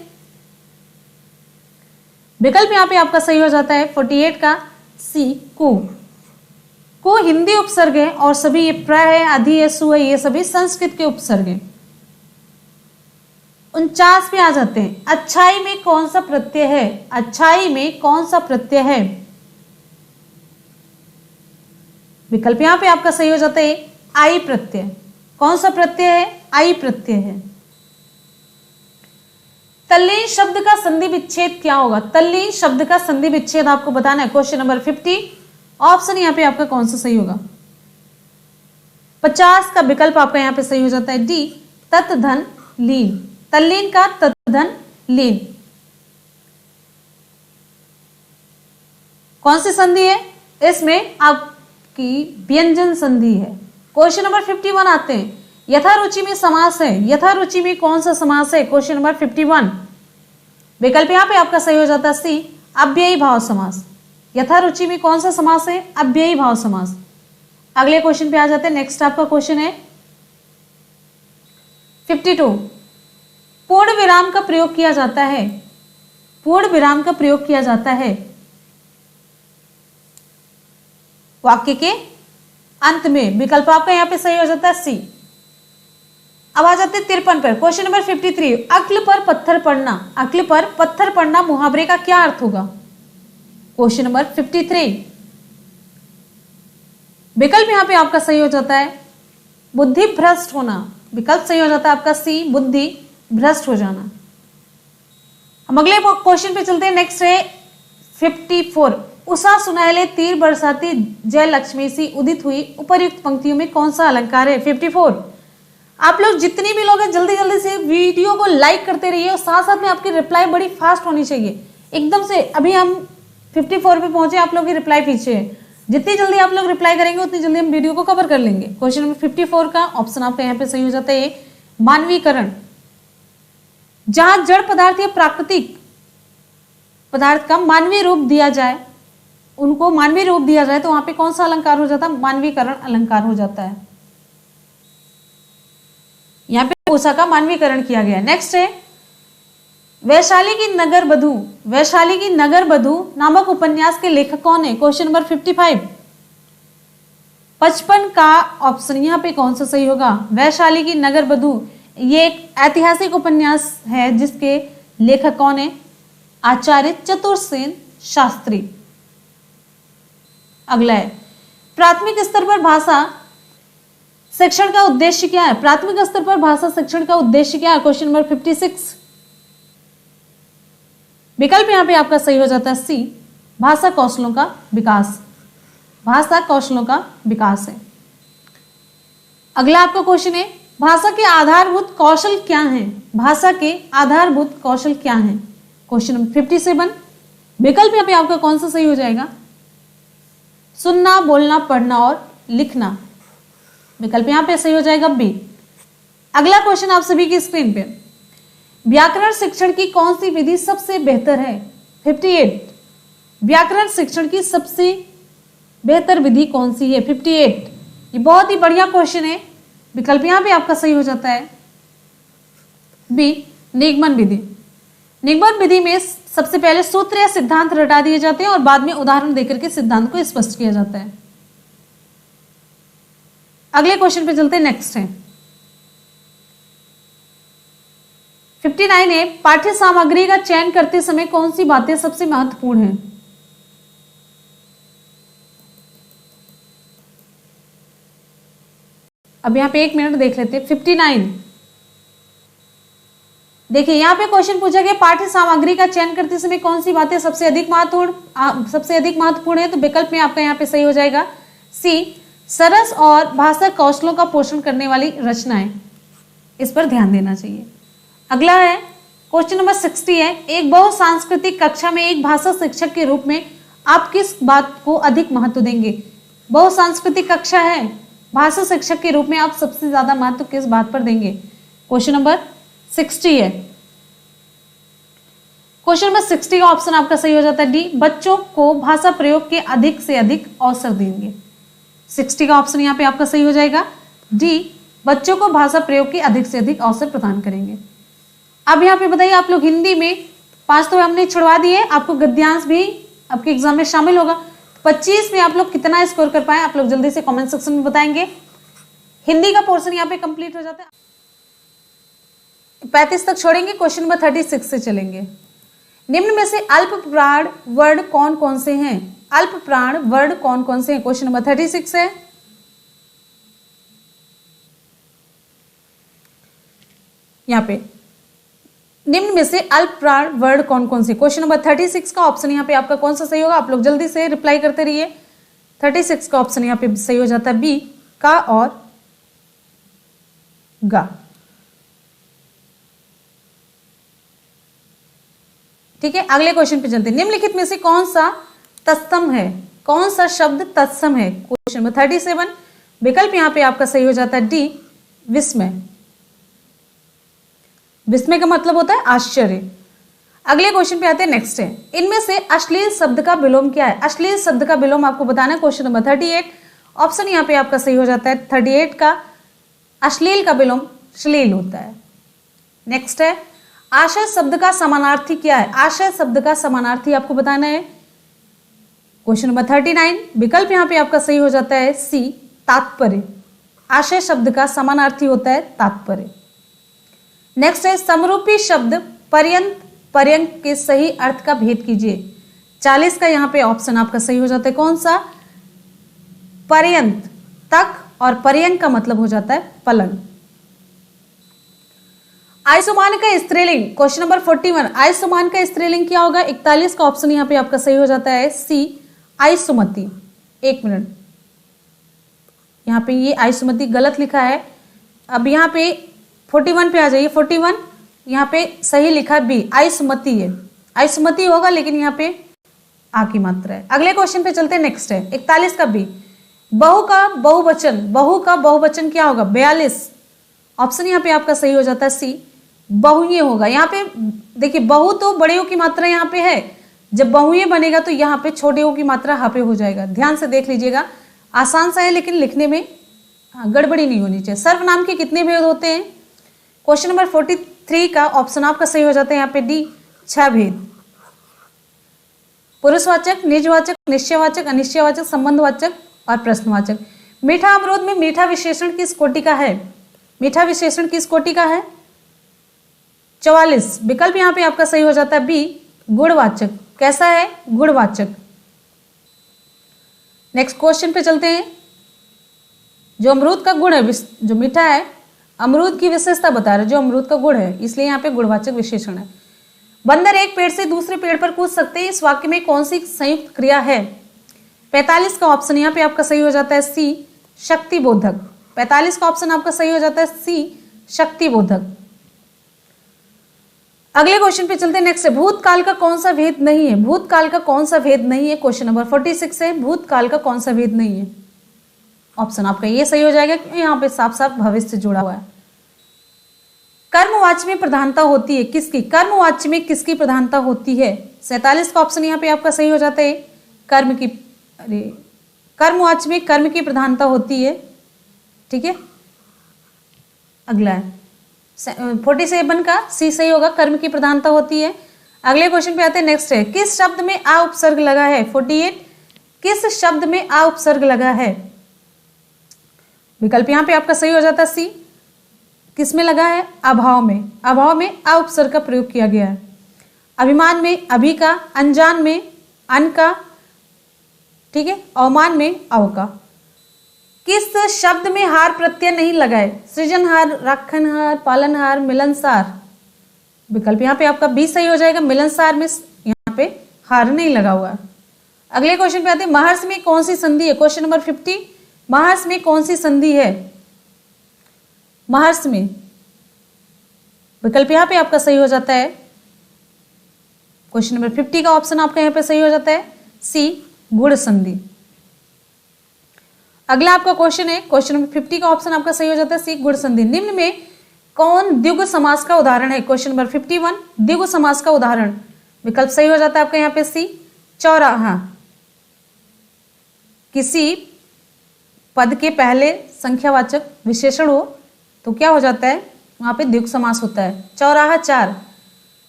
विकल्प यहां पे आपका सही हो जाता है 48 का सी, कु। कु हिंदी उपसर्ग है और सभी ये प्र है, अधि है, सु है, ये सभी संस्कृत के उपसर्ग हैं। 49 पे आ जाते हैं, अच्छाई में कौन सा प्रत्यय है? अच्छाई में कौन सा प्रत्यय है? विकल्प यहां पे आपका सही हो जाता है आई प्रत्यय। कौन सा प्रत्यय है? आई प्रत्यय है। तल्लीन शब्द का संधि विच्छेद क्या होगा? तल्लीन शब्द का संधि विच्छेद आपको बताना है। क्वेश्चन नंबर 50 ऑप्शन यहां पे आपका कौन सा सही होगा? 50 का विकल्प आपका यहां पे सही हो जाता है डी, तत् धन लीन। तल्लीन का तत् धन लीन। कौन सी संधि है? इसमें आपकी व्यंजन संधि है। क्वेश्चन नंबर 51 आते हैं, यथारुचि में समास है। यथारुचि में कौन सा समास है? क्वेश्चन नंबर 51 विकल्प यहां पे आपका सही हो जाता है सी, अव्ययी भाव समास। यथारुचि में कौन सा समास है? अव्ययी भाव समास। अगले क्वेश्चन पे आ जाते हैं। नेक्स्ट आपका क्वेश्चन है 52, पूर्ण विराम का प्रयोग किया जाता है। पूर्ण विराम का प्रयोग किया जाता है वाक्य के अंत में। विकल्प आपका यहां पे सही हो जाता है सी। अब आ जाते हैं 53 पर। क्वेश्चन नंबर 53, अक्ल पर पत्थर पड़ना। अक्ल पर पत्थर पड़ना मुहावरे का क्या अर्थ होगा? क्वेश्चन नंबर 53 विकल्प यहां पे आपका सही हो जाता है बुद्धि भ्रष्ट होना। विकल्प सही हो जाता है आपका सी, बुद्धि भ्रष्ट हो जाना। हम अगले क्वेश्चन पे चलते हैं। नेक्स्ट है 54, उषा सुनहले तीर बरसाती जय लक्ष्मी सी उदित हुई, उपर्युक्त पंक्तियों में कौन सा अलंकार है? 54 आप लोग जितनी भी लोग हैं जल्दी जल्दी से वीडियो को लाइक करते रहिए और साथ साथ में आपकी रिप्लाई बड़ी फास्ट होनी चाहिए। एकदम से अभी हम 54 पे पहुंचे, आप लोग की रिप्लाई पीछे है। जितनी जल्दी आप लोग रिप्लाई करेंगे उतनी जल्दी हम वीडियो को कवर कर लेंगे। क्वेश्चन नंबर 54 का ऑप्शन आपका यहाँ पे सही हो जाता है मानवीकरण। जहां जड़ पदार्थ या प्राकृतिक पदार्थ का मानवीय रूप दिया जाए, उनको मानवीय रूप दिया जाए तो वहां पे कौन सा अलंकार हो जाता है? मानवीकरण अलंकार हो जाता है। यहाँ पे उषा का मानवीकरण किया गया। नेक्स्ट है वैशाली की नगर बधू। वैशाली की नगर बधू नामक उपन्यास के लेखक कौन है? Question number 55। 55 का ऑप्शन यहाँ पे कौन सा सही होगा? वैशाली की नगर बधू ये एक ऐतिहासिक उपन्यास है जिसके लेखक कौन है? आचार्य चतुरसेन शास्त्री। अगला है प्राथमिक स्तर पर भाषा शिक्षण का उद्देश्य क्या है? प्राथमिक स्तर पर भाषा शिक्षण का उद्देश्य क्या है? Question number 56। विकल्प यहां पे आपका सही हो जाता है सी, भाषा कौशलों का विकास। भाषा कौशलों का विकास है। अगला आपका क्वेश्चन है भाषा के आधारभूत कौशल क्या हैं? भाषा के आधारभूत कौशल क्या हैं? Question number 57। विकल्प यहां पे आपका कौन सा सही हो जाएगा? सुनना, बोलना, पढ़ना और लिखना। विकल्प यहां पे सही हो जाएगा बी। अगला क्वेश्चन आप सभी की स्क्रीन पे, व्याकरण शिक्षण की कौन सी विधि सबसे बेहतर है? 58। व्याकरण शिक्षण की सबसे बेहतर विधि कौन सी है? 58। ये बहुत ही बढ़िया क्वेश्चन है। विकल्प यहां पे आपका सही हो जाता है बी, निगमन विधि। निगमन विधि में सबसे पहले सूत्र या सिद्धांत रटा दिए जाते हैं और बाद में उदाहरण देकर के सिद्धांत को स्पष्ट किया जाता है। अगले क्वेश्चन पे चलते हैं। नेक्स्ट है 59 है पाठ्य सामग्री का चयन करते समय कौन सी बातें सबसे महत्वपूर्ण हैं? अब यहां पे 1 मिनट देख लेते हैं। 59 देखिए यहां पे क्वेश्चन पूछा गया पाठ्य सामग्री का चयन करते समय कौन सी बातें सबसे अधिक महत्वपूर्ण है? तो विकल्प में आपका यहां पे सही हो जाएगा सी, सरस और भाषा कौशलों का पोषण करने वाली रचनाएं। इस पर ध्यान देना चाहिए। अगला है क्वेश्चन नंबर 60 है एक बहुसांस्कृतिक कक्षा में एक भाषा शिक्षक के रूप में आप किस बात को अधिक महत्व देंगे? बहुसांस्कृतिक कक्षा है, भाषा शिक्षक के रूप में आप सबसे ज्यादा महत्व किस बात पर देंगे? क्वेश्चन नंबर 60 है। क्वेश्चन नंबर 60 का ऑप्शन आपका सही हो जाता है डी, बच्चों को भाषा प्रयोग के अधिक से अधिक अवसर देंगे। 60 का ऑप्शन यहाँ पे आपका सही हो जाएगा डी, बच्चों को भाषा प्रयोग के अधिक से अधिक अवसर प्रदान करेंगे। अब यहाँ पे बताइए आप लोग हिंदी में 5 तो हमने छुड़वा दिए, आपको गद्यांश भी आपके एग्जाम में शामिल होगा। 25 में आप लोग कितना स्कोर कर पाए आप लोग जल्दी से कमेंट सेक्शन में बताएंगे। हिंदी का पोर्शन यहाँ पे कंप्लीट हो जाता है। 35 तक छोड़ेंगे। क्वेश्चन नंबर 36 से चलेंगे। निम्न में से अल्प प्राण वर्ड कौन कौन से हैं? अल्प प्राण वर्ड कौन कौन से हैं? क्वेश्चन नंबर 36 है। यहाँ पे निम्न में से अल्प प्राण वर्ड कौन कौन से? क्वेश्चन नंबर 36 का ऑप्शन यहाँ पे आपका कौन सा सही होगा? आप लोग जल्दी से रिप्लाई करते रहिए। 36 का ऑप्शन यहाँ पे सही हो जाता है बी, का और गा। ठीक है, अगले क्वेश्चन पे चलते हैं। निम्नलिखित में से कौन सा तत्सम है? कौन सा शब्द तत्सम है? Question number 37। विकल्प यहां पे आपका सही हो जाता है डी, विस्मय। विस्मय का मतलब होता है आश्चर्य। अगले क्वेश्चन पे आते हैं। नेक्स्ट है इनमें से अश्लील शब्द का विलोम क्या है? अश्लील शब्द का विलोम आपको बताना है। Question number 38। ऑप्शन यहाँ पे आपका सही हो जाता है 38 का, अश्लील का विलोम श्लील होता है। नेक्स्ट है आशय शब्द का समानार्थी क्या है? आशय शब्द का समानार्थी आपको बताना है। Question number 39। विकल्प यहाँ पे आपका सही हो जाता है सी, तात्पर्य। आशय शब्द का समानार्थी होता है तात्पर्य। नेक्स्ट है समरूपी शब्द पर्यंत पर्यंक के सही अर्थ का भेद कीजिए। 40 का यहाँ पे ऑप्शन आपका सही हो जाता है कौन सा? पर्यंत तक, और पर्यंक का मतलब हो जाता है पलंग। आयुष्मान का स्त्रीलिंग क्वेश्चन नंबर 41। आयुष्मान का स्त्रीलिंग क्या होगा? 41 का ऑप्शन यहाँ पे आपका सही हो जाता है सी, आयुष्मती। 1 मिनट, यहाँ पे ये आयुष्मती गलत लिखा है। अब यहाँ पे 41 पे आ जाइए। 41 यहाँ पे सही लिखा बी, आयुष्मती है। आयुष्मती होगा लेकिन यहाँ पे आ की मात्रा है। अगले क्वेश्चन पे चलते हैं, नेक्स्ट है 41 का बी। बहु का बहुवचन क्या होगा? 42। ऑप्शन यहाँ पे आपका सही हो जाता है सी, बहुए होगा। यहाँ पे देखिए बहु तो बड़े की मात्रा यहाँ पे है, जब बहुए बनेगा तो यहाँ पे छोटे की मात्रा यहाँ पे हो जाएगा। ध्यान से देख लीजिएगा, आसान सा है लेकिन लिखने में गड़बड़ी नहीं होनी चाहिए। सर्वनाम के कितने भेद होते हैं? क्वेश्चन नंबर 43 का ऑप्शन आपका सही हो जाता है यहाँ पे डी, 6 भेद। पुरुषवाचक, निजवाचक, निश्चयवाचक, अनिश्चयवाचक, संबंधवाचक और प्रश्नवाचक। मीठा अमरूद में मीठा विशेषण किस कोटि का है? मीठा विशेषण किस कोटि का है? 44। विकल्प यहाँ पे आपका सही हो जाता है बी, गुणवाचक। कैसा है? गुणवाचक। नेक्स्ट क्वेश्चन पे चलते हैं। जो अमरूद का गुण है, जो मीठा है, अमरूद की विशेषता बता रहे, जो अमरूद का गुण है, इसलिए यहाँ पे गुणवाचक विशेषण है। बंदर एक पेड़ से दूसरे पेड़ पर कूद सकते हैं, इस वाक्य में कौन सी संयुक्त क्रिया है? 45 का ऑप्शन यहाँ पे आपका सही हो जाता है सी, शक्तिबोधक। 45 का ऑप्शन आपका सही हो जाता है सी, शक्तिबोधक। अगले क्वेश्चन पे चलते हैं, नेक्स्ट है भूतकाल का कौन सा भेद नहीं है? भूतकाल का कौन सा भेद नहीं है? क्वेश्चन नंबर 46 है, भूतकाल का कौन सा भेद नहीं है? ऑप्शन आपका ये सही हो जाएगा क्योंकि यहाँ पे साफ साफ भविष्य से जुड़ा हुआ है। कर्मवाच्य में प्रधानता होती है किसकी? कर्मवाच्य में किसकी प्रधानता होती है? 47 का ऑप्शन यहाँ पे आपका सही हो जाता है कर्म की, अरे कर्मवाच्य में कर्म की प्रधानता होती है। ठीक है, अगला है 47 का सी सही होगा, कर्म की प्रधानता होती है। अगले क्वेश्चन पे आते हैं, नेक्स्ट है किस शब्द में आ उपसर्ग लगा है? 48। किस शब्द में आ उपसर्ग लगा है? विकल्प यहाँ पे आपका सही हो जाता है सी, किस में लगा है? अभाव में। अभाव में आ उपसर्ग का प्रयोग किया गया है। अभिमान में अभि का, अनजान में अन का, ठीक है, अवमान में अव का। किस शब्द में हार प्रत्यय नहीं लगा है? सृजनहार, राखनहार, पालनहार, मिलनसार। विकल्प यहाँ पे आपका बी सही हो जाएगा, मिलनसार में यहाँ पे हार नहीं लगा हुआ। अगले क्वेश्चन पे आते हैं, महर्ष में कौन सी संधि है? क्वेश्चन नंबर 50, महर्ष में कौन सी संधि है? महर्ष में विकल्प यहाँ पे आपका सही हो जाता है, क्वेश्चन नंबर 50 का ऑप्शन आपका यहाँ पे सही हो जाता है सी, गुण संधि। अगला आपका क्वेश्चन है, क्वेश्चन नंबर 50 का ऑप्शन आपका सही हो जाता है सी, गुण संधि। निम्न में कौन द्विगु समास का उदाहरण है? क्वेश्चन नंबर 51, द्विगु समास का उदाहरण। विकल्प सही हो जाता है आपका यहाँ पे सी, चौराहा। किसी पद के पहले संख्यावाचक विशेषण हो तो क्या हो जाता है? वहां पे द्विगु समास होता है। चौराहा 4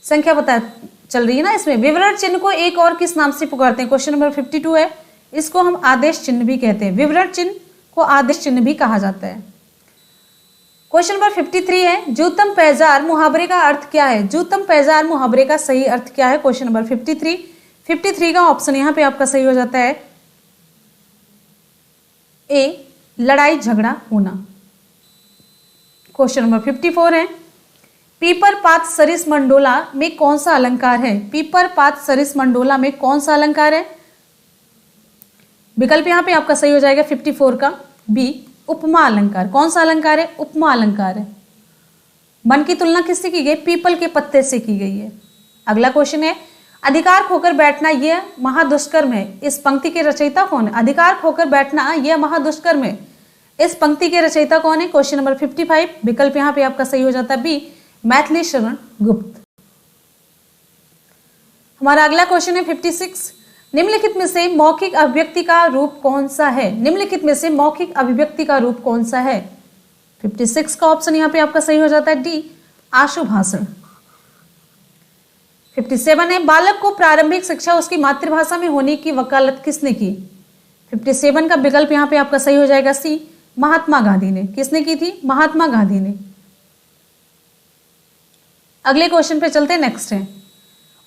संख्या पता चल रही है ना इसमें। विवरण चिन्ह को एक और किस नाम से पुकारते हैं? क्वेश्चन नंबर 52 है, इसको हम आदेश चिन्ह भी कहते हैं। विवरण चिन्ह को आदेश चिन्ह भी कहा जाता है। क्वेश्चन नंबर 53 है, जूतम पैजार मुहावरे का अर्थ क्या है? जूतम पैजार मुहावरे का सही अर्थ क्या है? क्वेश्चन नंबर 53 का ऑप्शन यहाँ पे आपका सही हो जाता है ए, लड़ाई झगड़ा होना। क्वेश्चन नंबर 54 है, पीपर पात सरिस मंडोला में कौन सा अलंकार है? पीपर पात सरिस मंडोला में कौन सा अलंकार है? विकल्प यहाँ पे आपका सही हो जाएगा 54 का बी, उपमा अलंकार। कौन सा अलंकार है? उपमा अलंकार है। मन की तुलना किससे की गई? पीपल के पत्ते से की गई है। अगला क्वेश्चन है, अधिकार खोकर बैठना यह महादुष्कर्म है, इस पंक्ति के रचयिता कौन है? अधिकार खोकर बैठना यह महादुष्कर्म है, इस पंक्ति के रचयिता कौन है? Question number 55। विकल्प यहाँ पे आपका सही हो जाता है बी, मैथिली शरण गुप्त। हमारा अगला क्वेश्चन है 56, निम्नलिखित में से मौखिक अभिव्यक्ति का रूप कौन सा है? निम्नलिखित में से मौखिक अभिव्यक्ति का रूप कौन सा है? 56 का ऑप्शन यहाँ पे आपका सही हो जाता है डी, आशुभाषण। 57 है, बालक को प्रारंभिक शिक्षा उसकी मातृभाषा में होने की वकालत किसने की? 57 का विकल्प यहाँ पे आपका सही हो जाएगा सी, महात्मा गांधी ने। किसने की थी? महात्मा गांधी ने। अगले क्वेश्चन पे चलते हैं, नेक्स्ट है,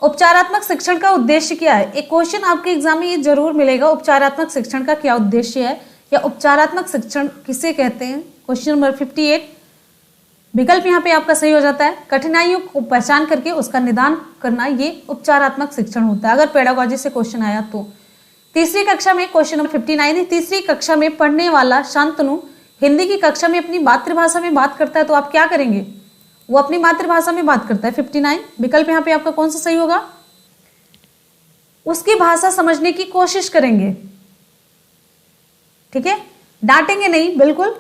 उपचारात्मक शिक्षण का उद्देश्य क्या है? एक क्वेश्चन आपके एग्जाम में ये जरूर मिलेगा, उपचारात्मक शिक्षण का क्या उद्देश्य है या उपचारात्मक शिक्षण किसे कहते हैं? Question number 58। विकल्प यहाँ पे आपका सही हो जाता है, कठिनाइयों को पहचान करके उसका निदान करना, ये उपचारात्मक शिक्षण होता है अगर पेडागोजी से क्वेश्चन आया तो। तीसरी कक्षा में क्वेश्चन नंबर 59 है, तीसरी कक्षा में पढ़ने वाला शांतनु हिंदी की कक्षा में अपनी मातृभाषा में बात करता है तो आप क्या करेंगे? वो अपनी मातृभाषा में बात करता है। 59 विकल्प यहाँ पे आपका कौन सा सही होगा? उसकी भाषा समझने की कोशिश करेंगे, ठीक है, डांटेंगे नहीं, बिल्कुल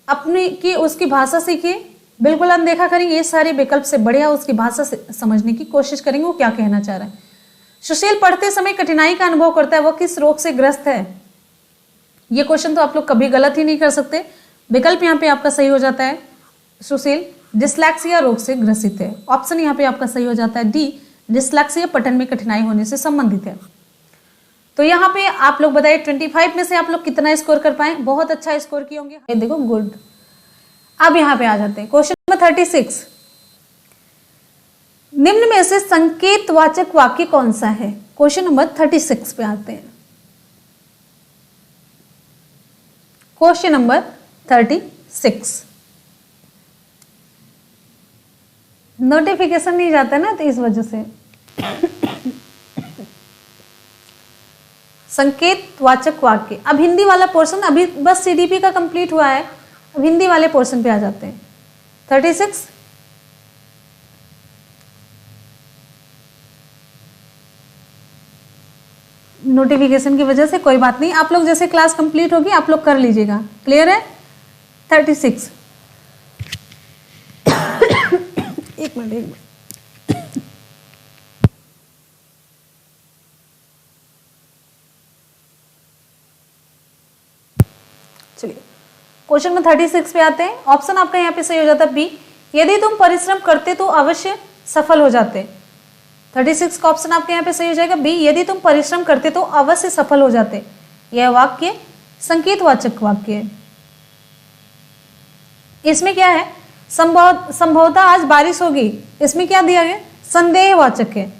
अपनी की उसकी भाषा सीखिए, बिल्कुल अनदेखा करेंगे ये सारे विकल्प से, बढ़िया उसकी भाषा से समझने की कोशिश करेंगे वो क्या कहना चाह रहा है। सुशील पढ़ते समय कठिनाई का अनुभव करता है, वह किस रोग से ग्रस्त है? ये क्वेश्चन तो आप लोग कभी गलत ही नहीं कर सकते। विकल्प यहाँ पे आपका सही हो जाता है, सुशील डिस्लेक्सिया रोग से ग्रसित है। ऑप्शन यहाँ पे आपका सही हो जाता है डी, डिस्लेक्सिया पठन में कठिनाई होने से संबंधित है। तो यहाँ पे आप लोग बताइए 25 में से आप लोग कितना स्कोर कर पाए? बहुत अच्छा स्कोर किए होंगे, ये देखो गुड। अब यहाँ पे आ जाते हैं क्वेश्चन नंबर 36। निम्न में से संकेतवाचक वाक्य कौन सा है? क्वेश्चन नंबर 36 पे आते हैं। Question number 36। नोटिफिकेशन नहीं जाता ना तो इस वजह से। संकेतवाचक वाक्य, अब हिंदी वाला पोर्शन, अभी बस सीडीपी का कंप्लीट हुआ है, अब हिंदी वाले पोर्शन पे आ जाते हैं। 36 नोटिफिकेशन की वजह से कोई बात नहीं, आप लोग जैसे क्लास कंप्लीट होगी आप लोग कर लीजिएगा। क्लियर है? 36 एक मिनट चलिए क्वेश्चन में 36 पे आते हैं। ऑप्शन आपका यहाँ पे सही हो जाता है बी, यदि तुम परिश्रम करते तो अवश्य सफल हो जाते। 36 का ऑप्शन आपके यहाँ पे सही हो जाएगा बी, यदि तुम परिश्रम करते तो अवश्य सफल हो जाते। यह वाक्य संकेतवाचक वाक्य है। इसमें क्या है? संभवतः आज बारिश होगी, इसमें क्या दिया गया? संदेहवाचक है।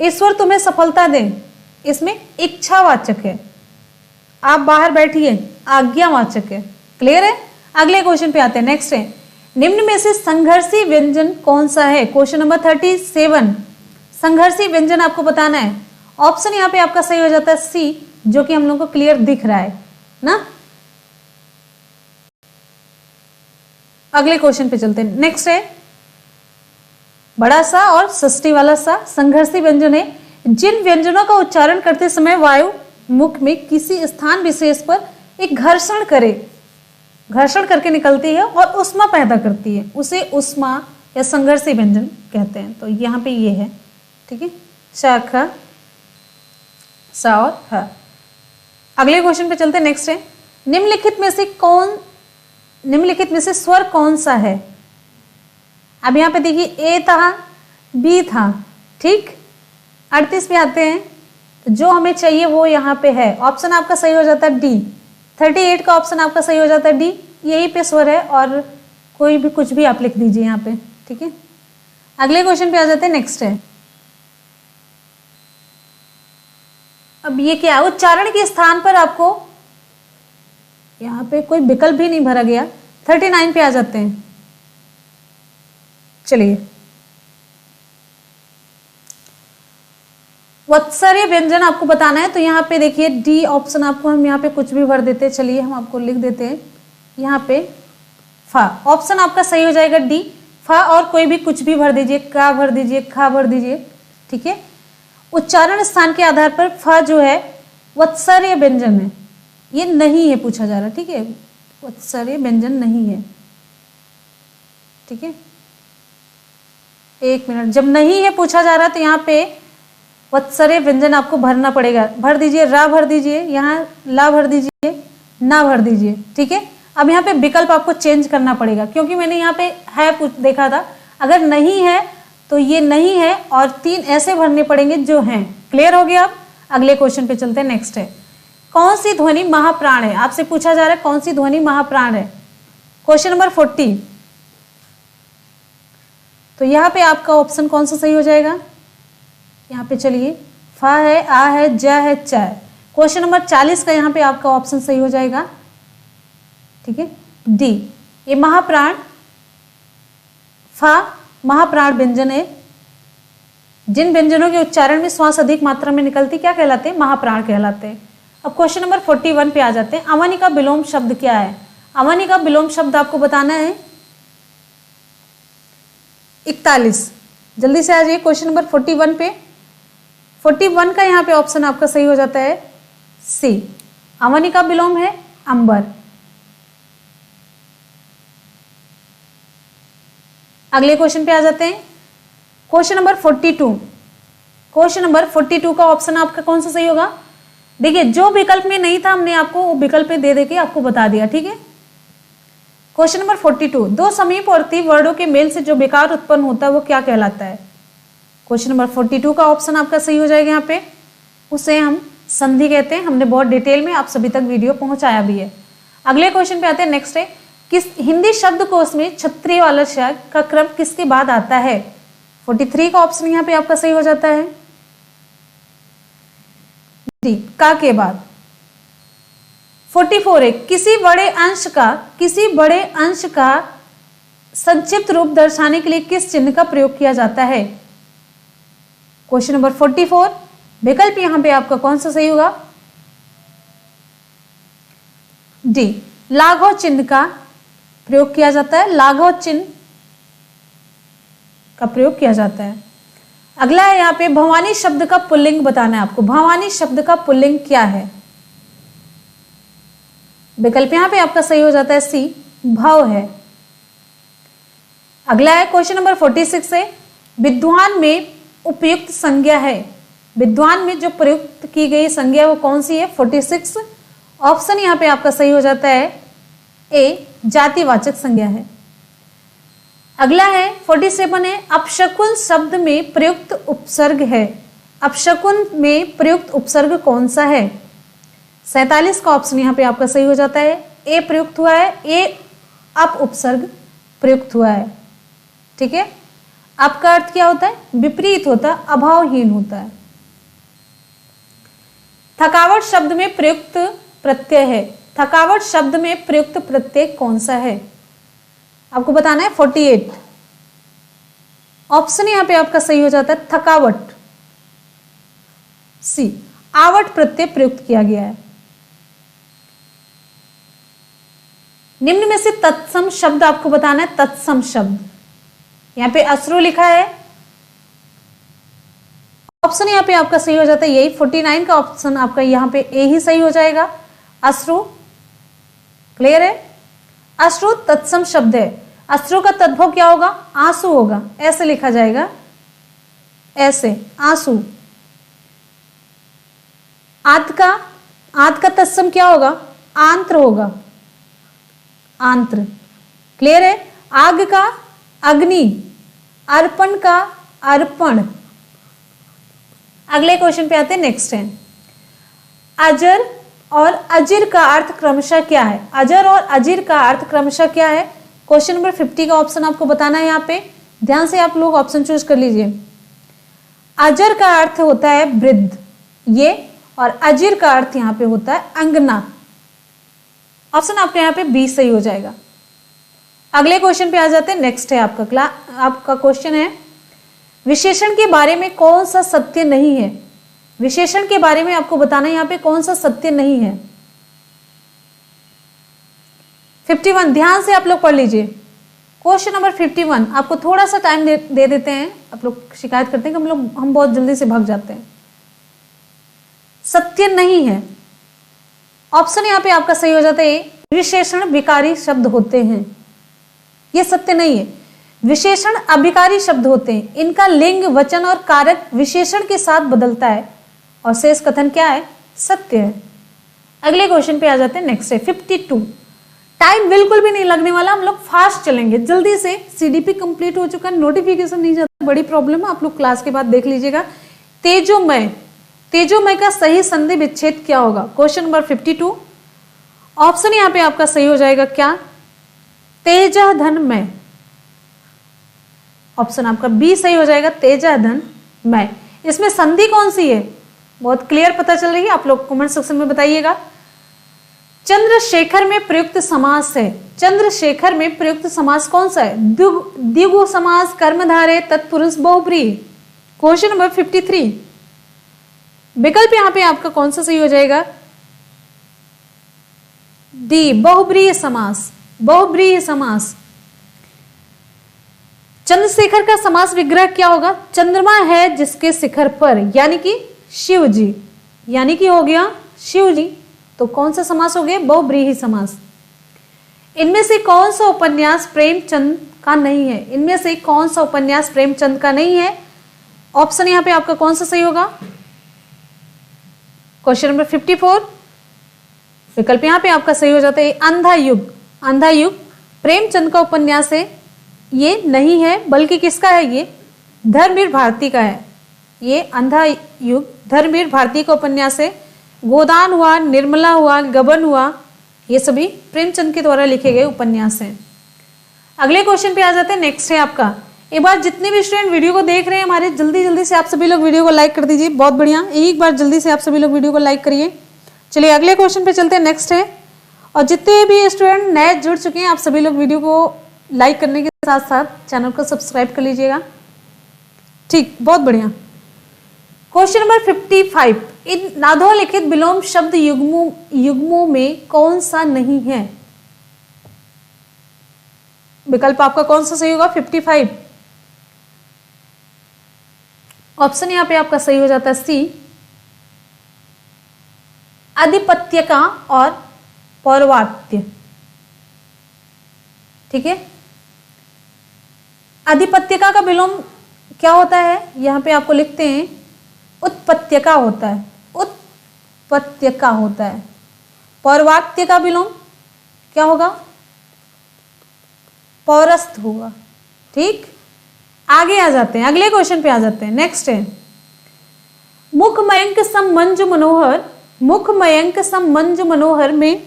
ईश्वर तुम्हें सफलता दे, इसमें इच्छावाचक है। आप बाहर बैठिए, आज्ञावाचक है। क्लियर है? अगले क्वेश्चन पे आते हैं। नेक्स्ट है, निम्न में से संघर्षी व्यंजन कौन सा है? Question number 37। संघर्षी व्यंजन आपको बताना है। ऑप्शन यहाँ पे आपका सही हो जाता है सी, जो कि हम लोग को क्लियर दिख रहा है ना। अगले क्वेश्चन पे चलते हैं। नेक्स्ट है बड़ा सा और षष्ठी वाला सा। संघर्षी व्यंजन है जिन व्यंजनों का उच्चारण करते समय वायु मुख में किसी स्थान विशेष पर एक घर्षण करके निकलती है और उष्मा पैदा करती है, उसे उष्मा या संघर्षी व्यंजन कहते हैं। तो यहाँ पे ये है, ठीक है, श ख स और ह। अगले क्वेश्चन पे चलते हैं। नेक्स्ट है, निम्नलिखित में से स्वर कौन सा है? अब यहाँ पे देखिए ए था, बी था, ठीक। 38 पे आते हैं, तो जो हमें चाहिए वो यहाँ पे है। ऑप्शन आपका सही हो जाता है डी। 38 का ऑप्शन आपका सही हो जाता है डी, यही पे स्वर है और कोई भी कुछ भी आप लिख दीजिए यहाँ पे, ठीक है। अगले क्वेश्चन पे आ जाते हैं। नेक्स्ट है, अब ये क्या है? उच्चारण के स्थान पर आपको यहाँ पे कोई विकल्प भी नहीं भरा गया। 39 पे आ जाते हैं। चलिए, वत्सर्य व्यंजन आपको बताना है, तो यहाँ पे देखिए डी ऑप्शन आपको हम यहाँ पे कुछ भी भर देते हैं। चलिए हम आपको लिख देते हैं यहाँ पे फा। ऑप्शन आपका सही हो जाएगा डी, फा, और कोई भी कुछ भी भर दीजिए, का भर दीजिए, खा भर दीजिए, ठीक है। उच्चारण स्थान के आधार पर फा जो है वत्सर्य व्यंजन है, ये नहीं है पूछा जा रहा, ठीक है। वत्सर्य व्यंजन नहीं है, ठीक है। एक मिनट, जब नहीं है पूछा जा रहा तो यहाँ पे वत्सर्य व्यंजन आपको भरना पड़ेगा। भर दीजिए, रा भर दीजिए, यहाँ ला भर दीजिए, ना भर दीजिए, ठीक है। अब यहाँ पे विकल्प आपको चेंज करना पड़ेगा, क्योंकि मैंने यहाँ पे है देखा था, अगर नहीं है तो ये नहीं है और 3 ऐसे भरने पड़ेंगे जो हैं। क्लियर हो गया? अब अगले क्वेश्चन पे चलते हैं। नेक्स्ट है, कौन सी ध्वनि महाप्राण है? आपसे पूछा जा रहा है कौन सी ध्वनि महाप्राण है। Question number 40। तो यहाँ पे आपका ऑप्शन कौन सा सही हो जाएगा? यहाँ पे चलिए, फा है, आ है, जा है, चा है। क्वेश्चन नंबर 40 का यहाँ पे आपका ऑप्शन सही हो जाएगा, ठीक है, डी। ये महाप्राण, फा महाप्राण व्यंजन है। जिन व्यंजनों के उच्चारण में श्वास अधिक मात्रा में निकलती क्या कहलाते हैं? महाप्राण कहलाते हैं। अब क्वेश्चन नंबर 41 पे आ जाते हैं। अवनि का विलोम शब्द क्या है? अवनि का विलोम शब्द आपको बताना है 41। जल्दी से आ जाइए क्वेश्चन नंबर 41 पे। 41 का यहाँ पे ऑप्शन आपका सही हो जाता है सी, अवनी का विलोम है अंबर। अगले क्वेश्चन पे आ जाते हैं, क्वेश्चन नंबर 42। क्वेश्चन नंबर 42 का ऑप्शन आपका कौन सा सही होगा? देखिए, जो विकल्प में नहीं था हमने आपको वो विकल्प में दे के आपको बता दिया, ठीक है। क्वेश्चन नंबर 42, दो समीपवर्ती वर्डों के मेल से जो विकार उत्पन्न होता है वो क्या कहलाता है? क्वेश्चन नंबर 42 का ऑप्शन आपका सही हो जाएगा यहाँ पे, उसे हम संधि कहते हैं। हमने बहुत डिटेल में आप सभी तक वीडियो पहुंचाया भी है। अगले क्वेश्चन पे आते हैं, नेक्स्ट है, किस हिंदी शब्दकोश में छत्री वाला शब्द का क्रम किसके बाद आता है? 43 का ऑप्शन यहाँ पे आपका सही हो जाता है डी, का के बाद। 44 है, किसी बड़े अंश का संक्षिप्त रूप दर्शाने के लिए किस चिन्ह का प्रयोग किया जाता है? क्वेश्चन नंबर 44, विकल्प यहां पे आपका कौन सा सही होगा? डी, लाघव चिन्ह का प्रयोग किया जाता है, लाघव चिन्ह का प्रयोग किया जाता है। अगला है यहाँ पे, भवानी शब्द का पुल्लिंग बताना है आपको। भवानी शब्द का पुल्लिंग क्या है? विकल्प यहां पे आपका सही हो जाता है सी, भव है। अगला है क्वेश्चन नंबर 46 है, विद्वान में उपयुक्त संज्ञा है। विद्वान में जो प्रयुक्त की गई संज्ञा वो कौन सी है? 46 ऑप्शन यहां पे आपका सही हो जाता है ए, जातिवाचक संज्ञा है। अगला है 47 है, अपशकुन शब्द में प्रयुक्त उपसर्ग है। अपशकुन में प्रयुक्त उपसर्ग कौन सा है? 47 का ऑप्शन यहाँ पे आपका सही हो जाता है ए, प्रयुक्त हुआ है, ए अप उपसर्ग प्रयुक्त हुआ है, ठीक है। अप का अर्थ क्या होता है? विपरीत होता है, अभावहीन होता है। थकावट शब्द में प्रयुक्त प्रत्यय है। थकावट शब्द में प्रयुक्त प्रत्यय कौन सा है? आपको बताना है 48 ऑप्शन यहां पे आपका सही हो जाता है थकावट, सी, आवट प्रत्यय प्रयुक्त किया गया है। निम्न में से तत्सम शब्द आपको बताना है, तत्सम शब्द। यहां पे अश्रु लिखा है, ऑप्शन यहां पे आपका सही हो जाता है यही 49 का ऑप्शन आपका यहां पे ए ही सही हो जाएगा, अश्रु। क्लियर है? अश्रु तत्सम शब्द है। अश्रु का तद्भव क्या होगा? आंसू होगा, ऐसे लिखा जाएगा, ऐसे आंसू। आंत का तत्सम क्या होगा? आंत्र होगा, आंत्र। क्लियर है? आग का अग्नि, अर्पण का अर्पण। अगले क्वेश्चन पे आते हैं, नेक्स्ट है, अजर और अजिर का अर्थ क्रमशः क्या है? अजर और अजिर का अर्थ क्रमशः क्या है? क्वेश्चन नंबर 50 का ऑप्शन आपको बताना है। यहाँ पे ध्यान से आप लोग ऑप्शन चूज कर लीजिए। अजर का अर्थ होता है वृद्ध, ये, और अजिर का अर्थ यहाँ पे होता है अंगना। ऑप्शन आपके यहाँ पे बी सही हो जाएगा। अगले क्वेश्चन पे आ जाते हैं, नेक्स्ट है आपका क्वेश्चन है, विशेषण के बारे में कौन सा सत्य नहीं है? विशेषण के बारे में आपको बताना है यहाँ पे कौन सा सत्य नहीं है। 51 ध्यान से आप लोग पढ़ लीजिए। क्वेश्चन नंबर 51 आपको थोड़ा सा टाइम दे देते हैं। आप लोग शिकायत करते हैं कि हम बहुत जल्दी से भाग जाते हैं। सत्य नहीं है, ऑप्शन यहाँ पे आपका सही हो जाता है विशेषण विकारी शब्द होते हैं, ये सत्य नहीं है। विशेषण अभिकारी शब्द होते हैं, इनका लिंग, वचन और कारक विशेषण के साथ बदलता है, और शेष कथन क्या है? सत्य है। अगले क्वेश्चन पे आ जाते हैं, नेक्स्ट है 52। टाइम बिल्कुल भी नहीं लगने वाला, हम लोग फास्ट चलेंगे जल्दी से। सीडीपी कंप्लीट हो चुका है, नोटिफिकेशन नहीं जाता, बड़ी प्रॉब्लम है, आप लोग क्लास के बाद देख लीजिएगा। तेजोमय, तेजोमय का सही संधि विच्छेद क्या होगा? क्वेश्चन नंबर 52 ऑप्शन यहाँ पे आपका सही हो जाएगा क्या? तेजः धन मय। ऑप्शन आपका बी सही हो जाएगा, तेजः धन मय। इसमें संधि कौन सी है? बहुत क्लियर पता चल रही है, आप लोग कमेंट सेक्शन में बताइएगा। चंद्रशेखर में प्रयुक्त समास है। चंद्रशेखर में प्रयुक्त समास कौन सा है? द्विगु समास, कर्मधारय, तत्पुरुष, बहुब्रीहि। क्वेश्चन नंबर 53 विकल्प यहां पे आपका कौन सा सही हो जाएगा? डी, बहुब्रीहि समास। बहुब्रीहि समास। चंद्रशेखर का समास विग्रह क्या होगा? चंद्रमा है जिसके शिखर पर, यानी कि शिव जी, यानी कि हो गया शिव जी। तो कौन सा समास हो गया? बहुब्रीहि समास। इनमें से कौन सा उपन्यास प्रेमचंद का नहीं है? इनमें से कौन सा उपन्यास प्रेमचंद का नहीं है? ऑप्शन यहां पे आपका कौन सा सही होगा? क्वेश्चन नंबर 54 विकल्प यहां पे आपका सही हो जाता है अंधा युग। अंधा युग प्रेमचंद का उपन्यास है, ये नहीं है, बल्कि किसका है? ये धर्मवीर भारती का है। ये अंधा युग धर्मवीर भारती का उपन्यास है। गोदान हुआ, निर्मला हुआ, गबन हुआ, ये सभी प्रेमचंद के द्वारा लिखे गए उपन्यास हैं। अगले क्वेश्चन पे आ जाते हैं। नेक्स्ट है आपका, एक बार जितने भी स्टूडेंट वीडियो को देख रहे हैं हमारे, जल्दी जल्दी से आप सभी लोग वीडियो को लाइक कर दीजिए। बहुत बढ़िया, एक बार जल्दी से आप सभी लोग वीडियो को लाइक करिए। चलिए अगले क्वेश्चन पे चलते हैं। नेक्स्ट है, और जितने भी स्टूडेंट नए जुड़ चुके हैं आप सभी लोग वीडियो को लाइक करने के साथ साथ चैनल को सब्सक्राइब कर लीजिएगा। ठीक, बहुत बढ़िया। क्वेश्चन नंबर 55, इन नादोलिखित विलोम शब्द युग्मों में कौन सा नहीं है? विकल्प आपका कौन सा सही होगा? 55। ऑप्शन यहां पे आपका सही हो जाता है सी, आधिपत्य का और पौर्वात्य। ठीक है, आधिपत्यका का विलोम क्या होता है? यहां पे आपको लिखते हैं उत्पत्त्यका होता है, उत्पत्त्यका होता है। पौर्वात्य का विलोम क्या होगा? पौरस्थ होगा। ठीक, आगे आ जाते हैं, अगले क्वेश्चन पे आ जाते हैं। नेक्स्ट है, मुख मयंक सम मंजु मनोहर, मुख मयंक सम मंजु मनोहर में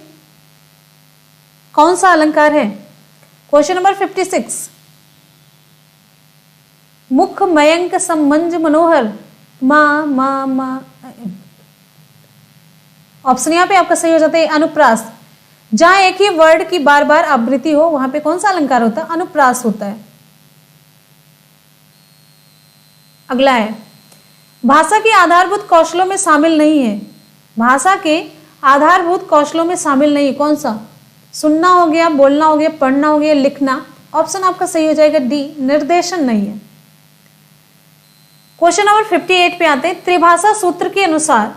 कौन सा अलंकार है? क्वेश्चन नंबर 56, मुख मयंक सम मंजु मनोहर, मा। ऑप्शन यहां पे आपका सही हो जाता है अनुप्रास। जहां एक ही वर्ड की बार बार आवृत्ति हो वहां पे कौन सा अलंकार होता है? अनुप्रास होता है। अगला है, भाषा के आधारभूत कौशलों में शामिल नहीं है। भाषा के आधारभूत कौशलों में शामिल नहीं है, कौन सा? सुनना हो गया, बोलना हो गया, पढ़ना हो गया, लिखना। ऑप्शन आपका सही हो जाएगा डी, निर्देशन नहीं है। क्वेश्चन नंबर 58 पे आते हैं। त्रिभाषा सूत्र के अनुसार,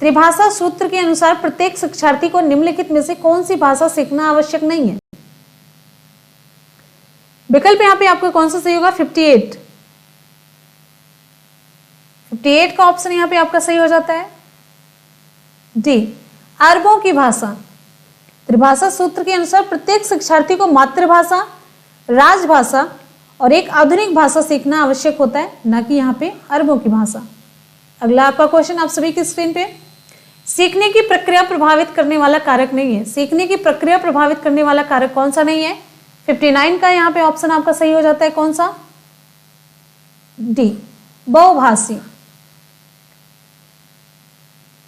त्रिभाषा सूत्र के अनुसार प्रत्येक शिक्षार्थी को निम्नलिखित में से कौन सी भाषा सीखना आवश्यक नहीं है? विकल्प यहां पे आपका कौन सा सही होगा? 58। 58 का ऑप्शन यहां पे आपका सही हो जाता है डी, अरबों की भाषा। त्रिभाषा सूत्र के अनुसार प्रत्येक शिक्षार्थी को मातृभाषा, राजभाषा और एक आधुनिक भाषा सीखना आवश्यक होता है, ना कि यहाँ पे अरबों की भाषा। अगला आपका क्वेश्चन आप सभी की स्क्रीन पे, सीखने की प्रक्रिया प्रभावित करने वाला कारक नहीं है। सीखने की प्रक्रिया प्रभावित करने वाला कारक कौन सा नहीं है? 59 का यहाँ पे ऑप्शन आपका सही हो जाता है कौन सा? डी, बहुभाषी।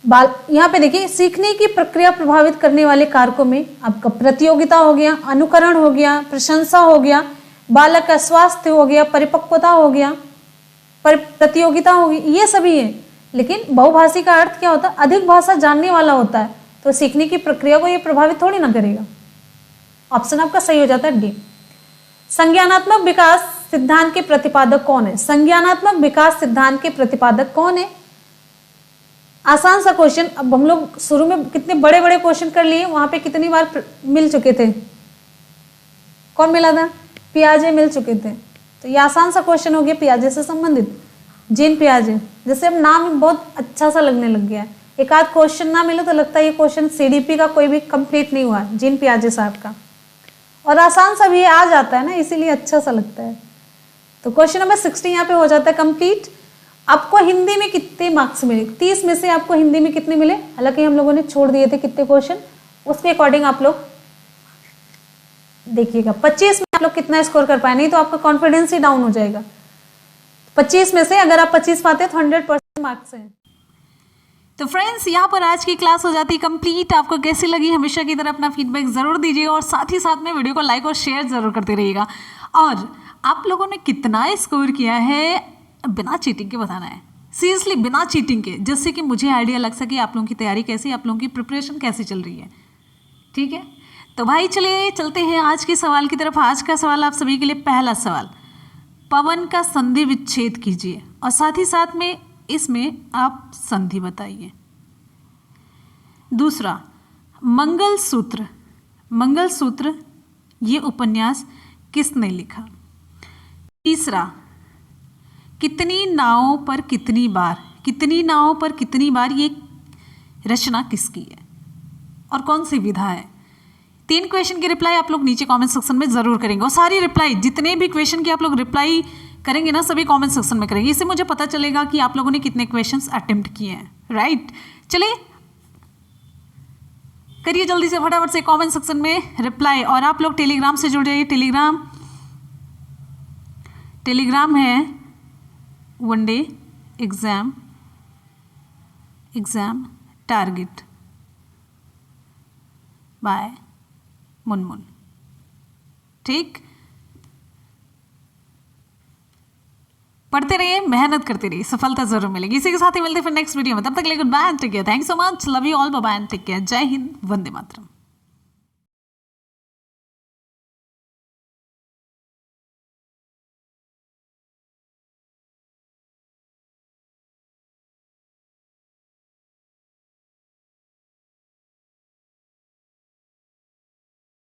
यहाँ पे देखिए, सीखने की प्रक्रिया प्रभावित करने वाले कारकों में आपका प्रतियोगिता हो गया, अनुकरण हो गया, प्रशंसा हो गया, बालक का स्वास्थ्य हो गया, परिपक्वता हो गया, प्रतियोगिता होगी, ये सभी है। लेकिन बहुभाषी का अर्थ क्या होता है? अधिक भाषा जानने वाला होता है, तो सीखने की प्रक्रिया को ये प्रभावित थोड़ी ना करेगा। ऑप्शन आपका सही हो जाता है डी। संज्ञानात्मक विकास सिद्धांत के प्रतिपादक कौन है? संज्ञानात्मक विकास सिद्धांत के प्रतिपादक कौन है? आसान सा क्वेश्चन। अब हम लोग शुरू में कितने बड़े बड़े क्वेश्चन कर लिए, वहां पे कितनी बार मिल चुके थे? कौन मिला था? पियाजे मिल चुके थे। तो ये आसान सा क्वेश्चन हो गया पियाजे से संबंधित, जीन पियाजे। जैसे अब नाम बहुत अच्छा सा लगने लग गया है, एक आध क्वेश्चन ना मिले तो लगता है ये क्वेश्चन सीडीपी का कोई भी कंप्लीट नहीं हुआ, जीन पियाजे साहब का। और आसान सा भी आ जाता है ना, इसीलिए अच्छा सा लगता है। तो क्वेश्चन नंबर 60 यहाँ पे हो जाता है कंप्लीट। आपको हिंदी में कितने मार्क्स मिले? 30 में से आपको हिंदी में कितने मिले? हालांकि हम लोगों ने छोड़ दिए थे कितने क्वेश्चन, उसके अकॉर्डिंग आप लोग देखिएगा। 25 में आप लोग कितना स्कोर कर पाए, नहीं तो आपका कॉन्फिडेंस ही डाउन हो जाएगा। 25 में से अगर आप 25 पाते हैं तो 100% मार्क्स हैं। तो फ्रेंड्स, यहाँ पर आज की क्लास हो जाती है कंप्लीट। आपको कैसी लगी हमेशा की तरह अपना फीडबैक ज़रूर दीजिएगा और साथ ही साथ में वीडियो को लाइक और शेयर ज़रूर करते रहिएगा। और आप लोगों ने कितना स्कोर किया है बिना चीटिंग के बताना है, सीरियसली बिना चीटिंग के, जिससे कि मुझे आइडिया लग सके आप लोगों की तैयारी कैसी, आप लोगों की प्रिपरेशन कैसी चल रही है। ठीक है, तो भाई चलिए चलते हैं आज के सवाल की तरफ। आज का सवाल आप सभी के लिए, पहला सवाल, पवन का संधि विच्छेद कीजिए। और साथ ही साथ में इसमें आप संधि बताइए। दूसरा, मंगलसूत्र, मंगलसूत्र ये उपन्यास किसने लिखा? तीसरा, कितनी नावों पर कितनी बार, कितनी नावों पर कितनी बार ये रचना किसकी है और कौन सी विधा है? 3 क्वेश्चन की रिप्लाई आप लोग नीचे कमेंट सेक्शन में ज़रूर करेंगे और सारी रिप्लाई जितने भी क्वेश्चन की आप लोग रिप्लाई करेंगे ना सभी कमेंट सेक्शन में करेंगे। इससे मुझे पता चलेगा कि आप लोगों ने कितने क्वेश्चंस अटेम्प्ट किए हैं। राइट, चलिए करिए जल्दी से फटाफट से कमेंट सेक्शन में रिप्लाई। और आप लोग टेलीग्राम से जुड़ जाइए। टेलीग्राम है one day exam target by Munmun. ठीक, पढ़ते रहिए, मेहनत करते रहिए, सफलता जरूर मिलेगी। इसी के साथ ही मिलते हैं फिर नेक्स्ट वीडियो में। तब तक के लिए good bye, take care, thanks so much, love you all, bye bye, take care, जय हिंद, वंदे मातरम।